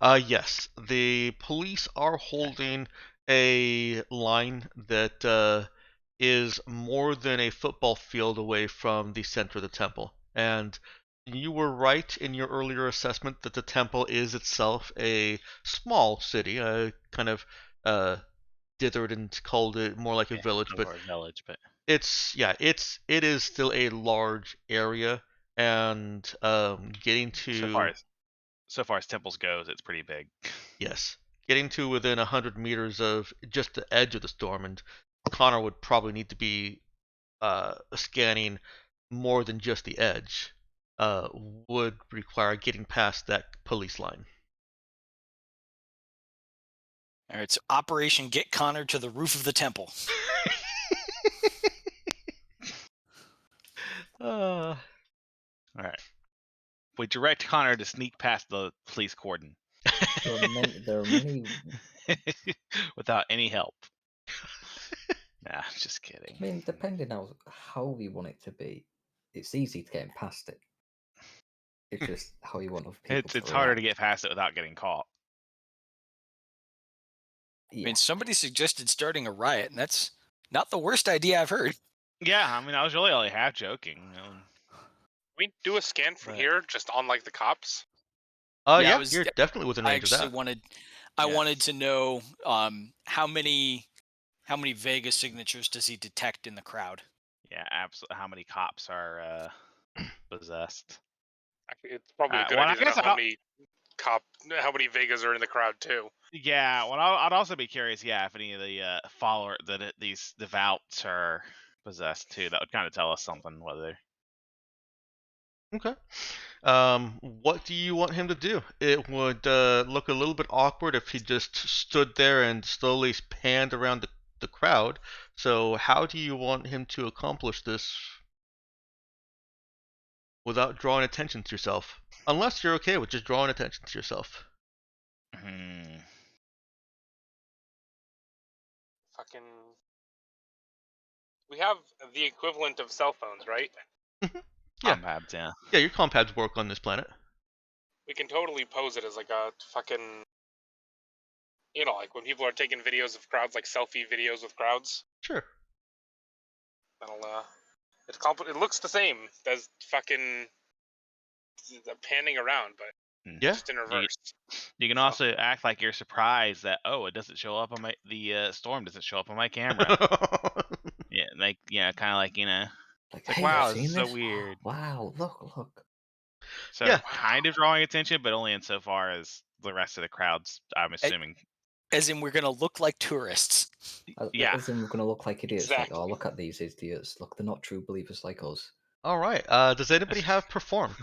Speaker 1: Yes, the police are holding a line that is more than a football field away from the center of the temple. And you were right in your earlier assessment that the temple is itself a small city, kind of dithered and called it more like a
Speaker 4: Yeah,
Speaker 1: village, but
Speaker 4: or a village, but
Speaker 1: it is still a large area, and getting
Speaker 4: so far
Speaker 1: to
Speaker 4: as so far as temples goes, it's pretty big.
Speaker 1: yes, getting to within 100 meters of just the edge of the storm, and Connor would probably need to be scanning more than just the edge. Would require getting past that police line.
Speaker 2: All right, so Operation Get Connor to the roof of the temple.
Speaker 1: uh,
Speaker 4: All right. We direct Connor to sneak past the police cordon
Speaker 5: There are many.
Speaker 4: without any help. Nah, just
Speaker 5: I
Speaker 4: kidding.
Speaker 5: mean, depending on how we want it to be, it's easy to get past it. It's just how you want other people
Speaker 4: It's
Speaker 5: to
Speaker 4: harder to
Speaker 5: react.
Speaker 4: get past it without getting caught.
Speaker 2: I
Speaker 5: Yeah.
Speaker 2: mean, somebody suggested starting a riot, and that's not the worst idea I've heard.
Speaker 4: Yeah, I mean, I was really only half joking.
Speaker 6: We do a scan from
Speaker 4: But-
Speaker 6: here, just on like the cops.
Speaker 1: Yeah, you're definitely within
Speaker 2: I
Speaker 1: range of
Speaker 2: actually
Speaker 1: that.
Speaker 2: wanted
Speaker 4: Yeah.
Speaker 2: to know how many Vega signatures does he detect in the crowd?
Speaker 4: Yeah, absolutely. How many cops are possessed?
Speaker 6: Actually, it's probably a good
Speaker 4: Well, I
Speaker 6: idea to know
Speaker 4: guess
Speaker 6: how many Vegas are in the crowd too.
Speaker 4: Yeah, well, I'd also be curious, yeah, if any of the these devouts are possessed too. That would kind of tell us something whether.
Speaker 1: Okay. What do you want him to do? It would look a little bit awkward if he just stood there and slowly panned around the crowd. So how do you want him to accomplish this without drawing attention to yourself? Unless you're okay with just drawing attention to yourself.
Speaker 4: Hmm.
Speaker 6: Fucking. We have the equivalent of cell phones, right?
Speaker 1: Yeah.
Speaker 4: Compads, yeah.
Speaker 1: Yeah, your compads work on this planet.
Speaker 6: We can totally pose it as like a fucking. You know, like when people are taking videos of crowds, like selfie videos with crowds.
Speaker 1: Sure.
Speaker 6: That'll it looks the same as fucking panning around, but
Speaker 1: Yeah.
Speaker 6: just in reverse.
Speaker 4: You can
Speaker 6: So-
Speaker 4: also act like you're surprised that it doesn't show up on the storm doesn't show up on my camera. Yeah, like kind of like
Speaker 5: Like,
Speaker 4: like,
Speaker 5: hey,
Speaker 4: wow,
Speaker 5: you've
Speaker 4: this
Speaker 5: seen
Speaker 4: is so
Speaker 5: this?
Speaker 4: weird.
Speaker 5: Wow, look.
Speaker 4: So
Speaker 1: Yeah.
Speaker 4: kind of drawing attention, but only insofar as the rest of the crowds, I'm assuming.
Speaker 2: As in, we're gonna look like tourists.
Speaker 4: Yeah.
Speaker 5: As in, we're gonna look like idiots.
Speaker 6: Exactly.
Speaker 5: Like, oh, look at these idiots. Look, they're not true believers like us.
Speaker 1: All right. Does anybody have perform?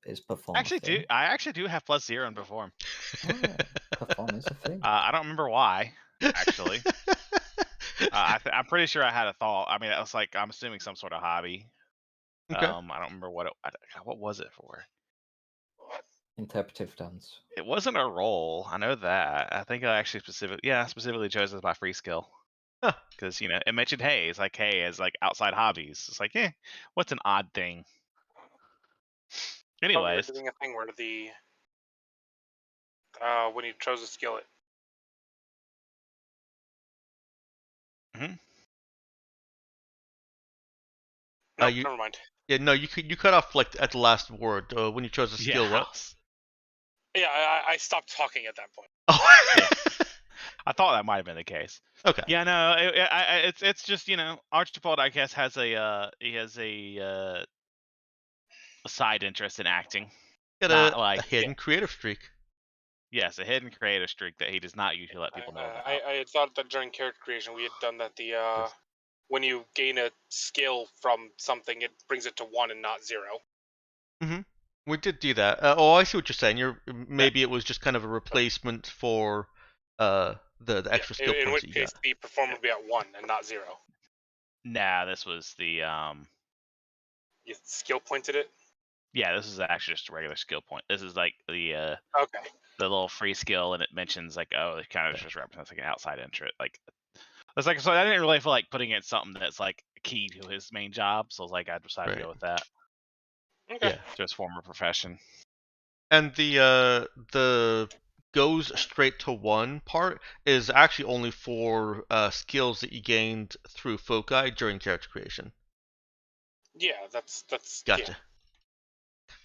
Speaker 5: Is perform a
Speaker 4: Actually,
Speaker 5: thing?
Speaker 4: I actually do have +0 in perform.
Speaker 5: Oh, perform is a thing.
Speaker 4: I don't remember why. Actually, I'm pretty sure I had a thought. I mean, it was like I'm assuming some sort of hobby.
Speaker 1: Okay.
Speaker 4: I don't remember what was it for.
Speaker 5: Interpretive dance.
Speaker 4: It wasn't a role. I know that. I think I actually specifically chose as my free skill.
Speaker 1: Huh.
Speaker 4: Because it mentioned hey, it's like hey as like outside hobbies. It's like what's an odd thing?
Speaker 6: Thought we were
Speaker 4: Anyways,
Speaker 6: doing a thing where the when you chose a skillet.
Speaker 4: Mhm.
Speaker 6: No,
Speaker 1: You-
Speaker 6: never mind.
Speaker 1: Yeah, no, you cut off like at the last word when you chose a skill.
Speaker 4: yeah,
Speaker 1: What?
Speaker 6: Yeah, I stopped talking at that point.
Speaker 1: Oh.
Speaker 4: I thought that might have been the case.
Speaker 1: Okay.
Speaker 4: Yeah, no, it's just Archibald I guess has he has a side interest in acting.
Speaker 1: Got
Speaker 4: Not
Speaker 1: a
Speaker 4: like
Speaker 1: hidden creative streak.
Speaker 4: yes, a hidden creative streak that he does not usually let people know about.
Speaker 6: I had thought that during character creation we had done that when you gain a skill from something, it brings it to 1 and not 0.
Speaker 1: We did do that. I see what you're saying. Maybe it was just kind of a replacement for the extra skill
Speaker 6: in
Speaker 1: points
Speaker 6: which
Speaker 1: that you
Speaker 6: case the perform would be at 1 and not 0.
Speaker 4: Nah, this was the
Speaker 6: You skill pointed it.
Speaker 4: yeah, this is actually just a regular skill point. This is like the
Speaker 6: Okay.
Speaker 4: little free skill, and it mentions like it kind of just represents like an outside interest. Like it's like so I didn't really feel like putting in something that's like key to his main job, so I was like I decided to
Speaker 1: Right.
Speaker 4: go with that.
Speaker 6: Okay.
Speaker 1: Yeah.
Speaker 4: To his former profession.
Speaker 1: And the goes straight to 1 part is actually only for skills that you gained through foci during character creation.
Speaker 6: Yeah, that's
Speaker 1: Gotcha.
Speaker 6: Yeah.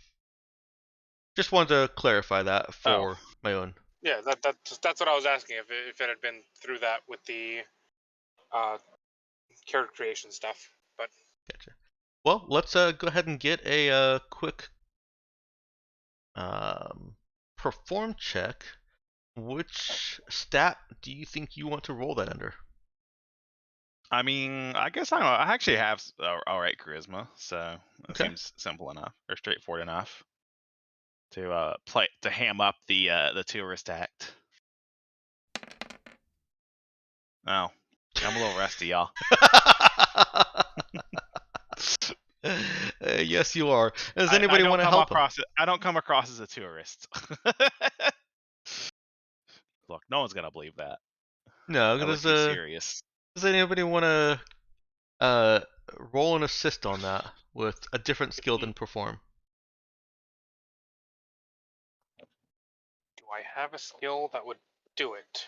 Speaker 1: Just wanted to clarify that for my own.
Speaker 6: Yeah, that's what I was asking if it had been through that with the character creation stuff. But
Speaker 1: Gotcha. Well, let's go ahead and get a quick perform check. Which stat do you think you want to roll that under?
Speaker 4: I mean, I guess I actually have all right charisma, so that
Speaker 1: Okay.
Speaker 4: seems simple enough or straightforward enough to ham up the tourist act. Oh, I'm a little rusty, y'all.
Speaker 1: Yes, you are. Does
Speaker 4: I
Speaker 1: anybody
Speaker 4: don't
Speaker 1: want to
Speaker 4: come
Speaker 1: help him?
Speaker 4: I don't come across as a tourist. Look, no one's gonna believe that.
Speaker 1: No,
Speaker 4: I look too serious.
Speaker 1: does anybody want to roll an assist on that with a different skill than perform?
Speaker 6: do I have a skill that would do it.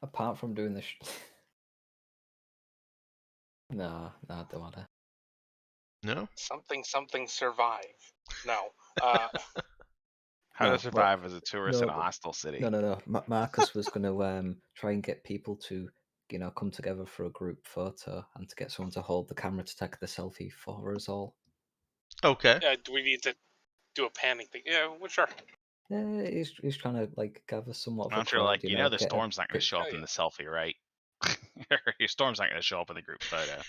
Speaker 5: Apart from doing this. Nah, don't matter.
Speaker 1: No?
Speaker 6: Something survive. No.
Speaker 4: How
Speaker 5: No,
Speaker 4: to survive as a tourist
Speaker 5: no,
Speaker 4: in a hostile city.
Speaker 5: No. Marcus was going to try and get people to, come together for a group photo and to get someone to hold the camera to take the selfie for us all.
Speaker 1: Okay.
Speaker 6: Do we need to do a panning thing? Yeah, well, sure.
Speaker 5: He's trying to gather somewhat of a
Speaker 4: I'm sure,
Speaker 5: crowd.
Speaker 4: the
Speaker 5: get a
Speaker 4: storm's not going to
Speaker 5: pic-
Speaker 4: show up
Speaker 6: Oh,
Speaker 4: in
Speaker 6: yeah.
Speaker 4: the selfie, right? Your storm's not going to show up in the group photo.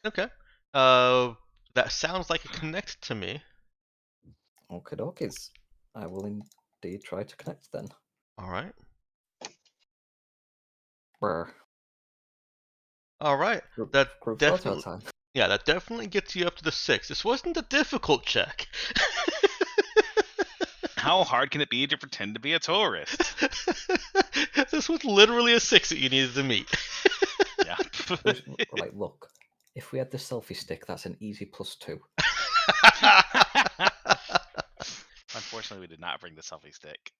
Speaker 1: Okay. That sounds like it connects to me.
Speaker 5: Okay, dokies. I will indeed try to connect then.
Speaker 1: All right.
Speaker 5: Brr.
Speaker 1: All right.
Speaker 5: Group
Speaker 1: That
Speaker 5: photo
Speaker 1: definitely,
Speaker 5: time.
Speaker 1: yeah, that definitely gets you up to the 6. This wasn't a difficult check.
Speaker 4: How hard can it be to pretend to be a tourist?
Speaker 1: This was literally a 6 that you needed to meet.
Speaker 4: Yeah.
Speaker 5: Right, look. If we had the selfie stick, that's an easy +2.
Speaker 4: Unfortunately, we did not bring the selfie stick.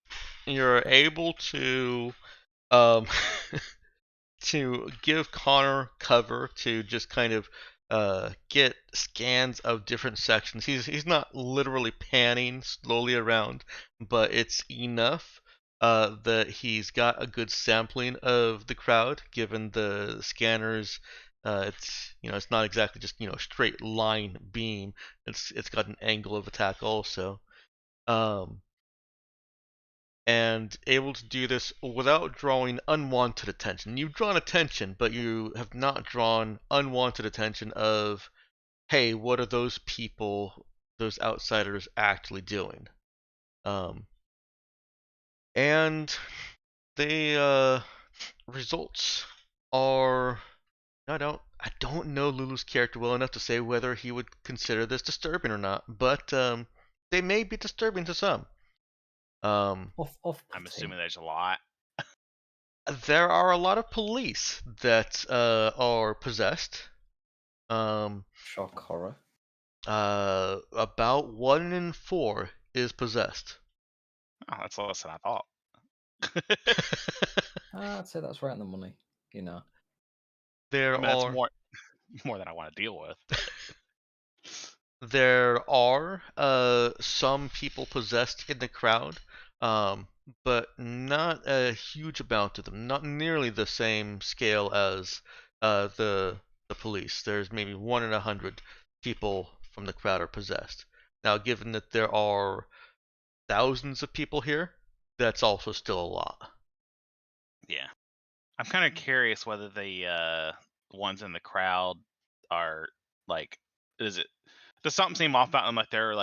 Speaker 1: You're able to um to give Connor cover to just kind of get scans of different sections. He's not literally panning slowly around, but it's enough that he's got a good sampling of the crowd, given the scanners. It's not exactly just straight line beam. It's got an angle of attack also. And able to do this without drawing unwanted attention. You've drawn attention, but you have not drawn unwanted attention of, hey, what are those people, those outsiders actually doing? And the results are, I don't know Lulu's character well enough to say whether he would consider this disturbing or not, but they may be disturbing to some.
Speaker 5: Off.
Speaker 4: I'm assuming there's a lot.
Speaker 1: There are a lot of police that are possessed.
Speaker 5: Shock horror.
Speaker 1: About 1 in 4 is possessed.
Speaker 4: Oh, that's less than I thought.
Speaker 5: I'd say that's right on the money.
Speaker 1: There
Speaker 4: I mean, that's
Speaker 1: are
Speaker 4: more than I want to deal with.
Speaker 1: there are some people possessed in the crowd, but not a huge amount of them. Not nearly the same scale as the police. There's maybe 1 in 100 people from the crowd are possessed. Now, given that there are thousands of people here, that's also still a lot.
Speaker 4: Yeah. I'm kind of curious whether the ones in the crowd are does something seem off about them, like they're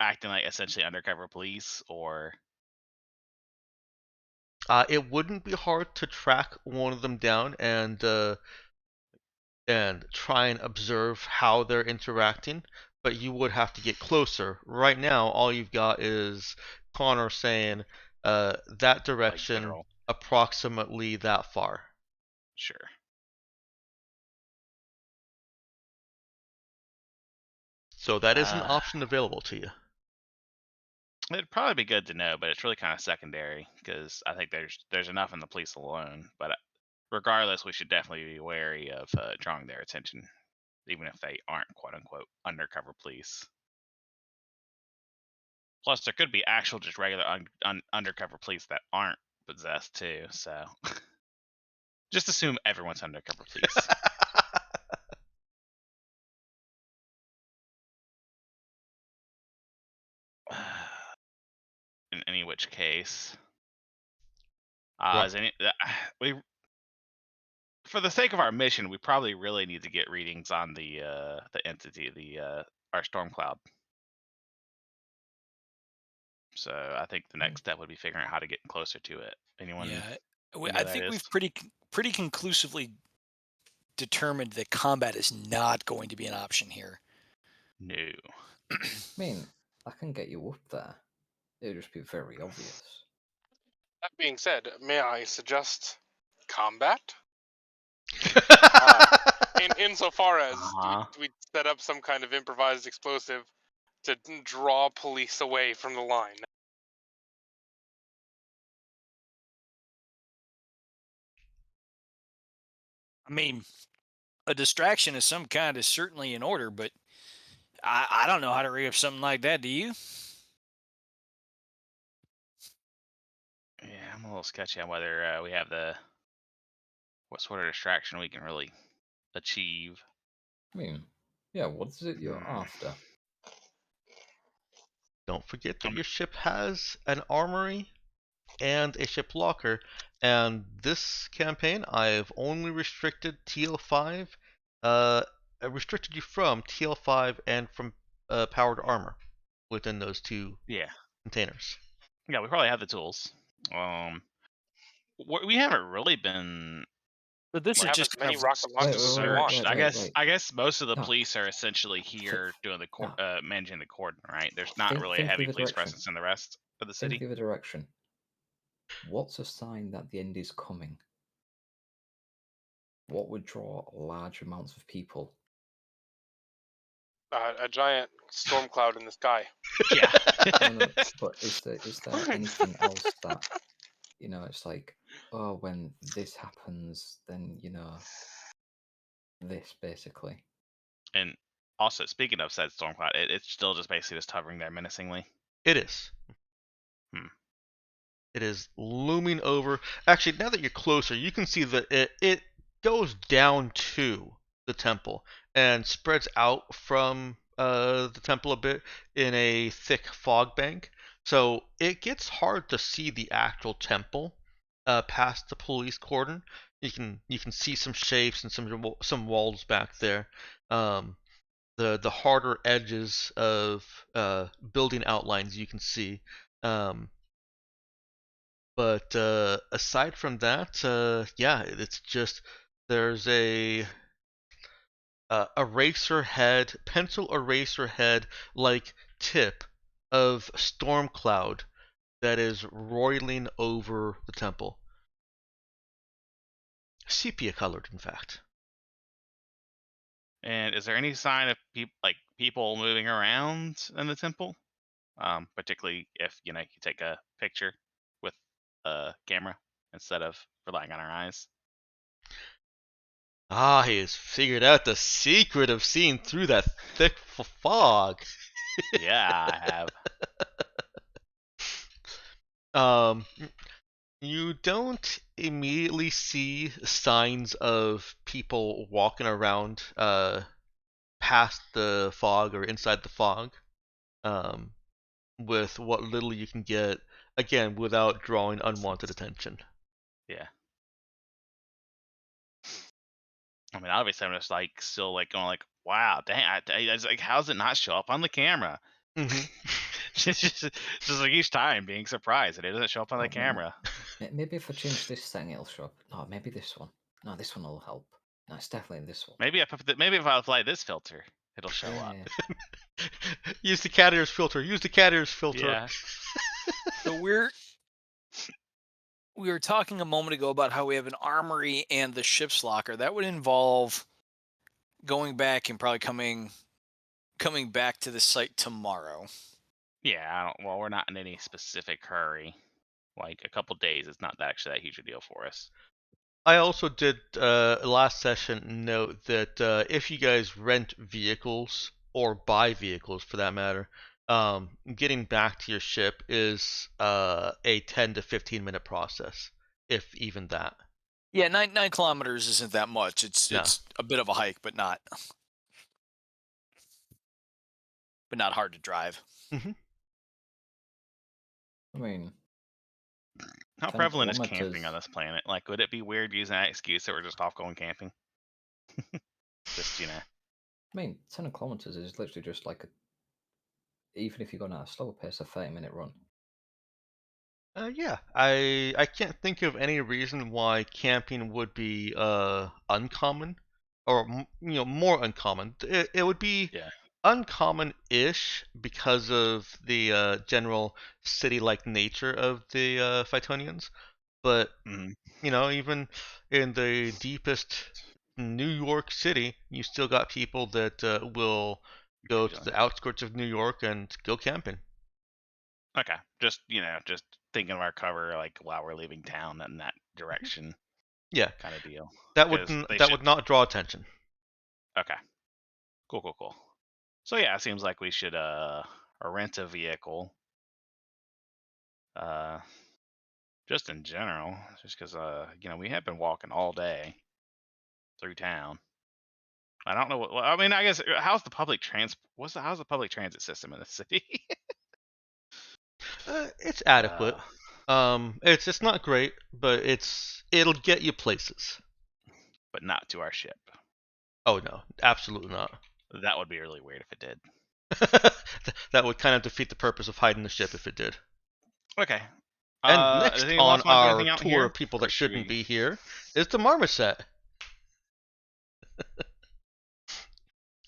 Speaker 4: acting like essentially undercover police, or
Speaker 1: It wouldn't be hard to track one of them down and try and observe how they're interacting, but you would have to get closer. Right now, all you've got is Connor saying that direction,
Speaker 4: general?
Speaker 1: approximately that far.
Speaker 4: Sure.
Speaker 1: So that is an option available to you.
Speaker 4: It'd probably be good to know, but it's really kind of secondary because I think there's enough in the police alone. But regardless, we should definitely be wary of drawing their attention, even if they aren't quote unquote undercover police. Plus, there could be actual just regular undercover police that aren't possessed too. So just assume everyone's undercover police. In any which case, for the sake of our mission, we probably really need to get readings on the entity, our storm cloud. So I think the next step would be figuring out how to get closer to it. Anyone?
Speaker 2: Yeah,
Speaker 4: know
Speaker 2: I
Speaker 4: that
Speaker 2: think
Speaker 4: is?
Speaker 2: we've pretty conclusively determined that combat is not going to be an option here.
Speaker 4: No.
Speaker 5: I mean, I can get you up there. It'll just be very obvious.
Speaker 6: That being said, may I suggest combat? insofar as
Speaker 4: Uh-huh.
Speaker 6: we set up some kind of improvised explosive to draw police away from the line.
Speaker 2: I mean, a distraction of some kind is certainly in order, but I don't know how to rig up something like that. Do you?
Speaker 4: Yeah, I'm a little sketchy on whether we have what sort of distraction we can really achieve.
Speaker 5: I mean, yeah, what is it you're
Speaker 4: Hmm.
Speaker 5: after?
Speaker 1: Don't forget that your ship has an armory and a ship locker, and this campaign I've only restricted TL5, I restricted you from TL5 and from powered armor within those two
Speaker 4: Yeah.
Speaker 1: containers.
Speaker 4: Yeah, we probably have the tools. We haven't really been
Speaker 2: But this
Speaker 6: We
Speaker 2: is
Speaker 6: have
Speaker 2: just
Speaker 6: as many
Speaker 2: kind of
Speaker 6: rocket launchers as we want.
Speaker 4: searched. I guess most of the
Speaker 5: No.
Speaker 4: police are essentially here doing the
Speaker 5: No.
Speaker 4: managing the cordon, right? There's not
Speaker 5: Think-
Speaker 4: really a
Speaker 5: think the
Speaker 4: heavy
Speaker 5: other
Speaker 4: police
Speaker 5: direction.
Speaker 4: presence in the rest of the
Speaker 5: Think
Speaker 4: city.
Speaker 5: the other direction. What's a sign that the end is coming? What would draw large amounts of people?
Speaker 6: A giant storm cloud in the sky.
Speaker 4: Yeah.
Speaker 5: No, but is there anything else that, it's like, oh, when this happens, then, this basically.
Speaker 4: And also, speaking of said storm cloud, it's still just basically just hovering there menacingly.
Speaker 1: It is.
Speaker 4: Hmm.
Speaker 1: It is looming over. Actually, now that you're closer, you can see that it goes down to the temple and spreads out from the temple a bit in a thick fog bank. So it gets hard to see the actual temple past the police cordon. You can see some shapes and some walls back there. The harder edges of building outlines you can see. But aside from that, yeah, it's just there's a pencil eraser head like tip of storm cloud that is roiling over the temple. Sepia colored, in fact.
Speaker 4: And is there any sign of people moving around in the temple? Particularly if you take a picture with a camera instead of relying on our eyes.
Speaker 1: Ah, he has figured out the secret of seeing through that thick fog.
Speaker 4: Yeah, I have.
Speaker 1: Um, you don't immediately see signs of people walking around past the fog or inside the fog. With what little you can get, again, without drawing unwanted attention.
Speaker 4: Yeah. I mean, obviously, I'm just still going wow, dang! I was like, how's it not show up on the camera?
Speaker 1: Mm-hmm.
Speaker 4: just like each time being surprised that it doesn't show up on the camera.
Speaker 5: Maybe if I change this thing, it'll show up. No, maybe this one. No, this one will help. No, it's definitely this one.
Speaker 4: Maybe if I apply this filter, it'll show up.
Speaker 1: Use the cat ears filter. Use the cat ears filter.
Speaker 4: Yeah.
Speaker 2: So we were talking a moment ago about how we have an armory and the ship's locker. That would involve going back and probably coming back to the site tomorrow.
Speaker 4: Yeah, well, we're not in any specific hurry. Like a couple days is not actually that huge a deal for us.
Speaker 1: I also did last session note that if you guys rent vehicles or buy vehicles for that matter, getting back to your ship is a 10 to 15 minute process, if even that.
Speaker 2: Yeah, 9 kilometers isn't that much. It's
Speaker 1: No.
Speaker 2: it's a bit of a hike, but not hard to drive.
Speaker 1: Mm-hmm.
Speaker 5: I mean,
Speaker 4: How
Speaker 5: 10
Speaker 4: prevalent is camping
Speaker 5: kilometers.
Speaker 4: on this planet? Like, would it be weird using that excuse that we're just off going camping? Just
Speaker 5: I mean, 10 kilometers is literally just like even if you're going at a slower pace, a 30-minute run.
Speaker 1: Yeah, I can't think of any reason why camping would be uncommon, or more uncommon. It would be
Speaker 4: Yeah.
Speaker 1: uncommon-ish because of the general city-like nature of the Phytonians, but
Speaker 4: Mhm.
Speaker 1: even in the deepest New York City, you still got people that will go to the outskirts of New York and go camping.
Speaker 4: Okay, just just thinking of our cover like while we're leaving town in that direction,
Speaker 1: Yeah,
Speaker 4: kind of deal.
Speaker 1: that would
Speaker 4: 'Cause they
Speaker 1: that
Speaker 4: should.
Speaker 1: would not draw attention.
Speaker 4: Okay, cool. So yeah, it seems like we should rent a vehicle. Just in general, just because we have been walking all day through town. I don't know what. Well, I mean, I guess how's the public how's the public transit system in the city?
Speaker 1: It's adequate. It's not great, but it'll get you places.
Speaker 4: But not to our ship.
Speaker 1: Oh no, absolutely not.
Speaker 4: That would be really weird if it did.
Speaker 1: That would kind of defeat the purpose of hiding the ship if it did.
Speaker 4: Okay.
Speaker 1: And
Speaker 4: Does
Speaker 1: next
Speaker 4: anyone
Speaker 1: on
Speaker 4: else want to do
Speaker 1: our
Speaker 4: anything out
Speaker 1: tour
Speaker 4: here?
Speaker 1: of people
Speaker 4: Or
Speaker 1: that
Speaker 4: should
Speaker 1: shouldn't
Speaker 4: we-
Speaker 1: be here is the marmoset.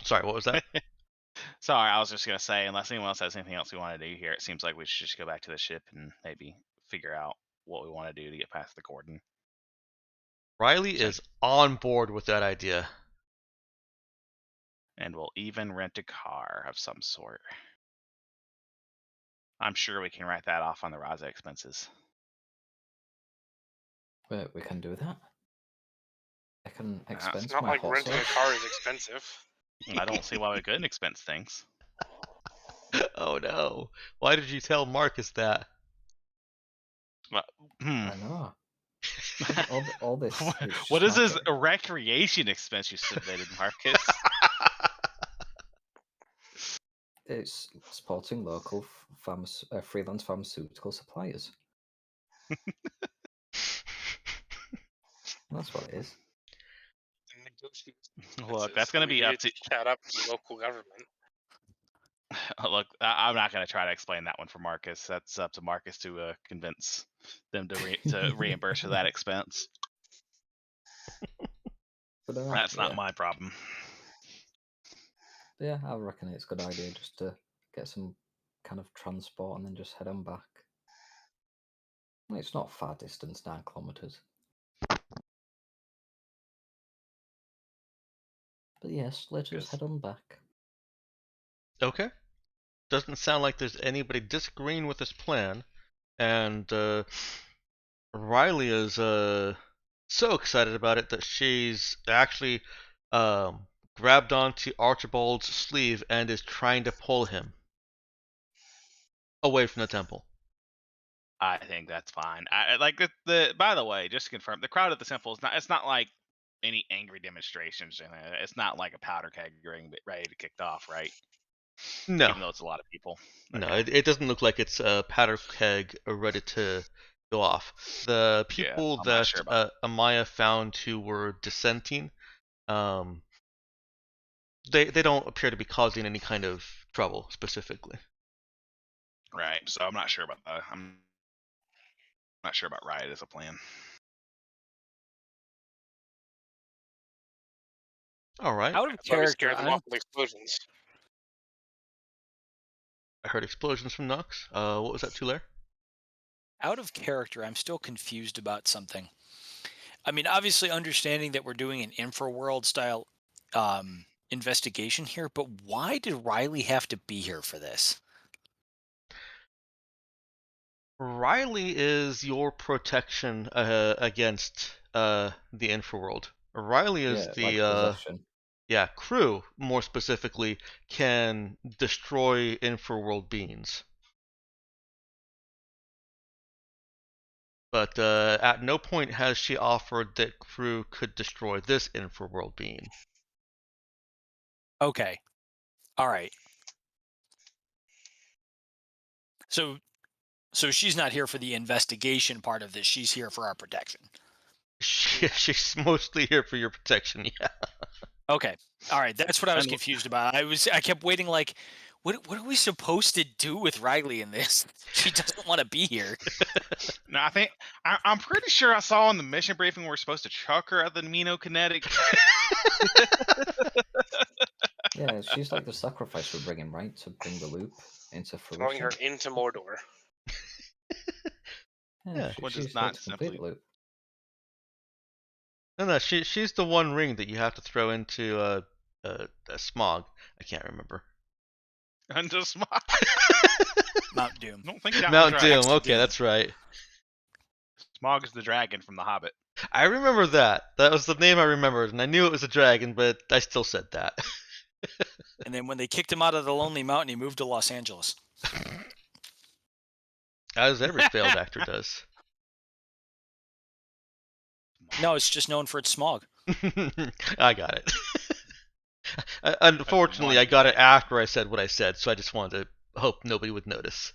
Speaker 1: Sorry, what was that?
Speaker 4: Sorry, I was just gonna say, unless anyone else has anything else we want to do here, it seems like we should just go back to the ship and maybe figure out what we want to do to get past the cordon.
Speaker 1: Riley
Speaker 4: So-
Speaker 1: is on board with that idea.
Speaker 4: And we'll even rent a car of some sort. I'm sure we can write that off on the Raza expenses.
Speaker 5: We can do that. I can expense
Speaker 6: It's not
Speaker 5: my
Speaker 6: like
Speaker 5: hot
Speaker 6: renting a
Speaker 5: sauce.
Speaker 6: car is expensive.
Speaker 4: I don't see why we couldn't expense things.
Speaker 1: Oh no. Why did you tell Marcus that?
Speaker 5: I know. All this.
Speaker 4: What is this
Speaker 5: marketing.
Speaker 4: recreation expense you submitted, Marcus?
Speaker 5: It's supporting local freelance pharmaceutical suppliers. That's what it is.
Speaker 4: Look, that's going to be up to.
Speaker 6: Chat up the local government.
Speaker 4: Look, I'm not going to try to explain that one for Marcus. That's up to Marcus to convince them to reimburse for that expense.
Speaker 5: But,
Speaker 4: That's not
Speaker 5: yeah.
Speaker 4: my problem.
Speaker 5: But yeah, I reckon it's a good idea just to get some kind of transport and then just head on back. Well, it's not far distance, 9 kilometers. But yes, let's just head on back.
Speaker 1: Okay. Doesn't sound like there's anybody disagreeing with this plan. And Riley is so excited about it that she's actually grabbed onto Archibald's sleeve and is trying to pull him away from the temple.
Speaker 4: I think that's fine. I like the. By the way, just to confirm, the crowd at the temple is not. It's not like any angry demonstrations. It's not like a powder keg ready to kick off, right?
Speaker 1: No.
Speaker 4: Even though it's a lot of people.
Speaker 1: No,
Speaker 4: Okay.
Speaker 1: it doesn't look like it's a powder keg ready to go off. The people
Speaker 4: I'm not
Speaker 1: that
Speaker 4: sure about
Speaker 1: Amaya found who were dissenting, they don't appear to be causing any kind of trouble specifically.
Speaker 4: Right. So I'm not sure about I'm not sure about riot as a plan.
Speaker 1: All right.
Speaker 2: Out of
Speaker 6: That's why we
Speaker 2: character,
Speaker 6: scare them
Speaker 2: I'm
Speaker 6: off with explosions.
Speaker 1: I heard explosions from Nux. What was that, Tulare?
Speaker 2: out of character. I'm still confused about something. I mean, obviously, understanding that we're doing an infraworld style investigation here, but why did Riley have to be here for this?
Speaker 1: Riley is your protection against the infraworld. Riley is
Speaker 5: like possession.
Speaker 1: crew more specifically can destroy infraworld beings. But at no point has she offered that crew could destroy this infraworld being.
Speaker 2: Okay. All right. So she's not here for the investigation part of this. She's here for our protection.
Speaker 1: She's mostly here for your protection, yeah.
Speaker 2: Okay. All right. That's what I was
Speaker 4: And-
Speaker 2: confused about. I kept waiting like, what are we supposed to do with Riley in this? She doesn't want to be here.
Speaker 4: No, I'm pretty sure I saw in the mission briefing we're supposed to chuck her at the Minokinetic.
Speaker 5: Yeah, she's like the sacrifice we're bringing, right? To bring the loop into
Speaker 6: Throwing
Speaker 5: fruition.
Speaker 6: her into Mordor.
Speaker 5: Yeah,
Speaker 4: Which
Speaker 5: she's
Speaker 4: is
Speaker 5: here
Speaker 4: not
Speaker 5: to complete
Speaker 4: simply-
Speaker 5: the loop.
Speaker 1: No, she's the one ring that you have to throw into a smog. I can't remember.
Speaker 4: Under smog.
Speaker 2: Mount Doom.
Speaker 4: I don't think that
Speaker 1: Mount
Speaker 4: one's
Speaker 1: Doom.
Speaker 4: right.
Speaker 1: Okay,
Speaker 2: Doom.
Speaker 1: that's right.
Speaker 4: Smog is the dragon from The Hobbit.
Speaker 1: I remember that. That was the name I remembered, and I knew it was a dragon, but I still said that.
Speaker 2: And then when they kicked him out of the Lonely Mountain, he moved to Los Angeles.
Speaker 1: As every failed actor does.
Speaker 2: No, it's just known for its smog.
Speaker 1: I got it. Unfortunately, I got it after I said what I said, so I just wanted to hope nobody would notice.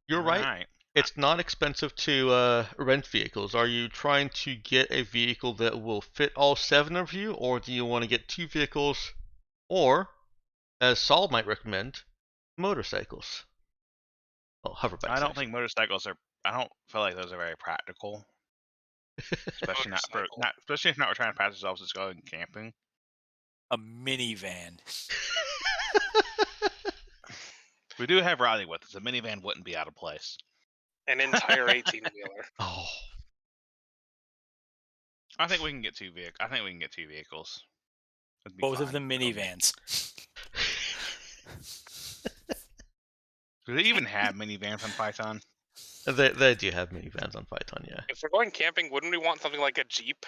Speaker 1: You're right. It's not expensive to rent vehicles. Are you trying to get a vehicle that will fit all 7 of you, or do you want to get 2 vehicles, or, as Saul might recommend, motorcycles? Oh, hoverbikes.
Speaker 4: I don't think motorcycles are. I don't feel like those are very practical, especially not for especially if not we're trying to pass ourselves as going camping.
Speaker 2: A minivan.
Speaker 4: We do have Riley with us. A minivan wouldn't be out of place.
Speaker 6: An entire 18-wheeler.
Speaker 1: Oh.
Speaker 4: I think we can get 2 vehicles. I think we can get 2 vehicles.
Speaker 2: Both of them minivans.
Speaker 4: Do they even have minivans on Python?
Speaker 1: They do have minivans on Python, yeah.
Speaker 6: If we're going camping, wouldn't we want something like a Jeep?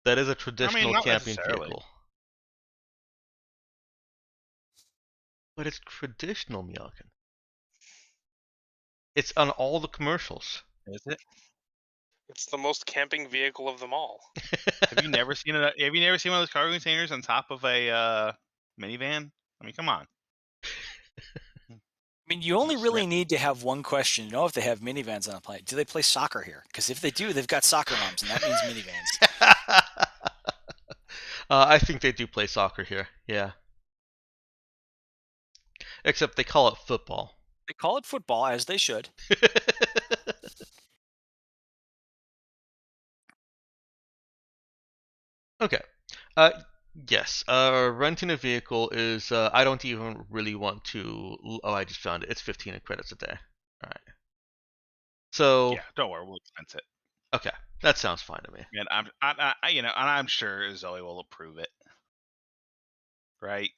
Speaker 1: That is a traditional
Speaker 4: not
Speaker 1: camping
Speaker 4: necessarily.
Speaker 1: vehicle. But it's traditional, Myakin. It's on all the commercials.
Speaker 4: Is it?
Speaker 6: It's the most camping vehicle of them all.
Speaker 4: Have you never seen Have you never seen one of those cargo containers on top of a minivan? I mean, come on.
Speaker 2: I mean, you only really need to have one question to know if they have minivans on a plane. Do they play soccer here? Because if they do, they've got soccer moms, and that means minivans.
Speaker 1: I think they do play soccer here, yeah. Except they call it football.
Speaker 2: They call it football, as they should.
Speaker 1: Okay. Yes. Renting a vehicle is. I don't even really want to. Oh, I just found it. It's 15 credits a day. All right. So.
Speaker 4: Yeah, don't worry, we'll expense it.
Speaker 1: Okay, that sounds fine to me.
Speaker 4: And I'm sure Zoe will approve it. Right?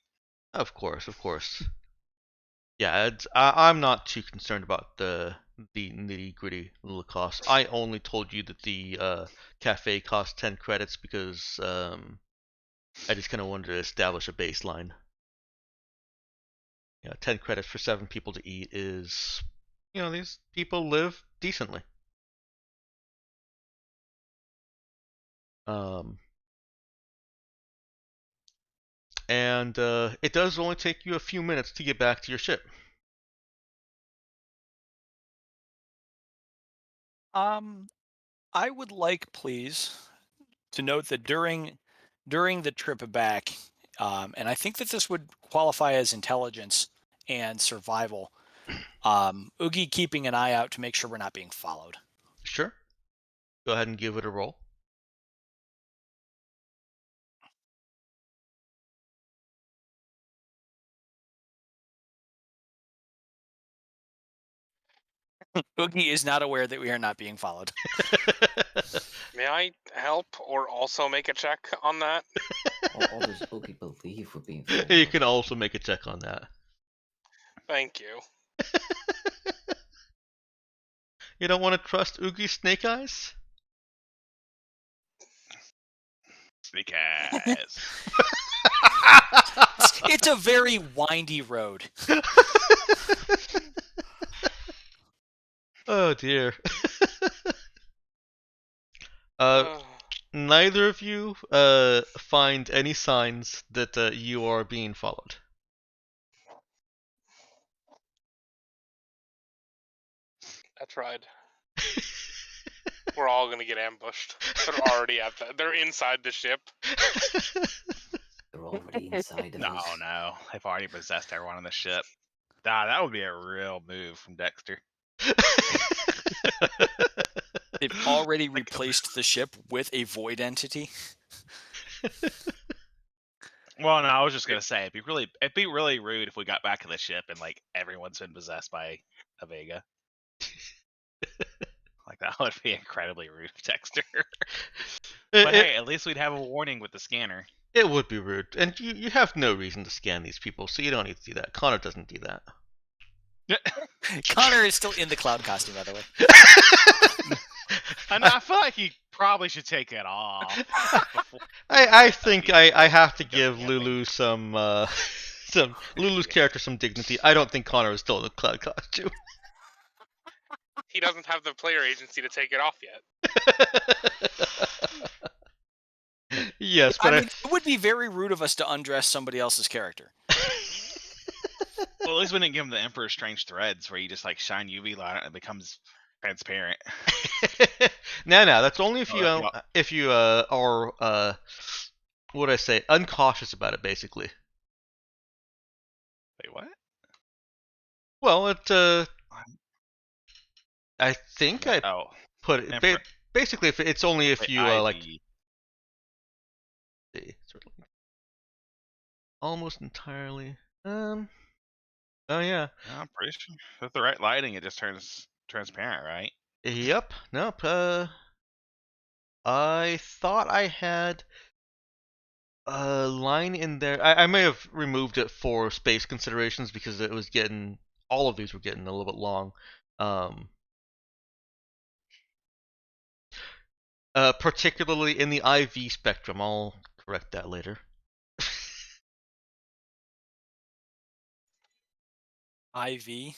Speaker 1: Of course. Yeah, I'm not too concerned about the nitty gritty little costs. I only told you that the cafe costs 10 credits because I just kind of wanted to establish a baseline. 10 credits for 7 people to eat is, these people live decently. And it does only take you a few minutes to get back to your ship.
Speaker 2: I would like, please, to note that during the trip back, and I think that this would qualify as intelligence and survival, Oogie keeping an eye out to make sure we're not being followed.
Speaker 1: Sure. Go ahead and give it a roll.
Speaker 2: Oogie is not aware that we are not being followed.
Speaker 6: May I help or also make a check on that?
Speaker 5: Or does Oogie believe we're being followed?
Speaker 1: You can also make a check on that.
Speaker 6: Thank you.
Speaker 1: You don't want to trust Oogie's snake eyes?
Speaker 4: Snake eyes.
Speaker 2: It's a very windy road.
Speaker 1: Oh dear. Neither of you find any signs that you are being followed.
Speaker 6: I tried. We're all gonna get ambushed. They're already at that. They're inside the ship.
Speaker 5: They're already inside of us.
Speaker 4: No. They've already possessed everyone on the ship. That would be a real move from Dexter.
Speaker 2: They've already replaced the ship with a void entity.
Speaker 4: Well, no, I was just gonna say it'd be really rude if we got back to the ship and like everyone's been possessed by a Vega. Like that would be incredibly rude of Dexter. But
Speaker 1: It,
Speaker 4: hey, at least we'd have a warning with the scanner.
Speaker 1: it would be rude, and you have no reason to scan these people, so you don't need to do that. Connor doesn't do that.
Speaker 2: Connor is still in the cloud costume, by the way.
Speaker 4: And I feel like he probably should take it off.
Speaker 1: I think I have to
Speaker 4: Don't
Speaker 1: give
Speaker 4: get
Speaker 1: Lulu some Lulu's character some dignity. I don't think Connor is still in the cloud costume.
Speaker 6: He doesn't have the player agency to take it off yet.
Speaker 1: Yes,
Speaker 2: I
Speaker 1: but
Speaker 2: mean, it would be very rude of us to undress somebody else's character.
Speaker 4: Well, at least we didn't give him the Emperor's Strange Threads, where you just like shine UV light and it becomes transparent.
Speaker 1: no, that's only if
Speaker 4: Oh,
Speaker 1: you
Speaker 4: that'd be
Speaker 1: are what would I say, uncautious about it, basically.
Speaker 4: Wait, what?
Speaker 1: Well, I think I
Speaker 4: Oh,
Speaker 1: put it
Speaker 4: Emperor.
Speaker 1: basically if it's only if
Speaker 4: Wait,
Speaker 1: you like
Speaker 4: IV.
Speaker 1: almost entirely. Oh yeah.
Speaker 4: I'm pretty sure with the right lighting, it just turns transparent, right?
Speaker 1: Yep. Nope. I thought I had a line in there. I may have removed it for space considerations because it was getting all of these were getting a little bit long. Particularly in the IV spectrum. I'll correct that later.
Speaker 2: IV.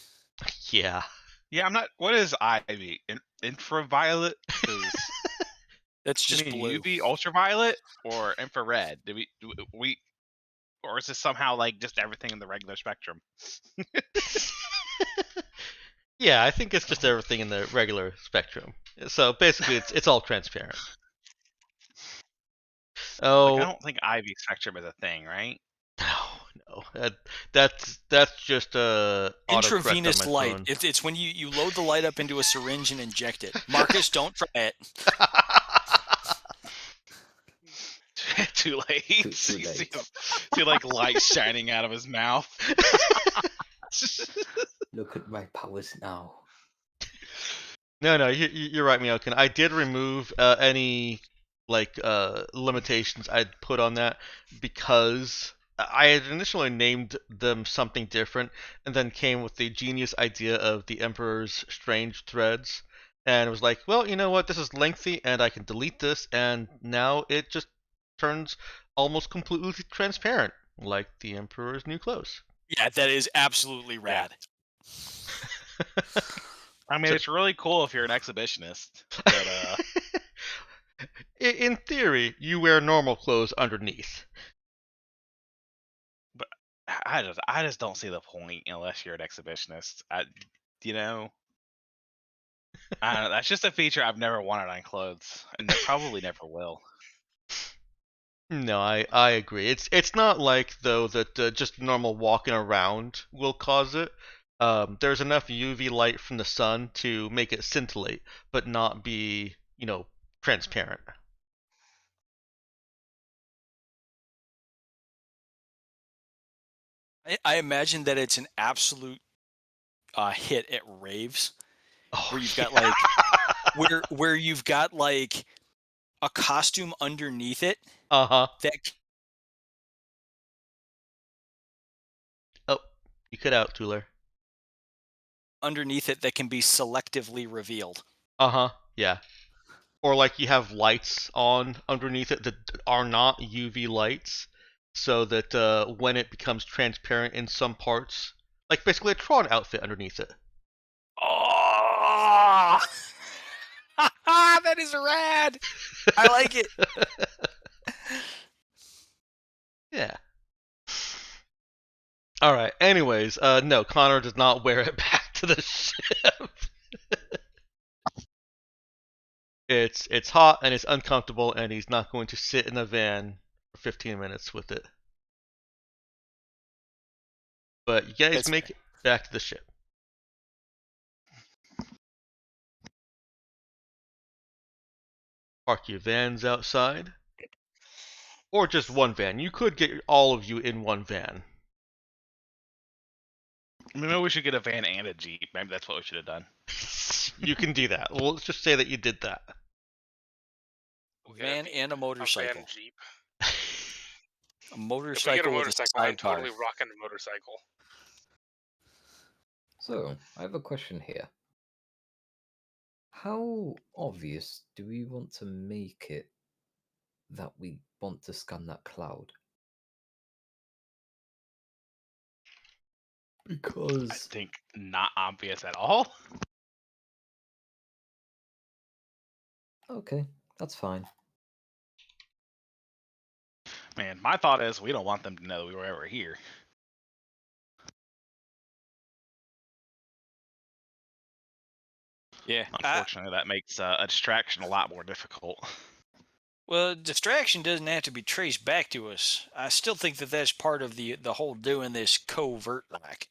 Speaker 1: Yeah.
Speaker 4: Yeah, I'm not. What is IV? Infraviolet?
Speaker 2: That's
Speaker 4: Do
Speaker 2: just
Speaker 4: we mean
Speaker 2: blue.
Speaker 4: UV, ultraviolet, or infrared? Or is this somehow like just everything in the regular spectrum?
Speaker 1: Yeah, I think it's just everything in the regular spectrum. So basically, it's all transparent.
Speaker 4: Like,
Speaker 1: Oh
Speaker 4: I don't think IV spectrum is a thing, right?
Speaker 1: no, that's just autocorrect on
Speaker 2: Intravenous
Speaker 1: my
Speaker 2: light.
Speaker 1: phone.
Speaker 2: It's when you load the light up into a syringe and inject it. Marcus, don't try it.
Speaker 4: Too late.
Speaker 5: Too
Speaker 4: You
Speaker 5: late.
Speaker 4: see like light shining out of his mouth.
Speaker 5: Look at my powers now.
Speaker 1: No, you're right, Miokin. I did remove any like limitations I'd put on that because I had initially named them something different, and then came with the genius idea of the Emperor's Strange Threads, and it was like, well, you know what? This is lengthy, and I can delete this, and now it just turns almost completely transparent, like the Emperor's new clothes.
Speaker 2: Yeah, that is absolutely rad.
Speaker 4: I mean,
Speaker 1: So-
Speaker 4: it's really cool if you're an exhibitionist. But
Speaker 1: In theory, you wear normal clothes underneath.
Speaker 4: I just don't see the point unless you're an exhibitionist. You know, I don't know. That's just a feature I've never wanted on clothes, and probably never will.
Speaker 1: No, I agree. It's not like though that just normal walking around will cause it. There's enough UV light from the sun to make it scintillate, but not be transparent.
Speaker 2: I imagine that it's an absolute hit at raves
Speaker 1: Oh,
Speaker 2: where you've got
Speaker 1: yeah.
Speaker 2: like where you've got like a costume underneath it
Speaker 1: Uh-huh.
Speaker 2: that
Speaker 1: Oh, you cut out, Tuler.
Speaker 2: underneath it that can be selectively revealed.
Speaker 1: Uh-huh. Yeah. Or like you have lights on underneath it that are not UV lights, so that when it becomes transparent in some parts, like basically a Tron outfit underneath it.
Speaker 2: Oh, that is rad. I like it.
Speaker 1: Yeah. All right. Anyways, no, Connor does not wear it back to the ship. It's hot and it's uncomfortable, and he's not going to sit in a van for 15 minutes with it. But you guys
Speaker 2: That's
Speaker 1: make it back to the ship. Park your vans outside. Or just one van. You could get all of you in one van.
Speaker 4: Maybe we should get a van and a jeep. Maybe that's what we should have done.
Speaker 1: You can do that. Well, let's just say that you did that.
Speaker 6: We'll get
Speaker 2: Van and a
Speaker 6: a
Speaker 2: motorcycle.
Speaker 6: van jeep.
Speaker 2: A
Speaker 6: If we get a
Speaker 2: motorcycle with a
Speaker 6: motorcycle, I'm
Speaker 2: sidecar.
Speaker 6: totally rocking a motorcycle.
Speaker 5: So, I have a question here. How obvious do we want to make it that we want to scan that cloud?
Speaker 4: I
Speaker 5: Because
Speaker 4: think not obvious at all.
Speaker 5: okay, that's fine.
Speaker 4: Man, my thought is we don't want them to know that we were ever here.
Speaker 2: Yeah.
Speaker 4: Unfortunately, that makes a distraction a lot more difficult.
Speaker 2: Well, distraction doesn't have to be traced back to us. I still think that that's part of the whole doing this covert like.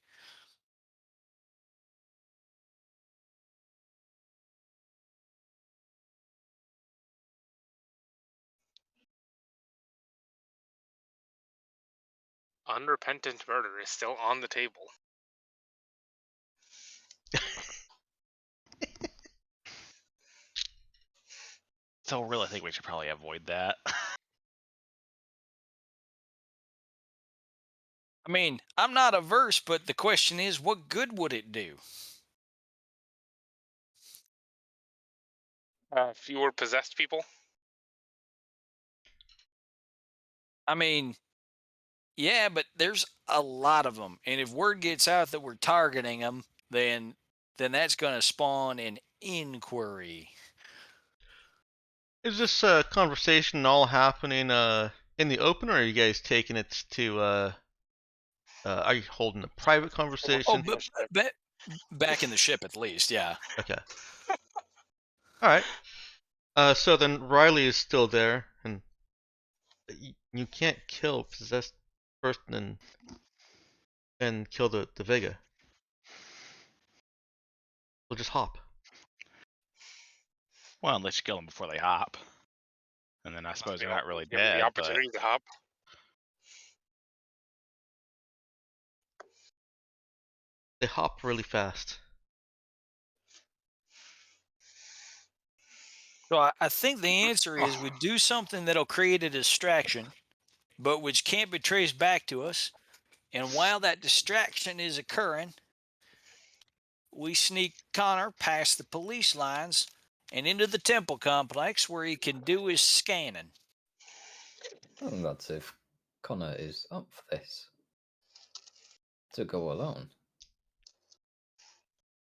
Speaker 6: Unrepentant murder is still on the table.
Speaker 4: So I really think we should probably avoid that.
Speaker 2: I mean, I'm not averse, but the question is, what good would it do?
Speaker 6: Fewer possessed people.
Speaker 2: I mean, yeah, but there's a lot of them, and if word gets out that we're targeting them, then that's going to spawn an inquiry.
Speaker 1: Is this conversation all happening in the open, or are you guys taking it to are you holding a private conversation?
Speaker 2: Back in the ship at least, yeah.
Speaker 1: Okay. All right. So then Riley is still there, and you can't kill a possessed person and kill the Vega. We'll just hop.
Speaker 4: Well, unless you kill them before they hop. And then I suppose they're not really
Speaker 6: Give them
Speaker 4: dead.
Speaker 6: the
Speaker 4: But
Speaker 6: opportunity to hop.
Speaker 1: They hop really fast.
Speaker 2: So I think the answer is we do something that'll create a distraction, but which can't be traced back to us. And while that distraction is occurring, we sneak Connor past the police lines and into the temple complex where he can do his scanning.
Speaker 5: And that's if Connor is up for this. To go alone.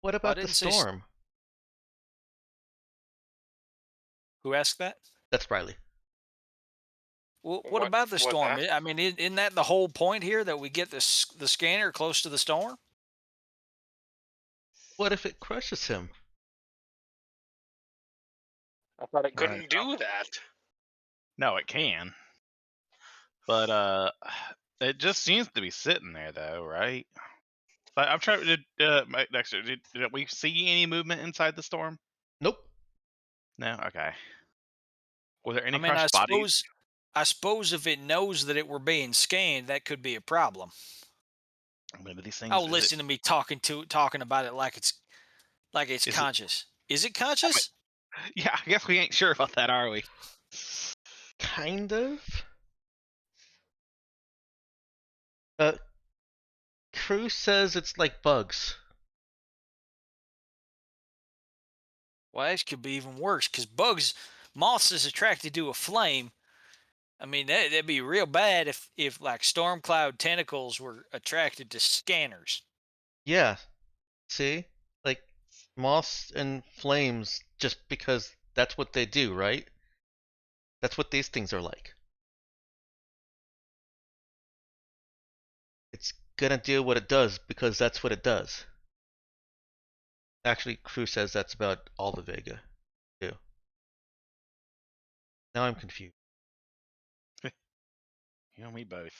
Speaker 1: What about the
Speaker 2: didn't say
Speaker 1: storm?
Speaker 2: Who asked that?
Speaker 1: That's Riley.
Speaker 2: Well, what about the
Speaker 6: what's
Speaker 2: storm?
Speaker 6: that?
Speaker 2: I mean, isn't that the whole point here, that we get the scanner close to the storm?
Speaker 1: What if it crushes him?
Speaker 6: I thought it couldn't
Speaker 5: Right.
Speaker 6: do that.
Speaker 4: no, it can. But it just seems to be sitting there, though, right? But I'm trying. Dexter, did we see any movement inside the storm?
Speaker 1: Nope.
Speaker 4: No. Okay. Were there any
Speaker 2: I mean,
Speaker 4: crushed bodies?
Speaker 2: I suppose if it knows that it were being scanned, that could be a problem.
Speaker 4: Maybe these things.
Speaker 2: Oh, listen to me talking about it like it's
Speaker 4: Is it-
Speaker 2: conscious. Is it conscious?
Speaker 4: Yeah, I guess we ain't sure about that, are we?
Speaker 1: Kind of. Crew says it's like bugs.
Speaker 2: Well, that could be even worse, because moths is attracted to a flame. I mean, that'd be real bad if like storm cloud tentacles were attracted to scanners.
Speaker 1: Yeah. See? Like moths and flames, just because that's what they do, right? That's what these things are like. It's gonna do what it does because that's what it does. Actually, Crew says that's about all the Vega do. Now I'm confused.
Speaker 4: You and me both.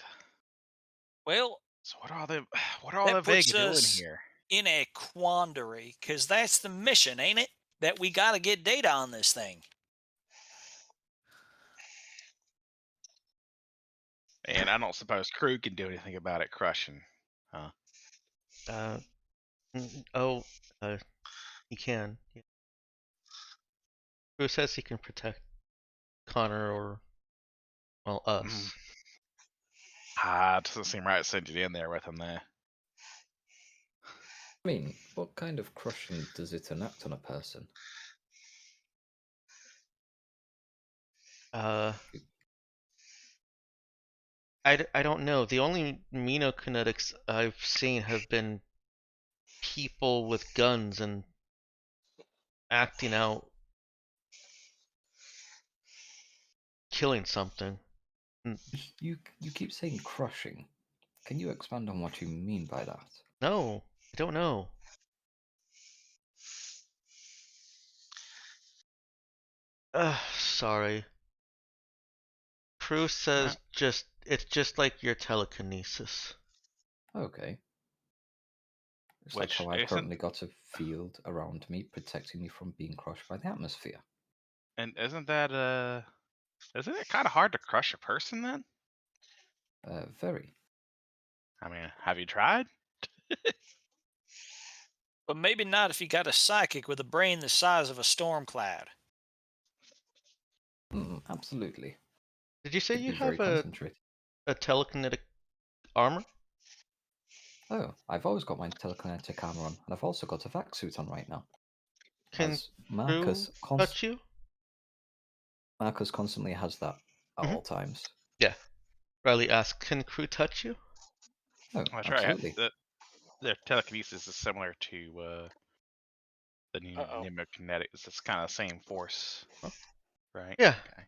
Speaker 2: Well,
Speaker 4: So what are the
Speaker 2: that
Speaker 4: Vega
Speaker 2: puts
Speaker 4: doing
Speaker 2: us
Speaker 4: here?
Speaker 2: in a quandary, because that's the mission, ain't it? That we got to get data on this thing.
Speaker 4: And I don't suppose crew can do anything about it crushing, huh?
Speaker 1: Uh, oh, he can. Yeah. Who says he can protect Connor or, well, us?
Speaker 4: Ah, it doesn't seem right to send you in there with him there.
Speaker 5: I mean, what kind of crushing does it enact on a person?
Speaker 1: Uh, I don't know. The only Menokinetics I've seen have been people with guns and acting out, killing something.
Speaker 5: You keep saying crushing. Can you expand on what you mean by that?
Speaker 1: No, I don't know. Sorry. Crew says it's just like your telekinesis.
Speaker 5: Okay. It's like
Speaker 4: Which
Speaker 5: how I've
Speaker 4: isn't,
Speaker 5: currently got a field around me protecting me from being crushed by the atmosphere.
Speaker 4: and isn't it kind of hard to crush a person then?
Speaker 5: Very.
Speaker 4: I mean, have you tried?
Speaker 2: But maybe not if you got a psychic with a brain the size of a storm cloud.
Speaker 5: Absolutely.
Speaker 1: Did you say
Speaker 5: It'd
Speaker 1: you
Speaker 5: be very
Speaker 1: have
Speaker 5: concentrated.
Speaker 1: a telekinetic armor?
Speaker 5: Oh, I've always got my telekinetic armor on, and I've also got a vac suit on right now.
Speaker 1: Can
Speaker 5: As
Speaker 1: Crew touch you?
Speaker 5: Marcus constantly has that at all times.
Speaker 1: Yeah. Riley asks, "Can Crew touch you?"
Speaker 5: Oh,
Speaker 4: That's right.
Speaker 5: absolutely.
Speaker 4: The telekinesis is similar to the
Speaker 6: Uh-oh.
Speaker 4: pneumokinetics. It's kind of the same force,
Speaker 1: Huh?
Speaker 4: right?
Speaker 1: Yeah.
Speaker 4: Okay.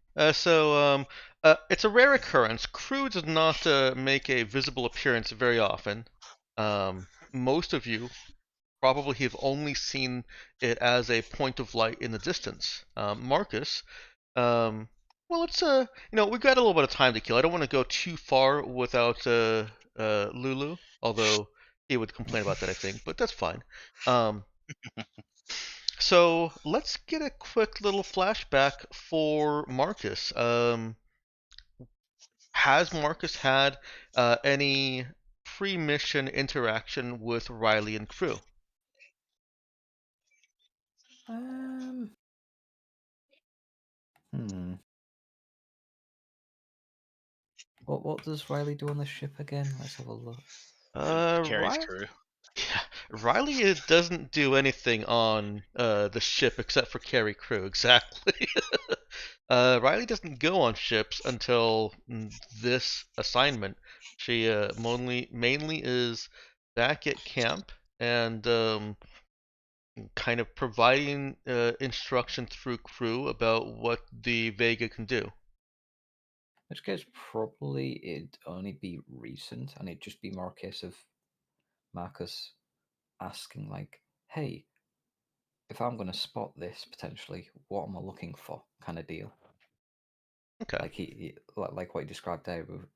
Speaker 1: It's a rare occurrence. Crew does not make a visible appearance very often. Most of you probably have only seen it as a point of light in the distance. Marcus, well, it's we've got a little bit of time to kill. I don't want to go too far without Lulu, although he would complain about that, I think, but that's fine. So let's get a quick little flashback for Marcus. Has Marcus had any pre-mission interaction with Riley and crew?
Speaker 5: Um. Hmm. What does Riley do on the ship again? Let's have a look.
Speaker 4: Carrie's
Speaker 1: Riley.
Speaker 4: crew.
Speaker 1: Yeah, Riley doesn't do anything on the ship except for carry crew. Exactly. Riley doesn't go on ships until this assignment. She mainly is back at camp and kind of providing instruction through crew about what the Vega can do.
Speaker 5: In which case, probably it'd only be recent, and it'd just be more a case of Marcus asking, like, "Hey, if I'm going to spot this potentially, what am I looking for?" kind of deal.
Speaker 1: Okay.
Speaker 5: Like what he described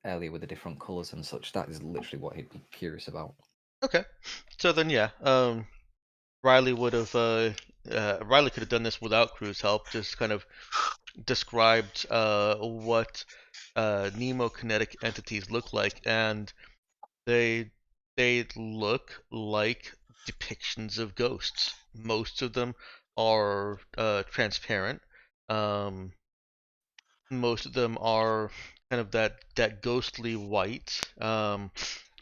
Speaker 5: earlier with the different colors and such. That is literally what he'd be curious about.
Speaker 1: Okay. So then, yeah, Riley would have Riley could have done this without crew's help. Just kind of described what Nemo-kinetic entities look like, and they they look like depictions of ghosts. Most of them are transparent. Um, most of them are kind of that ghostly white.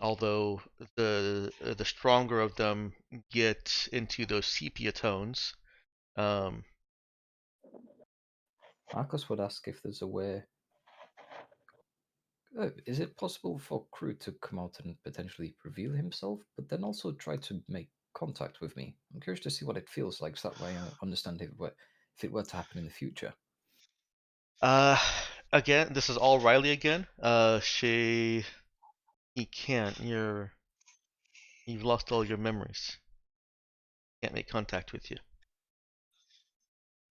Speaker 1: Although the stronger of them get into those sepia tones. Um,
Speaker 5: Marcus would ask if there's a way. Is it possible for Crew to come out and potentially reveal himself, but then also try to make contact with me? I'm curious to see what it feels like, so that way I understand if it were to happen in the future.
Speaker 1: uh, Again, this is all Riley again. He can't. You've lost all your memories. Can't make contact with you.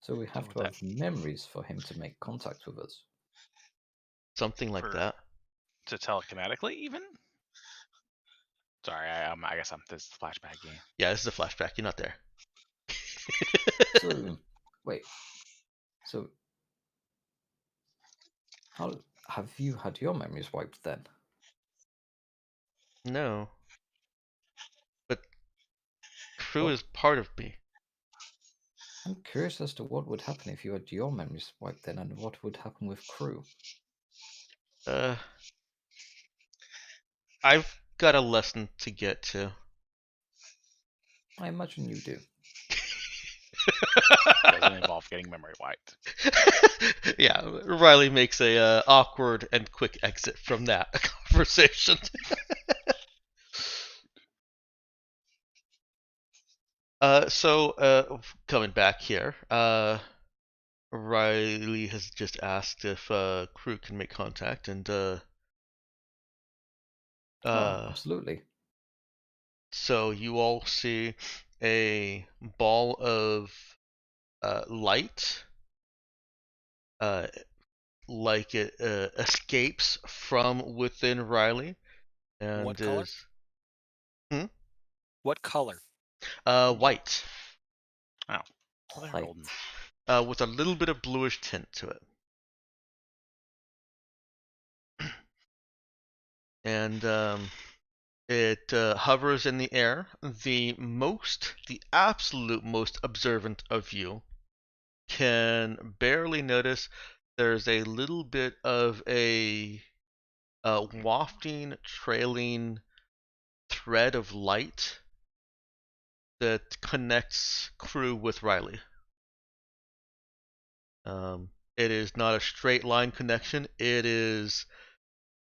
Speaker 5: So we have
Speaker 4: So
Speaker 5: to
Speaker 4: that
Speaker 5: have memories for him to make contact with us.
Speaker 1: Something like
Speaker 4: for
Speaker 1: that.
Speaker 4: to telekinetically even. Sorry, I guess this is the flashback game.
Speaker 1: Yeah, this is a flashback. You're not there.
Speaker 5: So wait. So Have you had your memories wiped then?
Speaker 1: No. But Crew
Speaker 5: Well,
Speaker 1: is part of me.
Speaker 5: I'm curious as to what would happen if you had your memories wiped then, and what would happen with Crew.
Speaker 1: I've got a lesson to get to.
Speaker 5: I imagine you do.
Speaker 4: Doesn't involve getting memory wiped.
Speaker 1: Yeah, Riley makes a awkward and quick exit from that conversation. So coming back here, Riley has just asked if Crew can make contact, and
Speaker 5: Absolutely.
Speaker 1: so you all see a ball of light, like it escapes from within Riley, and
Speaker 2: What color?
Speaker 1: is
Speaker 2: What color?
Speaker 1: white,
Speaker 4: Oh, they're
Speaker 5: Light.
Speaker 4: golden.
Speaker 1: with a little bit of bluish tint to it. And it hovers in the air. The absolute most observant of you can barely notice there's a little bit of a wafting, trailing thread of light that connects Crew with Riley. It is not a straight line connection. It is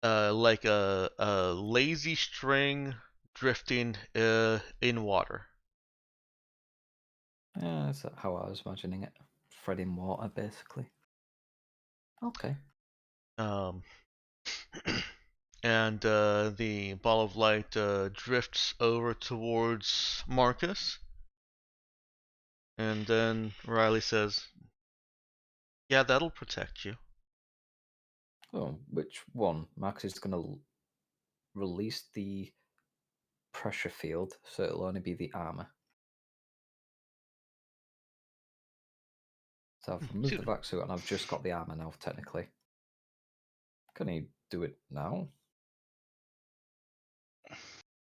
Speaker 1: like a lazy string drifting in water.
Speaker 5: Yeah, that's how I was imagining it. Thread in water, basically. Okay.
Speaker 1: Um, and the ball of light drifts over towards Marcus. And then Riley says, "Yeah, that'll protect you."
Speaker 5: Oh, which one? Max is going to release the pressure field, so it'll only be the armor. So I've removed the vac suit and I've just got the armor now, technically. Can he do it now?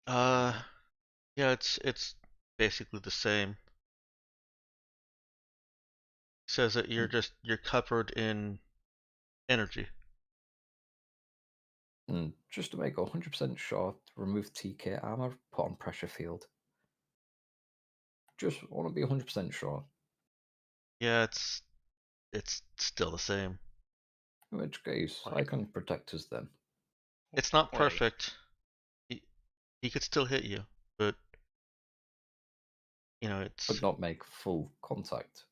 Speaker 1: Yeah, it's basically the same. It says that you're covered in energy.
Speaker 5: And just to make 100% sure, remove TK armor, put on pressure field. Just want to be 100% sure.
Speaker 1: Yeah, it's still the same.
Speaker 5: In which case, I can protect us then.
Speaker 1: It's not
Speaker 4: Wait.
Speaker 1: perfect. He could still hit you, but it's
Speaker 5: But not make full contact.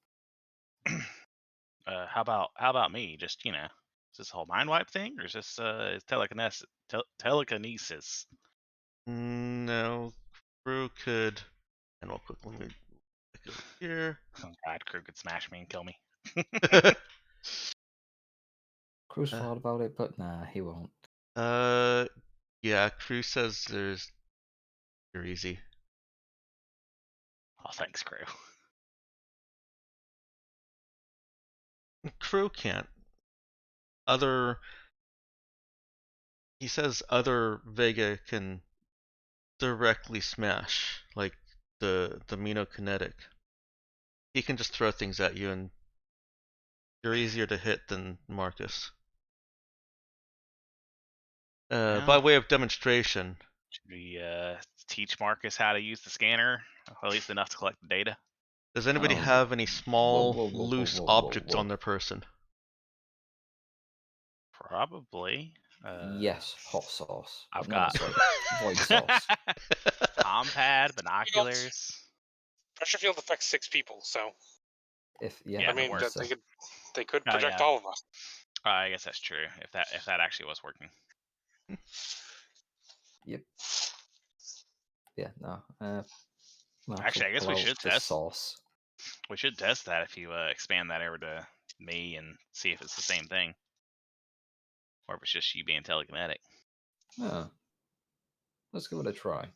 Speaker 4: How about me? Just is this a whole mind wipe thing, or is this is telekinesis?
Speaker 1: No. Crew could, and real quick, let me look over here.
Speaker 4: Oh God, Crew could smash me and kill me.
Speaker 5: Crew's thought about it, but nah, he won't.
Speaker 1: Yeah, Crew says you're easy.
Speaker 4: Oh, thanks, Crew.
Speaker 1: Crew can't. He says other Vega can directly smash, like the Minokinetic. He can just throw things at you, and you're easier to hit than Marcus. By way of demonstration,
Speaker 4: Should we teach Marcus how to use the scanner, at least enough to collect the data?
Speaker 1: does anybody
Speaker 5: Oh,
Speaker 1: have any small,
Speaker 5: whoa,
Speaker 1: loose
Speaker 5: whoa,
Speaker 1: objects
Speaker 5: whoa.
Speaker 1: on their person?
Speaker 4: Probably.
Speaker 5: Yes, hot sauce.
Speaker 4: I've
Speaker 5: No,
Speaker 4: got
Speaker 5: sorry, void sauce.
Speaker 4: palm pad, binoculars.
Speaker 6: Pressure field affects 6 people, so
Speaker 4: Yeah,
Speaker 6: I mean
Speaker 4: that works.
Speaker 6: they could
Speaker 4: Oh,
Speaker 6: protect
Speaker 4: yeah.
Speaker 6: all of us.
Speaker 4: I guess that's true. If that actually was working.
Speaker 5: Yep. Yeah, no.
Speaker 4: Actually, I guess we should test.
Speaker 5: Sauce.
Speaker 4: We should test that if you expand that over to me and see if it's the same thing, or if it's just you being telekinetic.
Speaker 5: Yeah. Let's give it a try.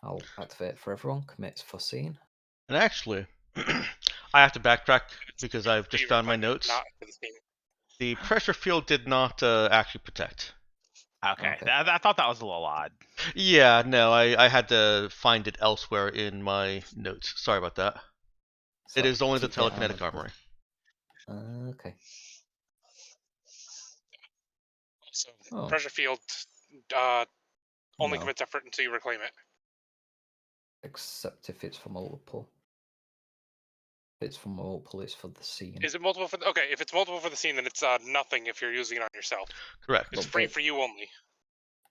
Speaker 5: I'll activate for everyone. Commits for scene.
Speaker 1: And actually, I have to backtrack because I've just found my notes.
Speaker 6: Not for the team.
Speaker 1: The pressure field did not actually protect.
Speaker 4: Okay,
Speaker 5: Okay.
Speaker 4: I thought that was a little odd.
Speaker 1: Yeah, no, I had to find it elsewhere in my notes. Sorry about that.
Speaker 5: So
Speaker 1: It is only the
Speaker 5: keep it
Speaker 1: telekinetic
Speaker 5: armored.
Speaker 1: armory.
Speaker 5: Okay.
Speaker 6: So
Speaker 5: Oh.
Speaker 6: pressure field only
Speaker 5: No.
Speaker 6: commits effort until you reclaim it.
Speaker 5: Except if it's for multiple. If it's for multiple, it's for the scene.
Speaker 6: Is it multiple for okay? If it's multiple for the scene, then it's nothing if you're using it on yourself.
Speaker 1: Correct.
Speaker 6: It's
Speaker 5: But
Speaker 6: free
Speaker 5: wait.
Speaker 6: for you only.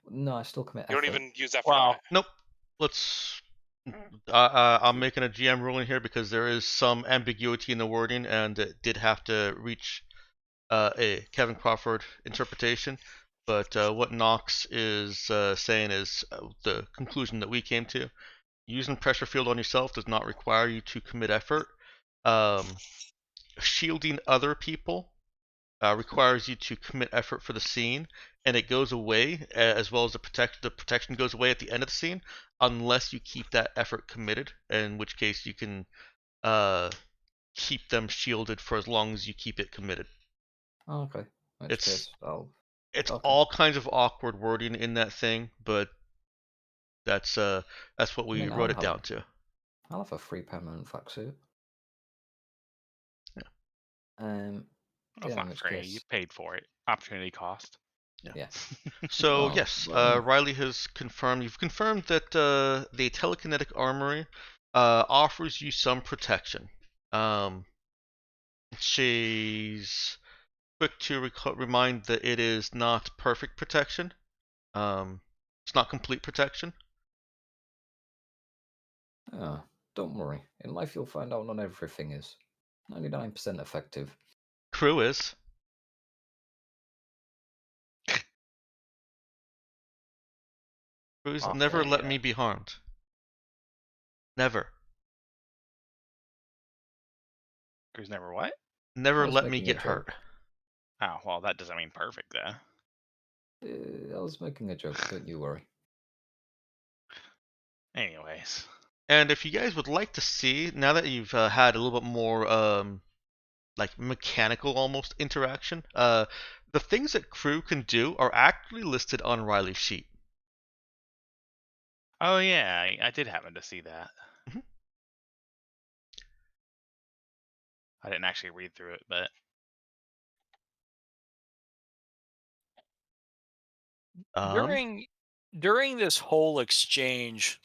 Speaker 5: No, I still commit
Speaker 6: You don't
Speaker 5: effort.
Speaker 6: even use effort on
Speaker 4: Well,
Speaker 6: it.
Speaker 1: Nope. Let's. I'm making a GM ruling here because there is some ambiguity in the wording, and it did have to reach a Kevin Crawford interpretation. But what Knox is saying is the conclusion that we came to. Using pressure field on yourself does not require you to commit effort. Shielding other people requires you to commit effort for the scene, and it goes away as well as the protection goes away at the end of the scene unless you keep that effort committed. In which case you can keep them shielded for as long as you keep it committed.
Speaker 5: Oh, okay. In which
Speaker 1: It's
Speaker 5: case,
Speaker 1: it's
Speaker 5: okay.
Speaker 1: all kinds of awkward wording in that thing, but that's what
Speaker 5: I
Speaker 1: we
Speaker 5: mean,
Speaker 1: wrote it down to.
Speaker 5: I'll have a free permanent fact suit.
Speaker 1: Yeah.
Speaker 4: that's
Speaker 5: In
Speaker 4: not
Speaker 5: which
Speaker 4: free.
Speaker 5: case,
Speaker 4: You paid for it. Opportunity cost.
Speaker 5: yeah.
Speaker 1: So
Speaker 5: Well,
Speaker 1: yes,
Speaker 5: well,
Speaker 1: Riley has confirmed. You've confirmed that the telekinetic armory offers you some protection. She's quick to remind that it is not perfect protection. It's not complete protection.
Speaker 5: don't worry. In life, you'll find out not everything is 99% effective.
Speaker 1: Crew is. Crew's
Speaker 4: Awful,
Speaker 1: never let
Speaker 4: yeah.
Speaker 1: me be harmed. Never.
Speaker 4: Crew's never what?
Speaker 1: Never
Speaker 5: I was
Speaker 1: let me
Speaker 5: making a
Speaker 1: get hurt.
Speaker 5: joke.
Speaker 4: Oh, well, that doesn't mean perfect, though.
Speaker 5: I was making a joke. Don't you worry.
Speaker 4: Anyways.
Speaker 1: And if you guys would like to see, now that you've had a little bit more like mechanical almost interaction, the things that crew can do are actually listed on Riley's sheet.
Speaker 4: Oh, yeah, I did happen to see that.
Speaker 1: Mhm.
Speaker 4: I didn't actually read through it, but
Speaker 2: During this whole exchange,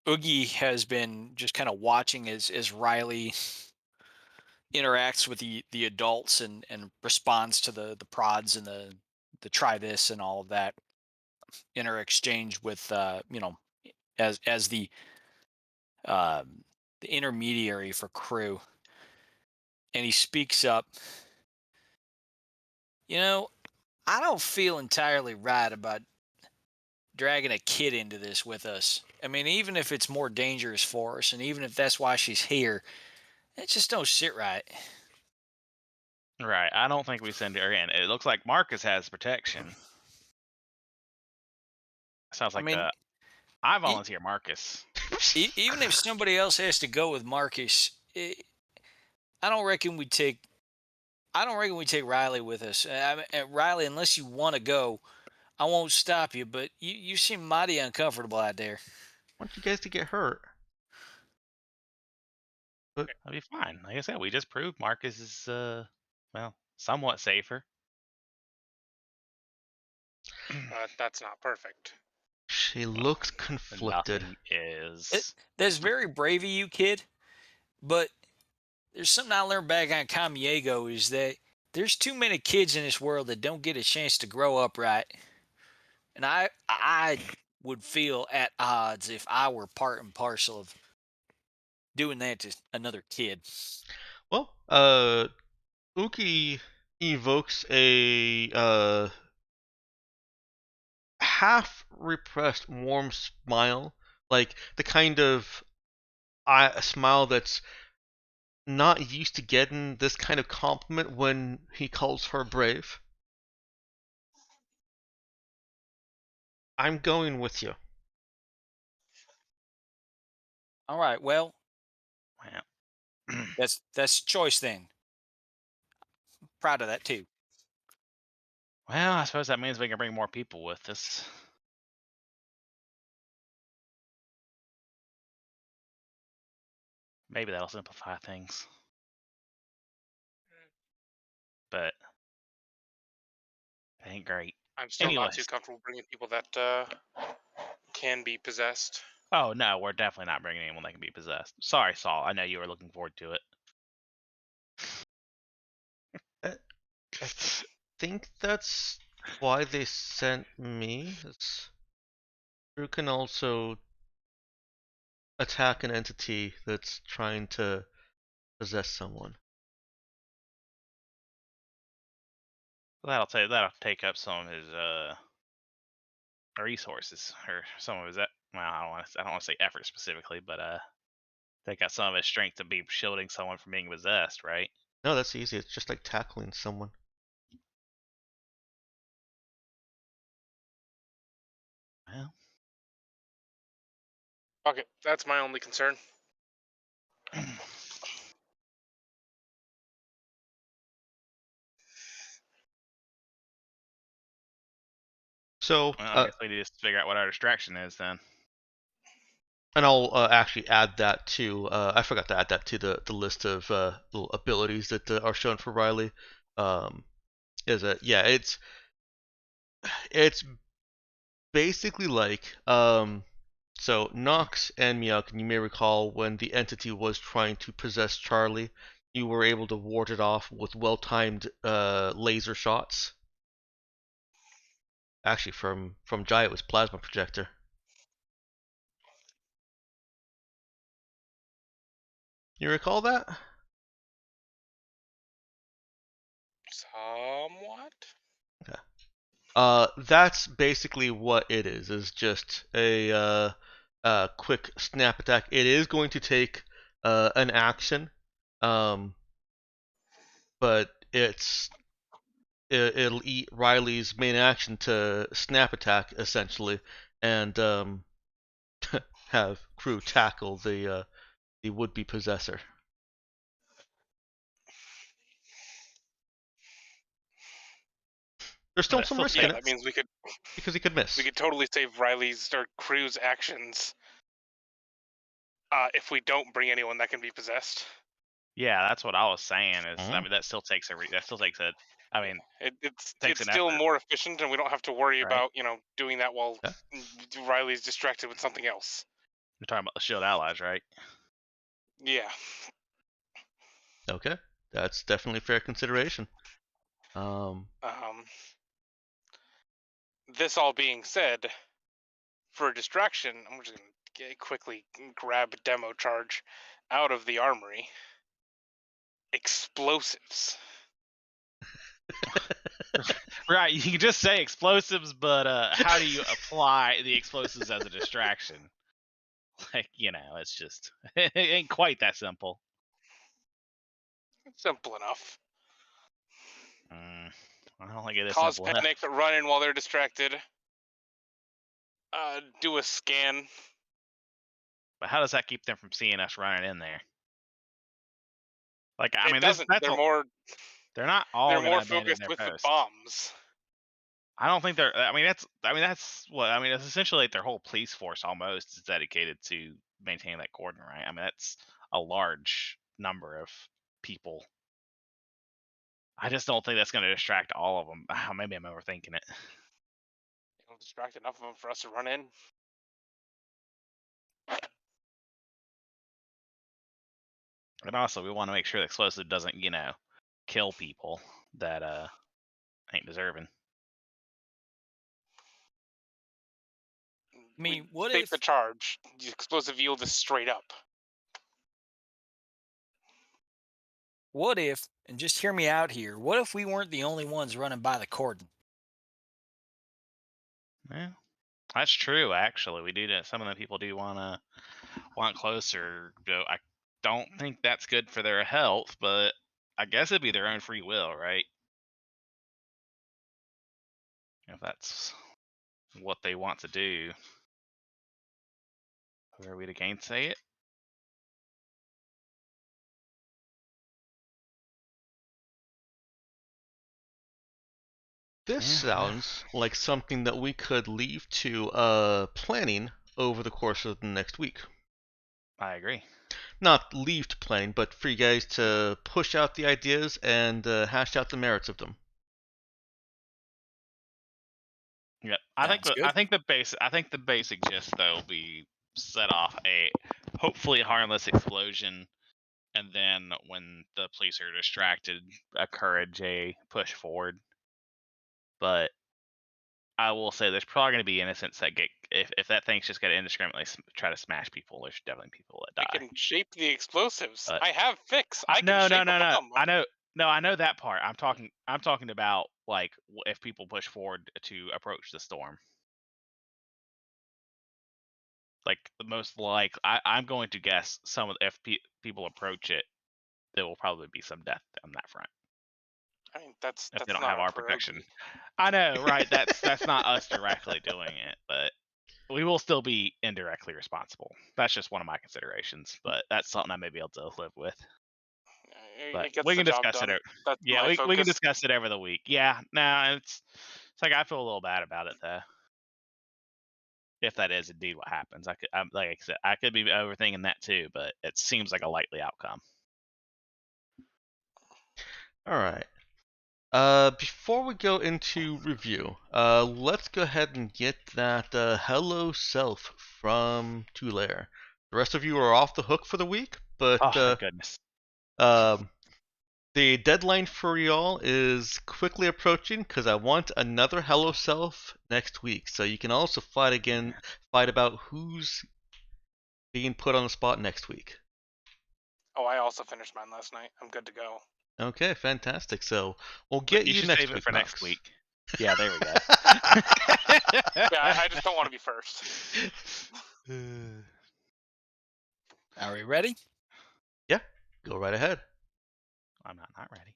Speaker 2: Oogie has been just kind of watching as Riley interacts with the adults and responds to the prods and the try this and all of that in her exchange with as the intermediary for crew. And he speaks up. I don't feel entirely right about dragging a kid into this with us. I mean, even if it's more dangerous for us, and even if that's why she's here, it just don't sit right.
Speaker 4: right, I don't think we send her in. It looks like Marcus has protection. Sounds
Speaker 2: I
Speaker 4: like
Speaker 2: mean,
Speaker 4: I volunteer Marcus.
Speaker 2: even if somebody else has to go with Marcus, I don't reckon we take. I don't reckon we take Riley with us. Riley, unless you want to go, I won't stop you. But you seem mighty uncomfortable out there.
Speaker 1: I want you guys to get hurt. But
Speaker 4: That'll be fine. Like I said, we just proved Marcus is well, somewhat safer.
Speaker 6: That's not perfect.
Speaker 1: she looks conflicted.
Speaker 4: Nothing is.
Speaker 2: That's very brave of you, kid. But there's something I learned back on Camiego is that there's too many kids in this world that don't get a chance to grow up right. And I would feel at odds if I were part and parcel of doing that to another kid.
Speaker 1: Well, Uki evokes a half repressed warm smile, like the kind of a smile that's not used to getting this kind of compliment when he calls her brave. I'm going with you.
Speaker 2: All right, well,
Speaker 4: Well,
Speaker 2: that's choice then. proud of that too.
Speaker 4: Well, I suppose that means we can bring more people with us. Maybe that'll simplify things. But it ain't great.
Speaker 6: I'm still not too
Speaker 4: Anyways.
Speaker 6: comfortable bringing people that can be possessed.
Speaker 4: Oh no, we're definitely not bringing anyone that can be possessed. Sorry, Saul. I know you were looking forward to it.
Speaker 1: I think that's why they sent me. Drew can also attack an entity that's trying to possess someone.
Speaker 4: That'll take up some of his resources, or some of his well, I don't want to say effort specifically, but take out some of his strength to be shielding someone from being possessed, right?
Speaker 1: No, that's easy. It's just like tackling someone.
Speaker 4: Well,
Speaker 6: Okay, that's my only concern.
Speaker 1: So,
Speaker 4: I guess we need to figure out what our distraction is then.
Speaker 1: and I'll actually add that to. I forgot to add that to the list of little abilities that are shown for Riley. It's basically like so Nox and Meowk, and you may recall when the entity was trying to possess Charlie, you were able to ward it off with well-timed laser shots. Actually, from Jai, it was plasma projector. You recall that?
Speaker 6: Somewhat.
Speaker 1: Okay. That's basically what it is. Is just a quick snap attack. It is going to take an action, but it'll eat Riley's main action to snap attack essentially, and have crew tackle the would-be possessor. There's still some risk in
Speaker 6: That
Speaker 1: it
Speaker 6: means we could
Speaker 1: because he could miss.
Speaker 6: totally save Riley's or crew's actions if we don't bring anyone that can be possessed.
Speaker 4: Yeah, that's what I was saying. Is
Speaker 1: Mhm.
Speaker 4: I mean that still takes a. I mean,
Speaker 6: It's
Speaker 4: takes an
Speaker 6: still
Speaker 4: effort,
Speaker 6: more efficient, and we don't have to worry
Speaker 4: right?
Speaker 6: about doing that while
Speaker 1: Yeah.
Speaker 6: Riley's distracted with something else.
Speaker 4: We're talking about the shield allies, right?
Speaker 6: Yeah.
Speaker 1: Okay, that's definitely fair consideration.
Speaker 6: This all being said, for a distraction, I'm just gonna quickly grab a demo charge out of the armory. Explosives.
Speaker 4: Right. You can just say explosives, but how do you apply the explosives as a distraction? Like, it's just it ain't quite that simple.
Speaker 6: Simple enough.
Speaker 4: I don't think it is
Speaker 6: Cause
Speaker 4: simple
Speaker 6: panic,
Speaker 4: enough.
Speaker 6: run in while they're distracted. Do a scan.
Speaker 4: But how does that keep them from seeing us running in there? Like, I mean,
Speaker 6: It doesn't.
Speaker 4: they're not all
Speaker 6: They're more
Speaker 4: gonna abandon
Speaker 6: focused
Speaker 4: their
Speaker 6: with the
Speaker 4: posts.
Speaker 6: bombs.
Speaker 4: I don't think they're. I mean, that's what I mean. It's essentially like their whole police force almost is dedicated to maintaining that cordon, right? I mean, that's a large number of people. I just don't think that's going to distract all of them. Maybe I'm overthinking it.
Speaker 6: It'll distract enough of them for us to run in.
Speaker 4: And also, we want to make sure the explosive doesn't, kill people that ain't deserving.
Speaker 2: I mean, what
Speaker 6: take
Speaker 2: if
Speaker 6: the charge? The explosive yield is straight up.
Speaker 2: and just hear me out here, what if we weren't the only ones running by the cordon?
Speaker 4: Yeah, that's true. Actually, we do. Some of the people do want closer. I don't think that's good for their health, but I guess it'd be their own free will, right? If that's what they want to do. Who are we to gainsay it?
Speaker 1: This
Speaker 4: Yeah.
Speaker 1: sounds like something that we could leave to planning over the course of the next week.
Speaker 4: I agree.
Speaker 1: Not leave to planning, but for you guys to push out the ideas and hash out the merits of them.
Speaker 4: Yep.
Speaker 2: Sounds good.
Speaker 4: I think the basic gist though will be set off a hopefully harmless explosion, and then when the police are distracted, encourage a push forward. But I will say there's probably going to be innocents that get if that thing's just going to indiscriminately try to smash people. There's definitely people that
Speaker 6: We
Speaker 4: die.
Speaker 6: can shape the explosives.
Speaker 4: But
Speaker 6: I have fix. I can
Speaker 4: no,
Speaker 6: shape
Speaker 4: no,
Speaker 6: a
Speaker 4: no, no.
Speaker 6: bomb.
Speaker 4: I know. No, I know that part. I'm talking about like if people push forward to approach the storm. Like the most I'm going to guess some of if people approach it, there will probably be some death on that front
Speaker 6: I mean, that's
Speaker 4: if they don't
Speaker 6: not
Speaker 4: have
Speaker 6: our
Speaker 4: our protection.
Speaker 6: prerogative.
Speaker 4: I know, right? That's not us directly doing it, but we will still be indirectly responsible. That's just one of my considerations, but that's something I may be able to live with. But
Speaker 6: It gets
Speaker 4: we
Speaker 6: the
Speaker 4: can
Speaker 6: job
Speaker 4: discuss
Speaker 6: done.
Speaker 4: it.
Speaker 6: That's
Speaker 4: Yeah,
Speaker 6: my
Speaker 4: we can
Speaker 6: focus.
Speaker 4: discuss it over the week. Yeah, no, it's like I feel a little bad about it though. If that is indeed what happens, like I said, I could be overthinking that too, but it seems like a likely outcome.
Speaker 1: All right. Before we go into review, let's go ahead and get that hello self from Tulair. The rest of you are off the hook for the week, but
Speaker 4: Oh, thank goodness.
Speaker 1: um, the deadline for y'all is quickly approaching because I want another hello self next week. So you can also fight about who's being put on the spot next week.
Speaker 6: Oh, I also finished mine last night. I'm good to go.
Speaker 1: Okay, fantastic. So we'll
Speaker 4: But
Speaker 1: get
Speaker 4: you
Speaker 1: you
Speaker 4: should
Speaker 1: next
Speaker 4: save it
Speaker 1: week,
Speaker 4: for next
Speaker 1: Knox.
Speaker 4: week. Yeah, there we go.
Speaker 6: Yeah, I just don't want to be first.
Speaker 2: Are we ready?
Speaker 1: Yeah, go right ahead.
Speaker 4: I'm not ready.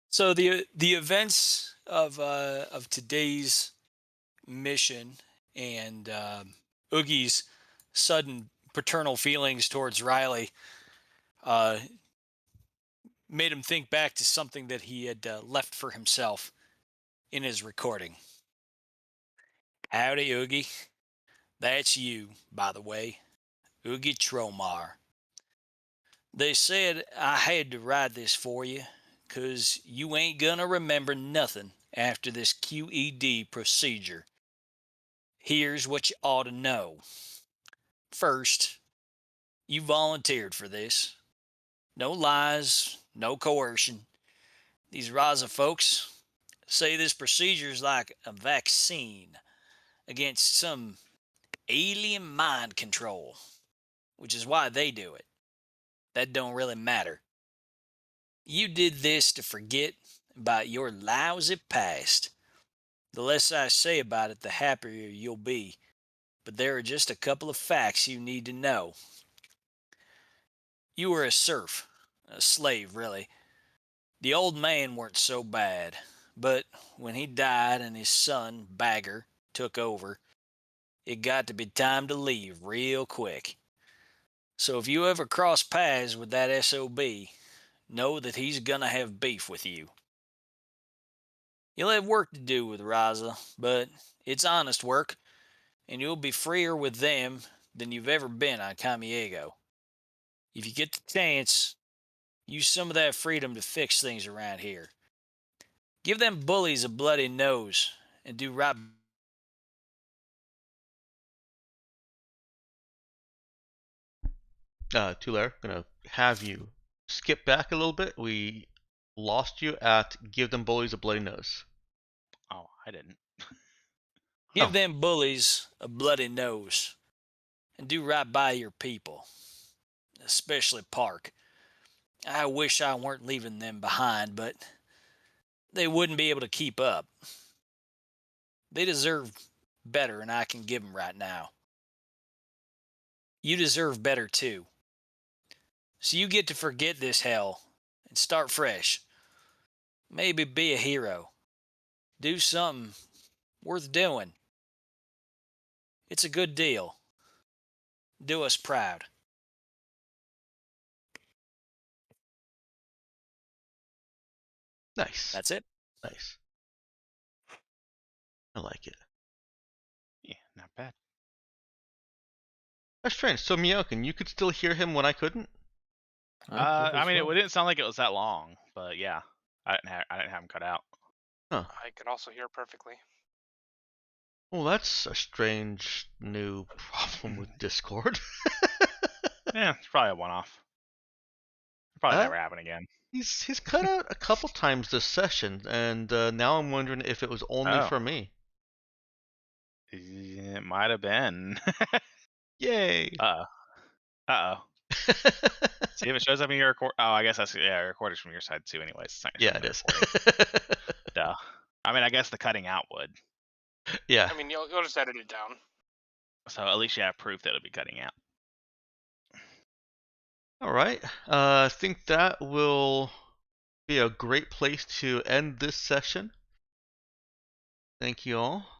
Speaker 2: So the events of today's mission and Oogie's sudden paternal feelings towards Riley uh, made him think back to something that he had left for himself in his recording. Howdy, Oogie. That's you, by the way. Oogie Tromar. They said I had to write this for you, 'cause you ain't gonna remember nothing after this QED procedure. Here's what you ought to know. First, you volunteered for this. No lies, no coercion. These Raza folks say this procedure's like a vaccine against some alien mind control, which is why they do it. That don't really matter. You did this to forget about your lousy past. The less I say about it, the happier you'll be. But there are just a couple of facts you need to know. You were a serf, a slave, really. The old man weren't so bad, but when he died and his son, Bagger, took over, it got to be time to leave real quick. So if you ever cross paths with that SOB, know that he's gonna have beef with you. You'll have work to do with Raza, but it's honest work, and you'll be freer with them than you've ever been on Camiego. If you get the chance, use some of that freedom to fix things around here. Give them bullies a bloody nose and do right.
Speaker 1: Tulair, gonna have you skip back a little bit. We lost you at give them bullies a bloody nose.
Speaker 4: Oh, I didn't.
Speaker 2: Give
Speaker 1: Oh.
Speaker 2: them bullies a bloody nose and do right by your people, especially Park. I wish I weren't leaving them behind, but they wouldn't be able to keep up. They deserve better, and I can give them right now. You deserve better too. So you get to forget this hell and start fresh. Maybe be a hero. Do something worth doing. It's a good deal. Do us proud.
Speaker 1: Nice.
Speaker 2: That's it.
Speaker 1: Nice. like it.
Speaker 4: Yeah, not bad.
Speaker 1: That's strange. So Meowkin, you could still hear him when I couldn't?
Speaker 5: I could
Speaker 4: I
Speaker 5: as
Speaker 4: mean,
Speaker 5: well.
Speaker 4: it didn't sound like it was that long, but yeah, I didn't have him cut out.
Speaker 1: Huh.
Speaker 6: I can also hear perfectly.
Speaker 1: Well, that's a strange new problem with Discord.
Speaker 4: Yeah, it's probably a one-off. Probably
Speaker 1: Uh,
Speaker 4: never happen again.
Speaker 1: He's cut out a couple times this session, and now I'm wondering if it was only
Speaker 4: Oh.
Speaker 1: for me.
Speaker 4: It might have been.
Speaker 1: Yay!
Speaker 4: Uh oh. See if it shows up in your record. Oh, I guess that's recorded from your side too. Anyways, it's not
Speaker 1: Yeah,
Speaker 4: showing
Speaker 1: it
Speaker 4: the
Speaker 1: is.
Speaker 4: recording. Duh. I mean, I guess the cutting out would.
Speaker 1: Yeah.
Speaker 6: I mean, you'll just edit it down.
Speaker 4: So at least you have proof that it'll be cutting out.
Speaker 1: All right. I think that will be a great place to end this session. Thank you all.